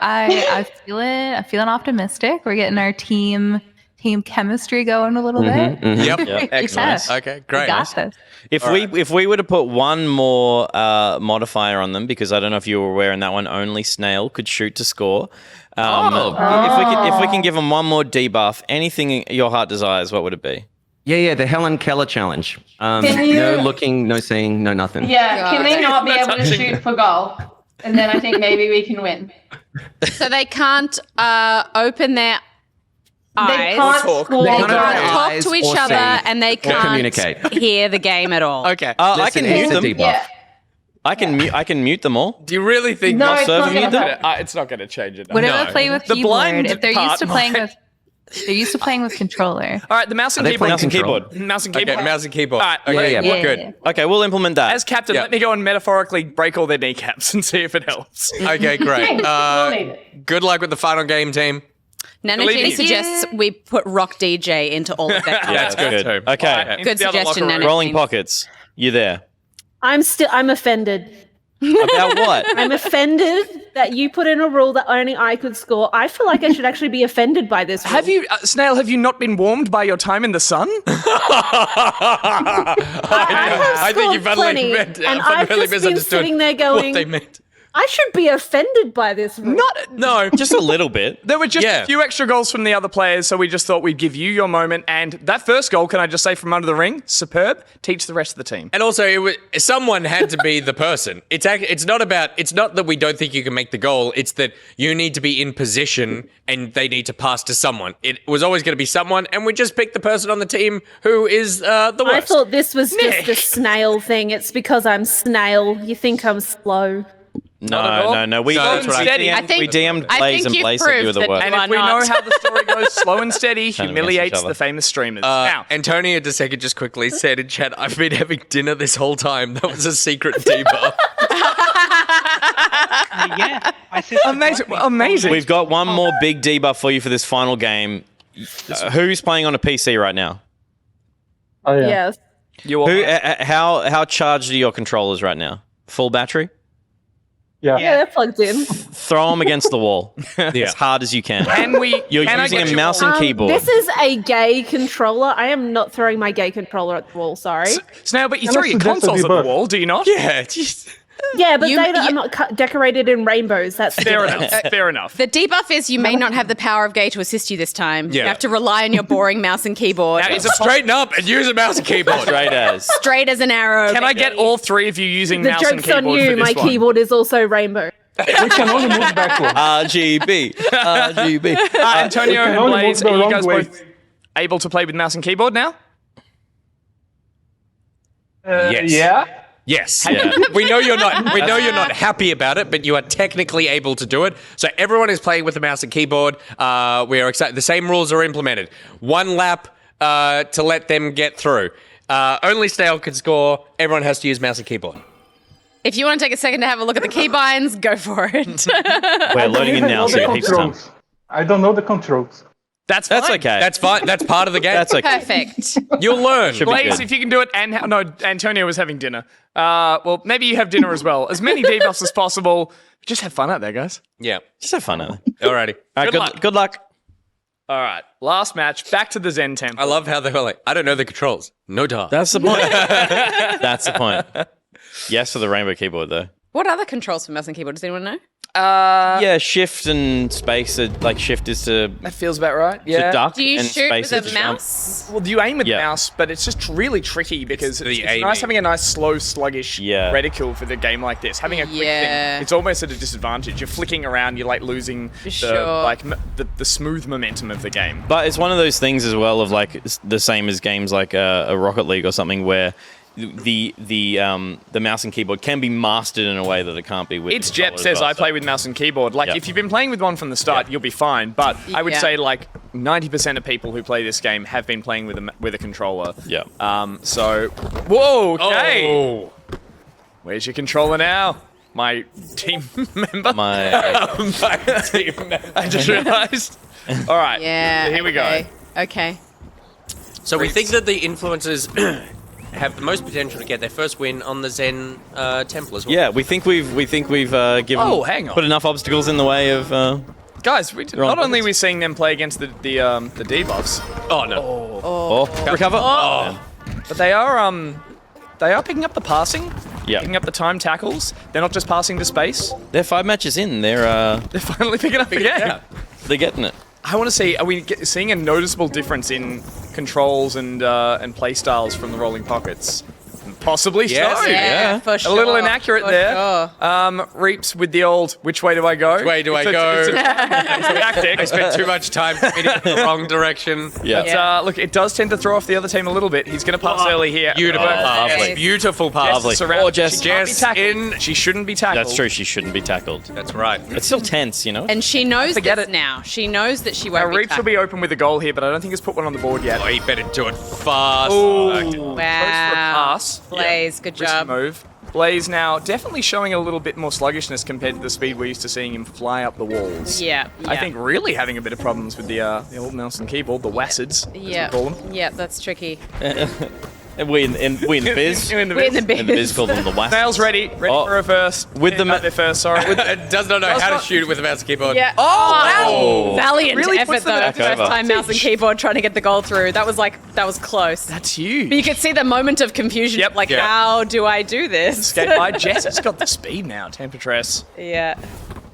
I'm feeling optimistic. We're getting our team chemistry going a little bit. Yep. Excellent. Okay, We great. got this. If we were to put one more modifier on them, because I don't know if you were aware in that one, only Snail could shoot to score. If we can give them one more debuff, anything your heart desires, what would it be? Yeah, the Helen Keller challenge. Can you- No looking, no seeing, no nothing. Yeah, can they not be able to shoot for goal? And then I think maybe we can win. So they can't open their eyes. can't talk. score. They They can't can't talk eyes to each or other, see and they or can't communicate. hear the game at all. Okay. I can mute them. Yeah. I can mute them all. Do you really think No, Not it's not serving gonna either? happen. It's not going to change it. Whatever No. play with The keyboard. blind If they're part used to playing might- with, they're used to playing with controller. All right, the mouse and Are they keyboard. playing control? Mouse and Okay, keyboard. mouse and keyboard. All right, Okay, yeah, Yeah. good. Okay, we'll implement that. As captain, Yeah. let me go and metaphorically break all their kneecaps and see if it helps. Okay, great. We'll need it. Good luck with the final game, team. Nana Believe G you. suggests we put Rock DJ into all of their That's good too. Okay, Into Good the other suggestion, locker room. Nana. rolling pockets. You there? I'm offended. About what? I'm offended that you put in a rule that only I could score. I feel like I should actually be offended by this rule. Have you, Snail, have you not been warmed by your time in the sun? I think you've plenty, and and I've just been sitting there what going, they meant. I should be offended by this rule. No, Just a little bit. There were just Yeah. a few extra goals from the other players, so we just thought we'd give you your moment. And that first goal, can I just say from under the ring, superb. Teach the rest of the team. And also, someone had to be the person. It's not that we don't think you can make the goal. It's that you need to be in position and they need to pass to someone. It was always going to be someone, and we just picked the person on the team who is the worst. I thought this was just a snail thing. It's because I'm snail. You think I'm slow. No. We No, that's what I steady. I think- we DM'd I Blaze think and you've Blaze said you were proved the that worst. And Why if we know not? how the story goes, slow and steady Turning against humiliates each other. the famous streamers. Now, Antonio DeSecca just quickly said in chat, I've been having dinner this whole time. That was a secret debuff. Yeah, my sister amazing, brought me amazing. We've got one more big debuff for you for this final game. Who's playing on a PC right now? Oh yeah. Yes. You all Who? How charged are your controllers right now? Full battery? Yeah. Yeah, they're plugged in. Throw them against the wall as hard as you can. Can we? You're can I using get a you mouse all- and keyboard. This is a gay controller. I am not throwing my gay controller at the wall, sorry. Snail, but you Can throw I your suggest a consoles at the debuff? wall, do you not? Yeah, just... Yeah, but You- I'm not decorated in rainbows. That's the Fair difference. enough. Fair enough. The debuff is you may not have the power of gay to assist you this time. Yeah. You have to rely on your boring mouse and keyboard. Now, is it Straighten up and use a mouse and keyboard. Straight as. Straight as an arrow. Can I get all three of you using The mouse and joke's on keyboard you. for My this one? keyboard is also rainbow. We can only move backwards. RGB. Antonio can and only Blaze, move the are you wrong guys way. both able to play with mouse and keyboard now? Yes. Yeah. Yes. Yeah. We know you're not happy about it, but you are technically able to do it. So everyone is playing with the mouse and keyboard. We are excited. The same rules are implemented. One lap to let them get through. Only Snail can score. Everyone has to use mouse and keyboard. If you want to take a second to have a look at the keybinds, go for it. We're loading in now, so you got heaps of time. I don't know the controls. That's That's fine. okay. That's fine. That's part of the game. That's okay. Perfect. You'll learn. Should be Blaze, good. if you can do it, and no, Antonio was having dinner. Well, maybe you have dinner as well. As many debuffs as possible. Just have fun out there, guys. Yeah. Just have fun, Ellie. Alrighty. All right, luck. good luck. All right, last match. Back to the Zen Temple. I love how they were like, I don't know the controls. No duh. That's the point. That's the point. Yes for the rainbow keyboard, though. What other controls for mouse and keyboard? Does anyone know? Yeah, shift and space. Like shift is to That feels about right. Yeah. duck. Do you and shoot space with is a to jump. mouse? Well, you aim with Yeah. the mouse, but it's just really tricky because it's aiming. nice having a nice, slow, sluggish Yeah. reticule for the game like this. Having a quick Yeah. thing, it's almost at a disadvantage. You're flicking around, you're like losing the Sure. the smooth momentum of the game. But it's one of those things as well of like the same as games like a Rocket League or something where the mouse and keyboard can be mastered in a way that it can't be with. It's the Jep controller says as well, I so- play with mouse and keyboard. Like Yeah. if you've been playing with one from the start, you'll be fine. But I would Yeah. say like 90% of people who play this game have been playing with a controller. Yeah. So whoa, okay. Oh. Where's your controller now? My team member. My My team member. I just realized. All right. Yeah. Here we go. Okay. So we think that the influencers have the most potential to get their first win on the Zen Temple as well. yeah, we think we've given Oh, hang on. put enough obstacles in the way of. Guys, Wrong not only are buttons. we seeing them play against the debuffs, Oh, no. Recover. but they are picking up the passing, Yeah. picking up the time tackles. They're not just passing to space. They're 5 matches in. They're Finally picking up the game. they're getting it. I want to see, are we seeing a noticeable difference in controls and play styles from the rolling pockets? Possibly Yes. so. Yeah, for sure. A little inaccurate for there. Sure. Reaps with the old, which way do I go? Which way do I go? It's a tactic. I spent too much time committing in the wrong direction. But, look, it does tend to throw off the other team a little bit. He's going to pass early here. Beautiful pass. Lovely. Beautiful pass. Lovely. Surround. Jess. She can't be Jess tackled. in. She shouldn't be tackled. That's true. She shouldn't be tackled. That's right. It's still tense, you know? And she knows Forget this it. now. She knows that she Now, won't be Reaps will be open with a goal here, but I don't think he's put one on the board yet. Oh, he better do it fast. Ooh. Okay. Close for a Wow. pass. Blaze, good Risky job. move. Blaze now definitely showing a little bit more sluggishness compared to the speed we're used to seeing him fly up the walls. Yeah, I yeah. think really having a bit of problems with the old mouse and keyboard, the WASDs, as Yeah. we call them. Yeah, that's tricky. We in the biz. We're in the biz. In the biz call them the WASP. Nails ready for a first. With the their first, sorry. It does not know how to shoot it with a mouse and keyboard. Yeah. Oh. Valiant Really effort puts them though. at First over. time mouse and keyboard trying to get the goal through. That was close. That's huge. But you could see the moment of confusion. Yep. Like, Yeah. how do I do this? Skate by Jess has got the speed now, Temptress. Yeah.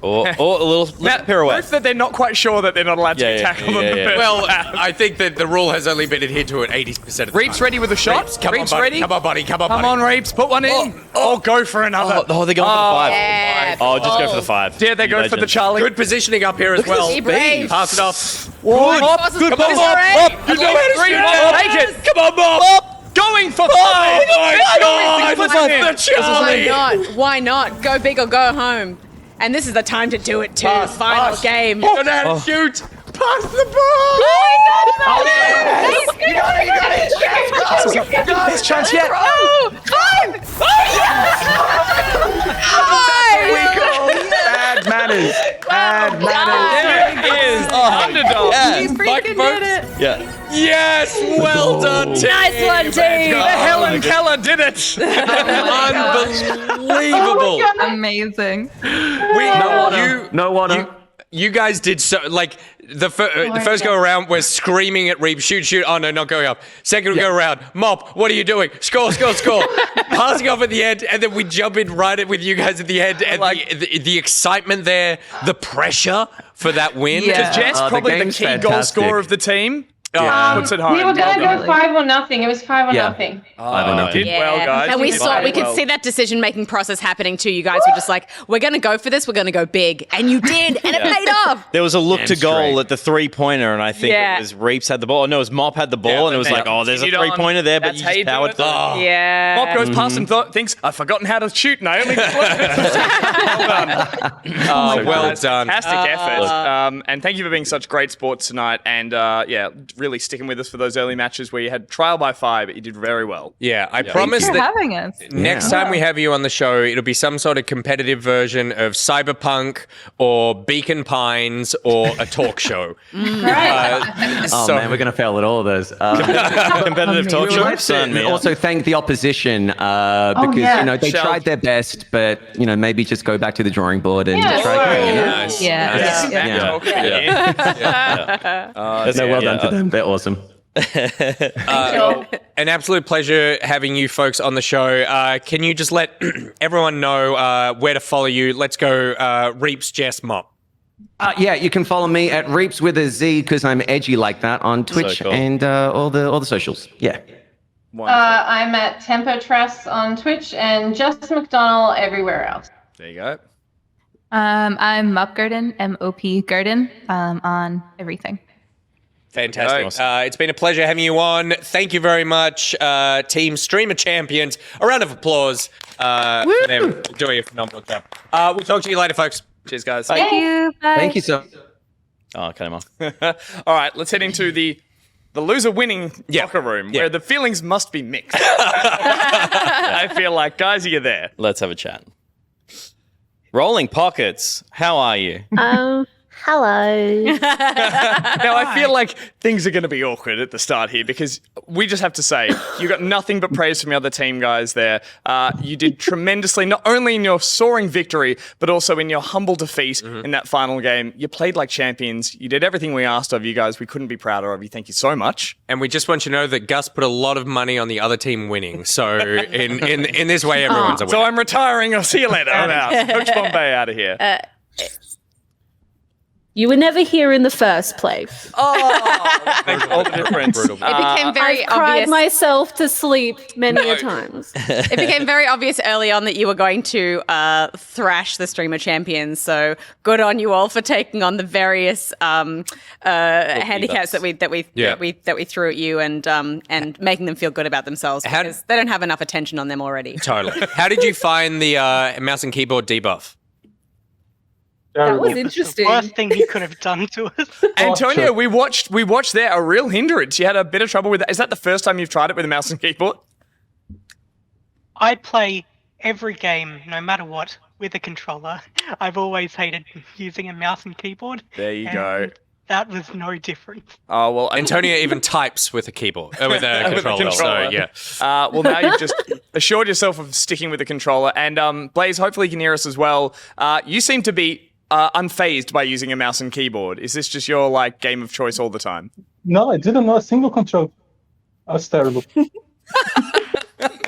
Or a little pirouette. Proof that they're not quite sure that they're not allowed to Yeah, be yeah, tackled yeah, on the yeah. first Well, lap. I think that the rule has only been adhered to at 80% of the Reaps time. ready with a shot. Reaps, come Reaps on, buddy. ready. Come on, buddy. Come on, Come buddy. on, Reaps, put one in. Oh, go for another. Oh, they're going for the 5. Yeah. Oh, just go for the 5. Yeah, they You go for the legend. Charlie. Good positioning up here as well. Be brave. Pass it off. Good. Good Come on, ball. Bob. At You know least how to three shoot more. it. Take it. Come on, Bob. Going for 5. Oh my God! The Why not? Why not? Go big or go home. And this is the time to do it too. Final game. You don't know how to shoot. Pass the ball. Best chance yet. Bad manners. Bad manners. There is underdog. He freaking did it. Yeah. Yes, well done, team. Nice one, team. The Helen Keller did it. Unbelievable. Amazing. No water. You guys did so, like, the first go around, we're screaming at Reap, shoot, oh no, not going up. Second go around, Mop, what are you doing? Score. Passing off at the end, and then we jump in right with you guys at the end, and the excitement there, the pressure for that win. Yeah. Jess, the probably the game's key goal fantastic. scorer of the team. Yeah. Puts it home. We were going to Well go done. 5-0. It was 5-0. Yeah. Nothing. I don't know. Did well, guys. And we Did saw, very we could well. see that decision-making process happening too. You guys were just like, we're going to go for this. We're going to go big. And you did. And it paid off. There was a look Damn to goal straight. at the 3-pointer, and I think Yeah. it was Reaps had the ball. No, it was Mop had the ball, and it was like, oh, there's a Continued on. 3-pointer there, but That's you how just you do powered it. through. Yeah. Mop goes past and thinks, I've forgotten how to shoot, and I only well done. Well done. Fantastic effort. And thank you for being such great sports tonight. And really sticking with us for those early matches where you had trial by fire, but you did very well. Yeah, I promise Thanks for that having us. next time we have you on the show, it'll be some sort of competitive version of Cyberpunk or Beacon Pines or a talk show. Oh man, we're gonna fail at all of those. Competitive talk We show. would like Sign me to up. also thank the opposition because yeah. they Shelved. tried their best, but maybe just go back to the drawing board and Yeah, try again. Nice. Yeah. Nice. Yeah. No, well done to them. They're awesome. An absolute pleasure having you folks on the show. Can you just let everyone know where to follow you? Let's go Reaps, Jess, Mop. You can follow me at Reaps with a Z because I'm edgy like that on Twitch cool. and all the socials. Yeah. I'm at Tempotress on Twitch and Just McDonald everywhere else. There you go. I'm Mop Garden, M-O-P Garden, on everything. Fantastic. It's been a pleasure having you on. Thank you very much, Team Streamer Champions. A round of applause for them doing a phenomenal job. We'll talk to you later, folks. Cheers, guys. Thank you. Bye. Thank you so. Oh, cut him off. All right, let's head into the loser winning locker room where the feelings must be mixed. I feel like, guys, are you there? Let's have a chat. Rolling Pockets, how are you? Hello. Now, I feel like things are going to be awkward at the start here because we just have to say, you got nothing but praise from the other team guys there. You did tremendously, not only in your soaring victory, but also in your humble defeat in that final game. You played like champions. You did everything we asked of you guys. We couldn't be prouder of you. Thank you so much. And we just want you to know that Gus put a lot of money on the other team winning. So in this way, everyone's a winner. So I'm retiring. I'll see you later. I'm out. Coach Bombay out of here. You were never here in the first place. Oh, makes all the difference. It became very I've cried obvious. myself to sleep many a times. It became very obvious early on that you were going to thrash the streamer champions. So good on you all for taking on the various handicaps that we threw at you and making them feel good about themselves because they don't have enough attention on them already. Totally. How did you find the mouse and keyboard debuff? That was It was interesting. the worst thing you could have done to us. Antonio, we watched there a real hindrance. You had a bit of trouble with that. Is that the first time you've tried it with a mouse and keyboard? I play every game, no matter what, with a controller. I've always hated using a mouse and keyboard. There you go. That was no different. Oh, well, Antonio even types with a keyboard, with a controller. So, yeah. Well, now you've just assured yourself of sticking with the controller. And Blaze, hopefully you can hear us as well. You seem to be unfazed by using a mouse and keyboard. Is this just your game of choice all the time? No, I didn't know a single control. That was terrible.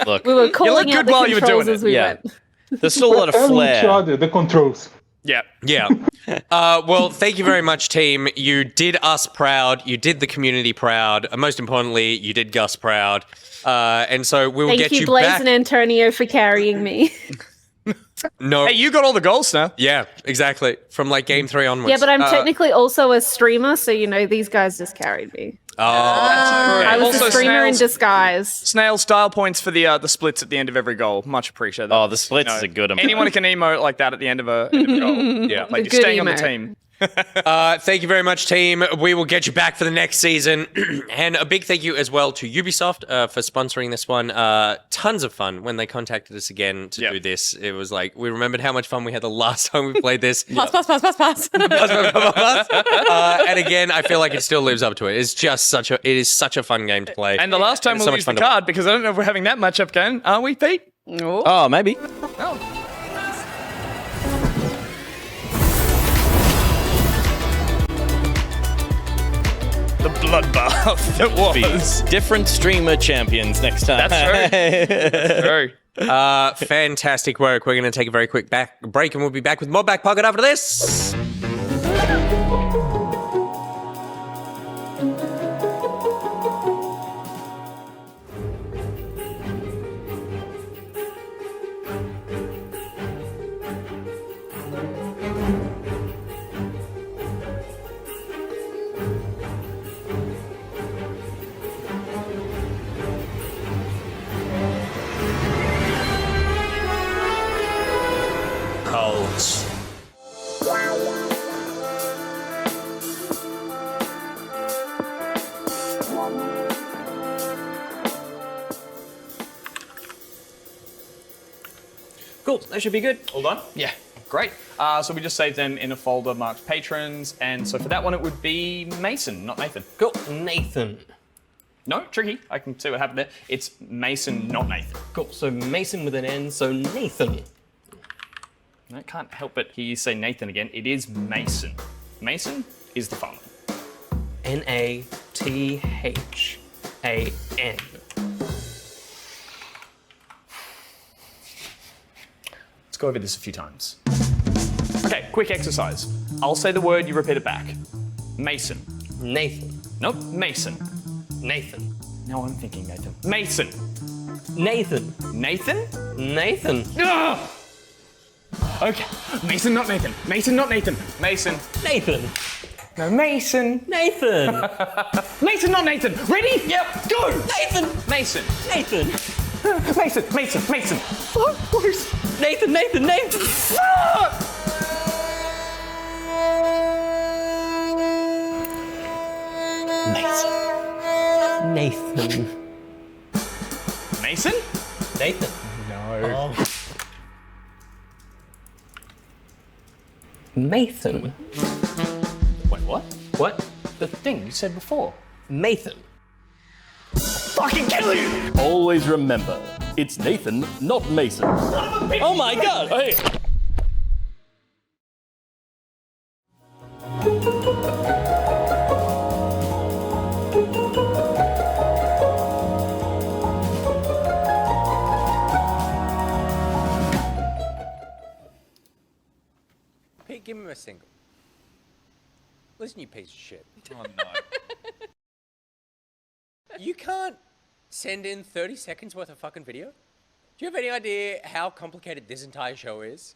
Look, We were calling good out the while you were controls doing as it. we Yeah. went. there's still a lot of Telling each flair. other the controls. Yeah. Yeah. Well, thank you very much, team. You did us proud. You did the community proud. And most importantly, you did Gus proud. And so we will Thank get you, you Blaze back. and Antonio, for carrying me. No. Hey, you got all the goals now. Yeah, exactly. From game 3 onwards. Yeah, but I'm technically also a streamer, so these guys just carried me. Oh, I was Also, a streamer in Snails- disguise. Snail style points for the splits at the end of every goal. Much appreciated. Oh, the splits is a good one. Anyone can emote like that at the end of a goal. Yeah. Like The you're good staying on the emote. team. Thank you very much, team. We will get you back for the next season. And a big thank you as well to Ubisoft for sponsoring this one. Tons of fun when they contacted us again to do this. It was we remembered how much fun we had the last time we played this. Pass. And again, I feel like it still lives up to it. It's just it is such a fun game to play. And the last time It's we'll so much use the fun to- card because I don't know if we're having that matchup game. Are we, Pete? Oh, maybe. The bloodbath that was. Different streamer champions next time. That's true. Fantastic work. We're going to take a very quick break and we'll be back with more Back Pocket after this. Cults. Cool. That should be good. All done? Yeah. Great. So we just saved them in a folder marked patrons. And so for that one, it would be Mason, not Nathan. Cool. Nathan. No, tricky. I can see what happened there. It's Mason, not Nathan. Cool. So Mason with an N, so Nathan. I can't help but hear you say Nathan again. It is Mason. Mason is the father. Nathan. Let's go over this a few times. Okay, quick exercise. I'll say the word, you repeat it back. Mason. Nathan. Nope, Mason. Nathan. No, I'm thinking Nathan. Mason. Nathan. Nathan? Nathan. Ugh! Okay, Mason, not Nathan. Mason, not Nathan. Mason. Nathan. No, Mason. Nathan. Mason, not Nathan. Ready? Yep, go! Nathan. Mason. Nathan. Mason. Nathan. Nathan. Mason? Nathan. No. Oh. Nathan. Wait, what? What? The thing you said before. Nathan. Fucking kill you! Always remember, it's Nathan, not Mason. Oh my god! Hey. Pete, give me a single. Listen, you piece of shit. Oh, no. You can't send in 30 seconds worth of fucking video? Do you have any idea how complicated this entire show is?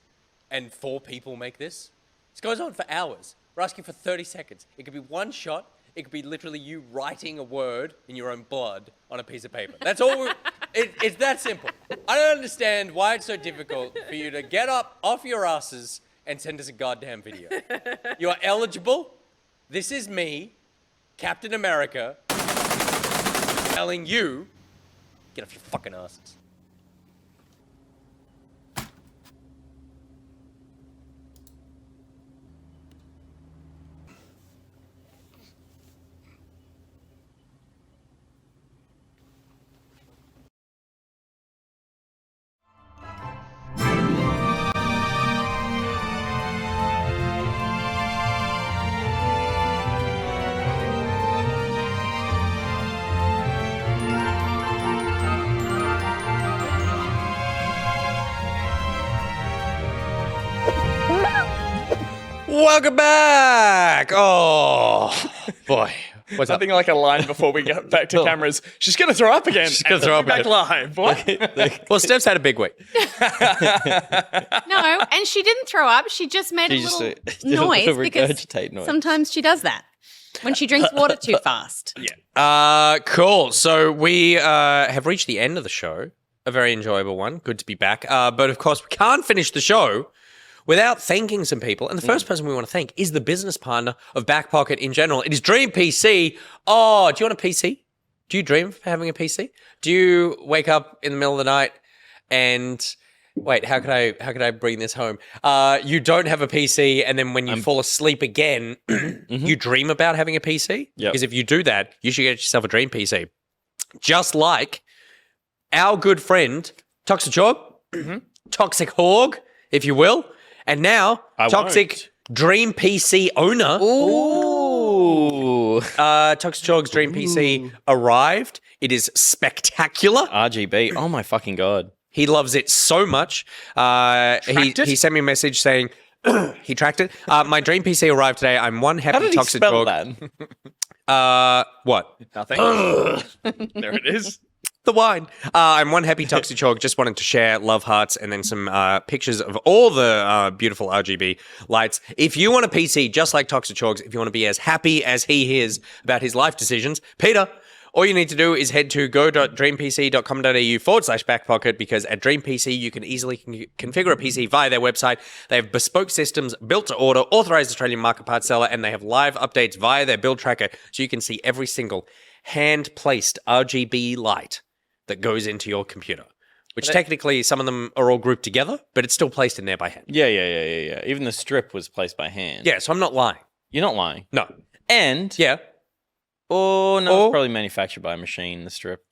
And 4 people make this? This goes on for hours. We're asking for 30 seconds. It could be one shot. It could be literally you writing a word in your own blood on a piece of paper. That's all. It's that simple. I don't understand why it's so difficult for you to get up off your asses and send us a goddamn video. You are eligible. This is me, Captain America, telling you, get off your fucking asses. Welcome back! Oh, boy. What's I up? think like a line before we get back to cameras. She's going to throw up again. She's gonna throw up back again. live. What? Well, Steph's had a big week. No, and she didn't throw up. She just made a little noise because regurgitate noise. sometimes she does that when she drinks water too fast. Cool. So we have reached the end of the show. A very enjoyable one. Good to be back. But of course, we can't finish the show without thanking some people. And the first person we want to thank is the business partner of Back Pocket in general. It is Dream PC. Oh, do you want a PC? Do you dream of having a PC? Do you wake up in the middle of the night and wait, how could I bring this home? You don't have a PC, and then when you fall asleep again, you dream about having a PC? Yep. Because if you do that, you should get yourself a Dream PC. Just like our good friend, Toxic Hog, Toxic Hog, if you will, and now Toxic Dream PC owner. Ooh. Toxic Hog's Dream PC arrived. It is spectacular. RGB. Oh my fucking God. He loves it so much. He sent me a message saying he tracked it. My Dream PC arrived today. I'm one happy How did he Toxic spell Hog. that? What? Nothing. There it is. The wine. I'm one happy Toxic Hog. Just wanted to share love hearts and then some pictures of all the beautiful RGB lights. If you want a PC just like Toxic Hog's, if you want to be as happy as he is about his life decisions, Peter, all you need to do is head to go.dreampc.com.au/backpocket, because at Dream PC you can easily configure a PC via their website. They have bespoke systems built to order, authorized Australian market part seller, and they have live updates via their build tracker, so you can see every single hand-placed RGB light that goes into your computer. Which technically some of them are all grouped together, but it's still placed in there by hand. Yeah. Even the strip was placed by hand. Yeah, so I'm not lying. You're not lying. No. And Yeah. oh no, it's probably manufactured by a machine, the strip.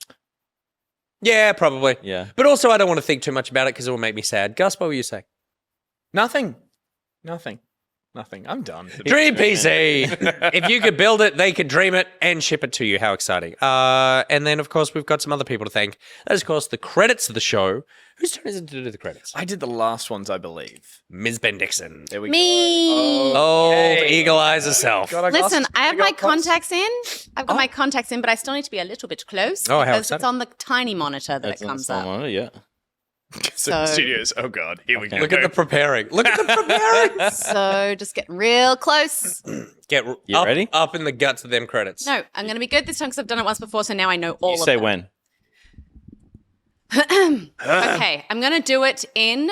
Yeah, probably. Yeah. But also I don't want to think too much about it because it will make me sad. Gus, what were you saying? Nothing. I'm done. Dream PC. If you could build it, they could dream it and ship it to you. How exciting. And then, of course, we've got some other people to thank. That is, of course, the credits of the show. Whose turn is it to do the credits? I did the last ones, I believe. Ms. Ben Dixon. There we Me. Old Eagle Eyes herself. Listen, I have my contacts in. I've got my contacts in, but I still need to be a little bit close. Oh, how because exciting. it's on the tiny monitor that it comes up. Yeah. So So- studios. Oh God, here we go. Look at the preparing. Look at the preparing. So just getting real close. Get You ready? Up in the guts of them credits. No, I'm going to be good this time because I've done it once before, so now I know all You of say them. when. Okay, I'm going to do it in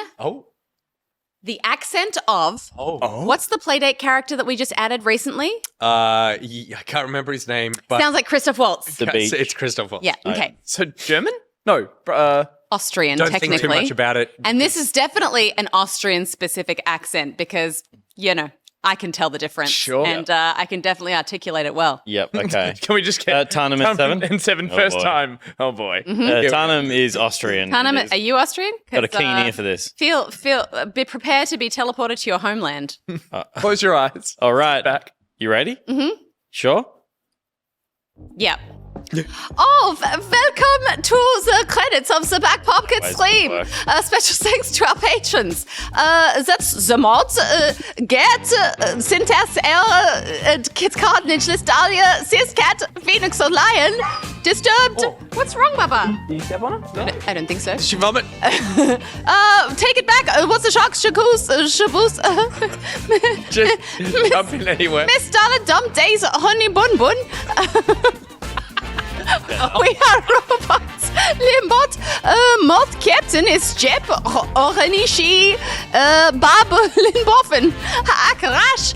the accent of what's the Playdate character that we just added recently? I can't remember his name, but Sounds like Christoph Waltz. it's Christoph Waltz. Yeah, okay. So German? No. Austrian, Don't technically. think too much about it. And this is definitely an Austrian-specific accent because, you know, I can tell the difference. Sure. And I can definitely articulate it well. Yep. Okay. Can we just get Tarnum at 7? And 7 Oh, first boy. time. Oh boy. Tarnum is Austrian. Tanum, It is. are you Austrian? Got a 'Cause, keen ear for this. Be prepared to be teleported to your homeland. Close your eyes. All right. Back. You ready? Mm-hmm. Sure? Yep. Welcome to the credits of the Back Pocket stream. Special thanks to our patrons. That's the mods, Gert, Syntax, L, Kit Carnage, Listalia, Ciscat, Phoenix and Lion, Disturbed. What's wrong, Baba? Did you step on her? I don't think so. Did she vomit? Take it back. What's the shark? Shaboos. Just jump in anywhere. Miss Dollar Dump Days, Honey Bun Bun. We are robots. Limbot, Mod Captain is Jep, Oranishi, Bob Linboffen, Akarash,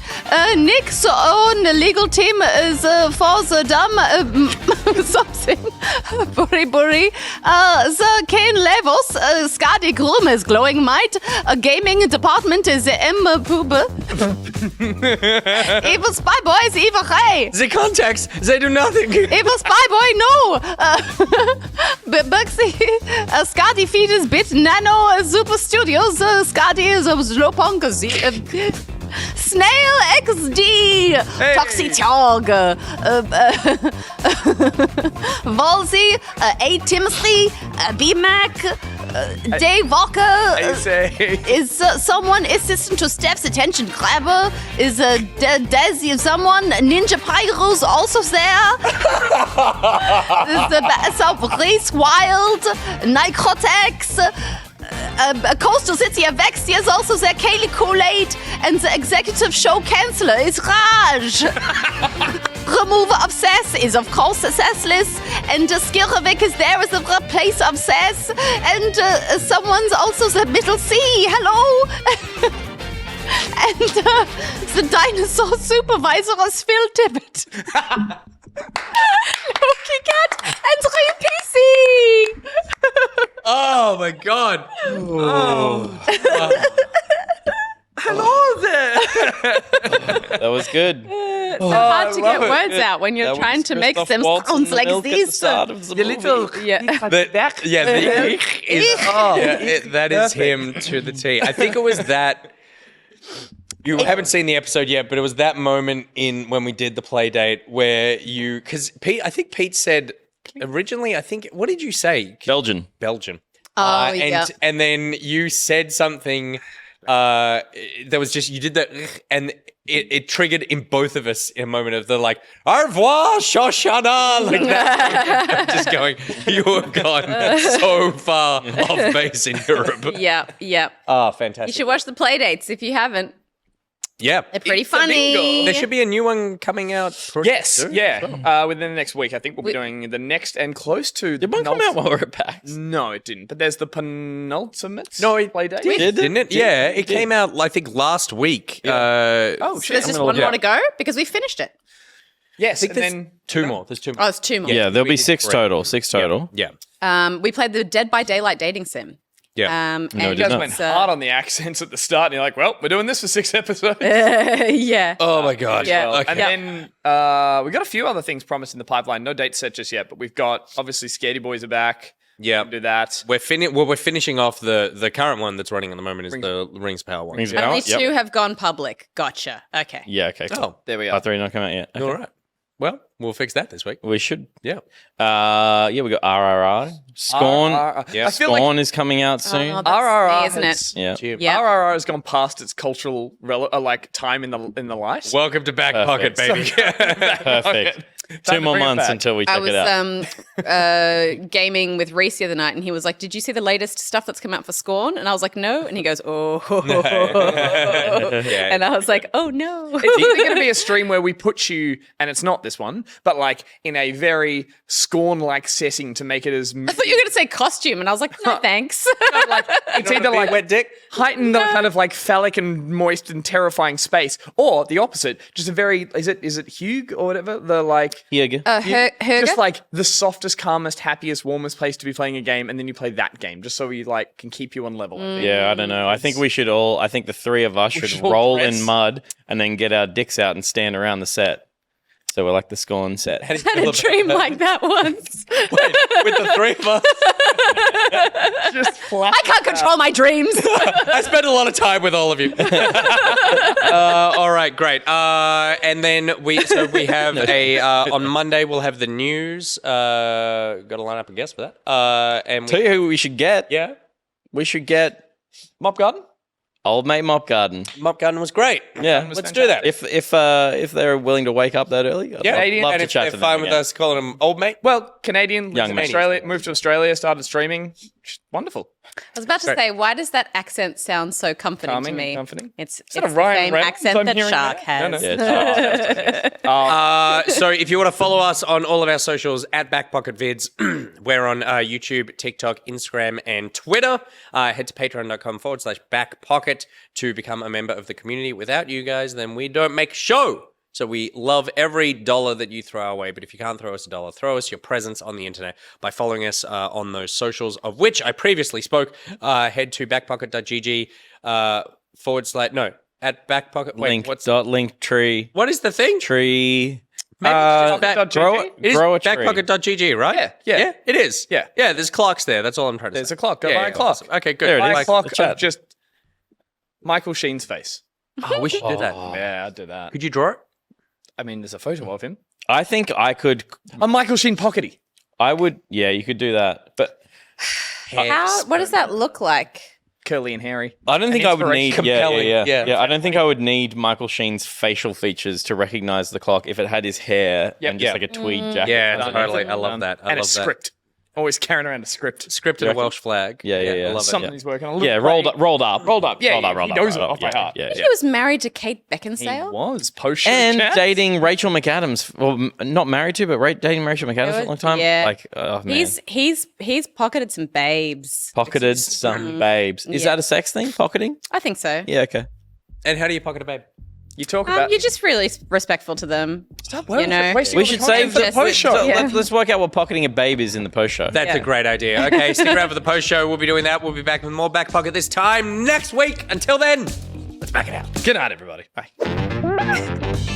Nick's own legal team is for the dumb something. BuriBuri, the Kane Levels, Skadi Groom is glowing might, gaming department is M Pube. EvilSpyBoy is Evil Hey. The contacts, they do nothing. EvilSpyBoy, no. Bugsy, Skadi feed is bit nano super studios. Skadi is Slowpunk. Snail XD, Toxicog, Volsey, A Timothy, BMac, Dave Walker is someone assistant to Steph's attention grabber. Is Desi someone? Ninja Pyro's also there. Is the South Race Wild, Nicrotex. Coastal City of Vexia is also there. Kaylee Kool-Aid, and the executive show canceller is Raj. Remover of Cess is of course Cessless, and Skirevik is there as a replace of Cess, and someone's also the middle C. Hello. And the dinosaur supervisor is Phil Tibbet. Loki Cat and 3PC. Oh my god. Hello there. That was good. It's hard to get words out when you're trying to make them sounds like this. The little that is him to the T. I think it was that. You haven't seen the episode yet, but it was that moment when we did the play date where because Pete, I think Pete said originally, what did you say? Belgian. Oh, yeah. And then you said something that was just, you did that, and it triggered in both of us in a moment of the like, au revoir, Shoshana, like that. I'm just going, you have gone so far off base in Europe. Yeah. Oh, fantastic. You should watch the playdates if you haven't. Yeah. They're pretty funny. There should be a new one coming out. Yes, within the next week. I think we'll be doing the next and close to the Did one come out while we're at PAX? No, it didn't. But there's the penultimate play date. Didn't it? Yeah, it came out, I think, last week. So there's just one more to go because we finished it. Yes, and then two more. There's two more. Oh, it's two more. Yeah, there'll be six total. Yeah. We played the Dead by Daylight dating sim. Yeah. And you guys went hard on the accents at the start, and you're like, well, we're doing this for 6 episodes. Yeah. Oh, my God. Yeah. Okay. And then we got a few other things promised in the pipeline. No date set just yet, but we've got, obviously, Scaredy Boys are back. Yeah. Do that. We're finishing off the current one that's running at the moment is the Rings Power one. Only two have gone public. Gotcha. Okay. Yeah, okay, cool. Oh, there we are. Part 3 not come out yet. Okay. All right. Well, we'll fix that this week. We should. Yeah. We got RRR. Scorn. Yeah. I feel Scorn is coming out soon. Oh, that's RRR, me, isn't it? Yeah. RRR has gone past its cultural time in the life. Welcome to Back Pocket, baby. Perfect. 2 more months until we check it out. I was gaming with Reese the other night, and he was like, "Did you see the latest stuff that's come out for Scorn?" And I was like, "No." And he goes, "Oh." And I was like, "Oh no." It's either going to be a stream where we put you, and it's not this one, but like in a very Scorn-like setting to make it as. I thought you were going to say costume, and I was like, "No, thanks." It's either like wet dick, heighten the kind of like phallic and moist and terrifying space, or the opposite, just a very is it Hugh or whatever the like. Just like the softest, calmest, happiest, warmest place to be playing a game, and then you play that game just so we like can keep you on level. Yeah, I don't know. I think I think the three of us should roll in mud and then get our dicks out and stand around the set. So we're like the Scorn set. I had a dream like that once. With the three of us. Just flat. I can't control my dreams. I spent a lot of time with all of you. All right, great. And then we have on Monday we'll have the news. Got to line up a guest for that. And Tell you who we should get. Yeah, We should get Mop Garden? Old Mate Mop Garden. Mop Garden was great. Yeah, Let's do that. If they're willing to wake up that early, I'd Canadian, love and to if chat they're to them fine with again. us calling him old mate. Well, Canadian, Young lived in man. Australia, moved to Australia, started streaming. Wonderful. I was about to say, why does that accent sound so comforting Calming to and me? comforting? It's that a the Ryan same Reynolds accent I'm that hearing Shark there? has. Yeah, So if you want to follow us on all of our socials at Backpocket Vids, we're on YouTube, TikTok, Instagram, and Twitter. Head to patreon.com/backpocket to become a member of the community. Without you guys, then we don't make a show. So we love every dollar that you throw our way. But if you can't throw us a dollar, throw us your presence on the internet by following us on those socials, of which I previously spoke. Head to backpocket.gg at backpocket. Link dot link tree. What is the thing? Tree. Maybe grow it is grow a tree. backpocket.gg, right? Yeah, it is. Yeah. There's clocks there. That's all I'm trying to say. There's a clock. Go buy a clock. Awesome. Okay, good. There it Buy is. a clock The chat. of just Michael Sheen's face. Oh, we should do that. Yeah, I'd do that. Could you draw it? I mean, there's a photo of him. I think I could. A Michael Sheen pockety. I would. Yeah, you could do that. But What does that look like? Curly and hairy. I don't think I would need. Compelling. Yeah. I don't think I would need Michael Sheen's facial features to recognize the clock if it had his hair and just like a tweed jacket. Yeah, underneath totally. it. I love that. I And a love that. script. Always carrying around a script. Script and a Welsh flag. Yeah. I love it. Something he's working on. Yeah, rolled up. Yeah, Rolled up. he Rolled knows up, it rolled off by up. heart. Yeah. He was married to Kate He Beckinsale. was post And dating Rachel McAdams. Well, not married to, but dating Rachel McAdams for a long time. Yeah. Like, oh man. He's pocketed some babes. Pocketed some babes. Is Yeah. that a sex thing? Pocketing? I think so. Yeah, okay. And how do you pocket a babe? You talk about. You're just really respectful to them. Stop you know. We should save the post show. Yeah. Let's work out what pocketing a babe is in the post show. That's a great idea. Okay, stick around for the post show. We'll be doing that. We'll be back with more Back Pocket this time next week. Until then, let's back it out. Good night, everybody. Bye.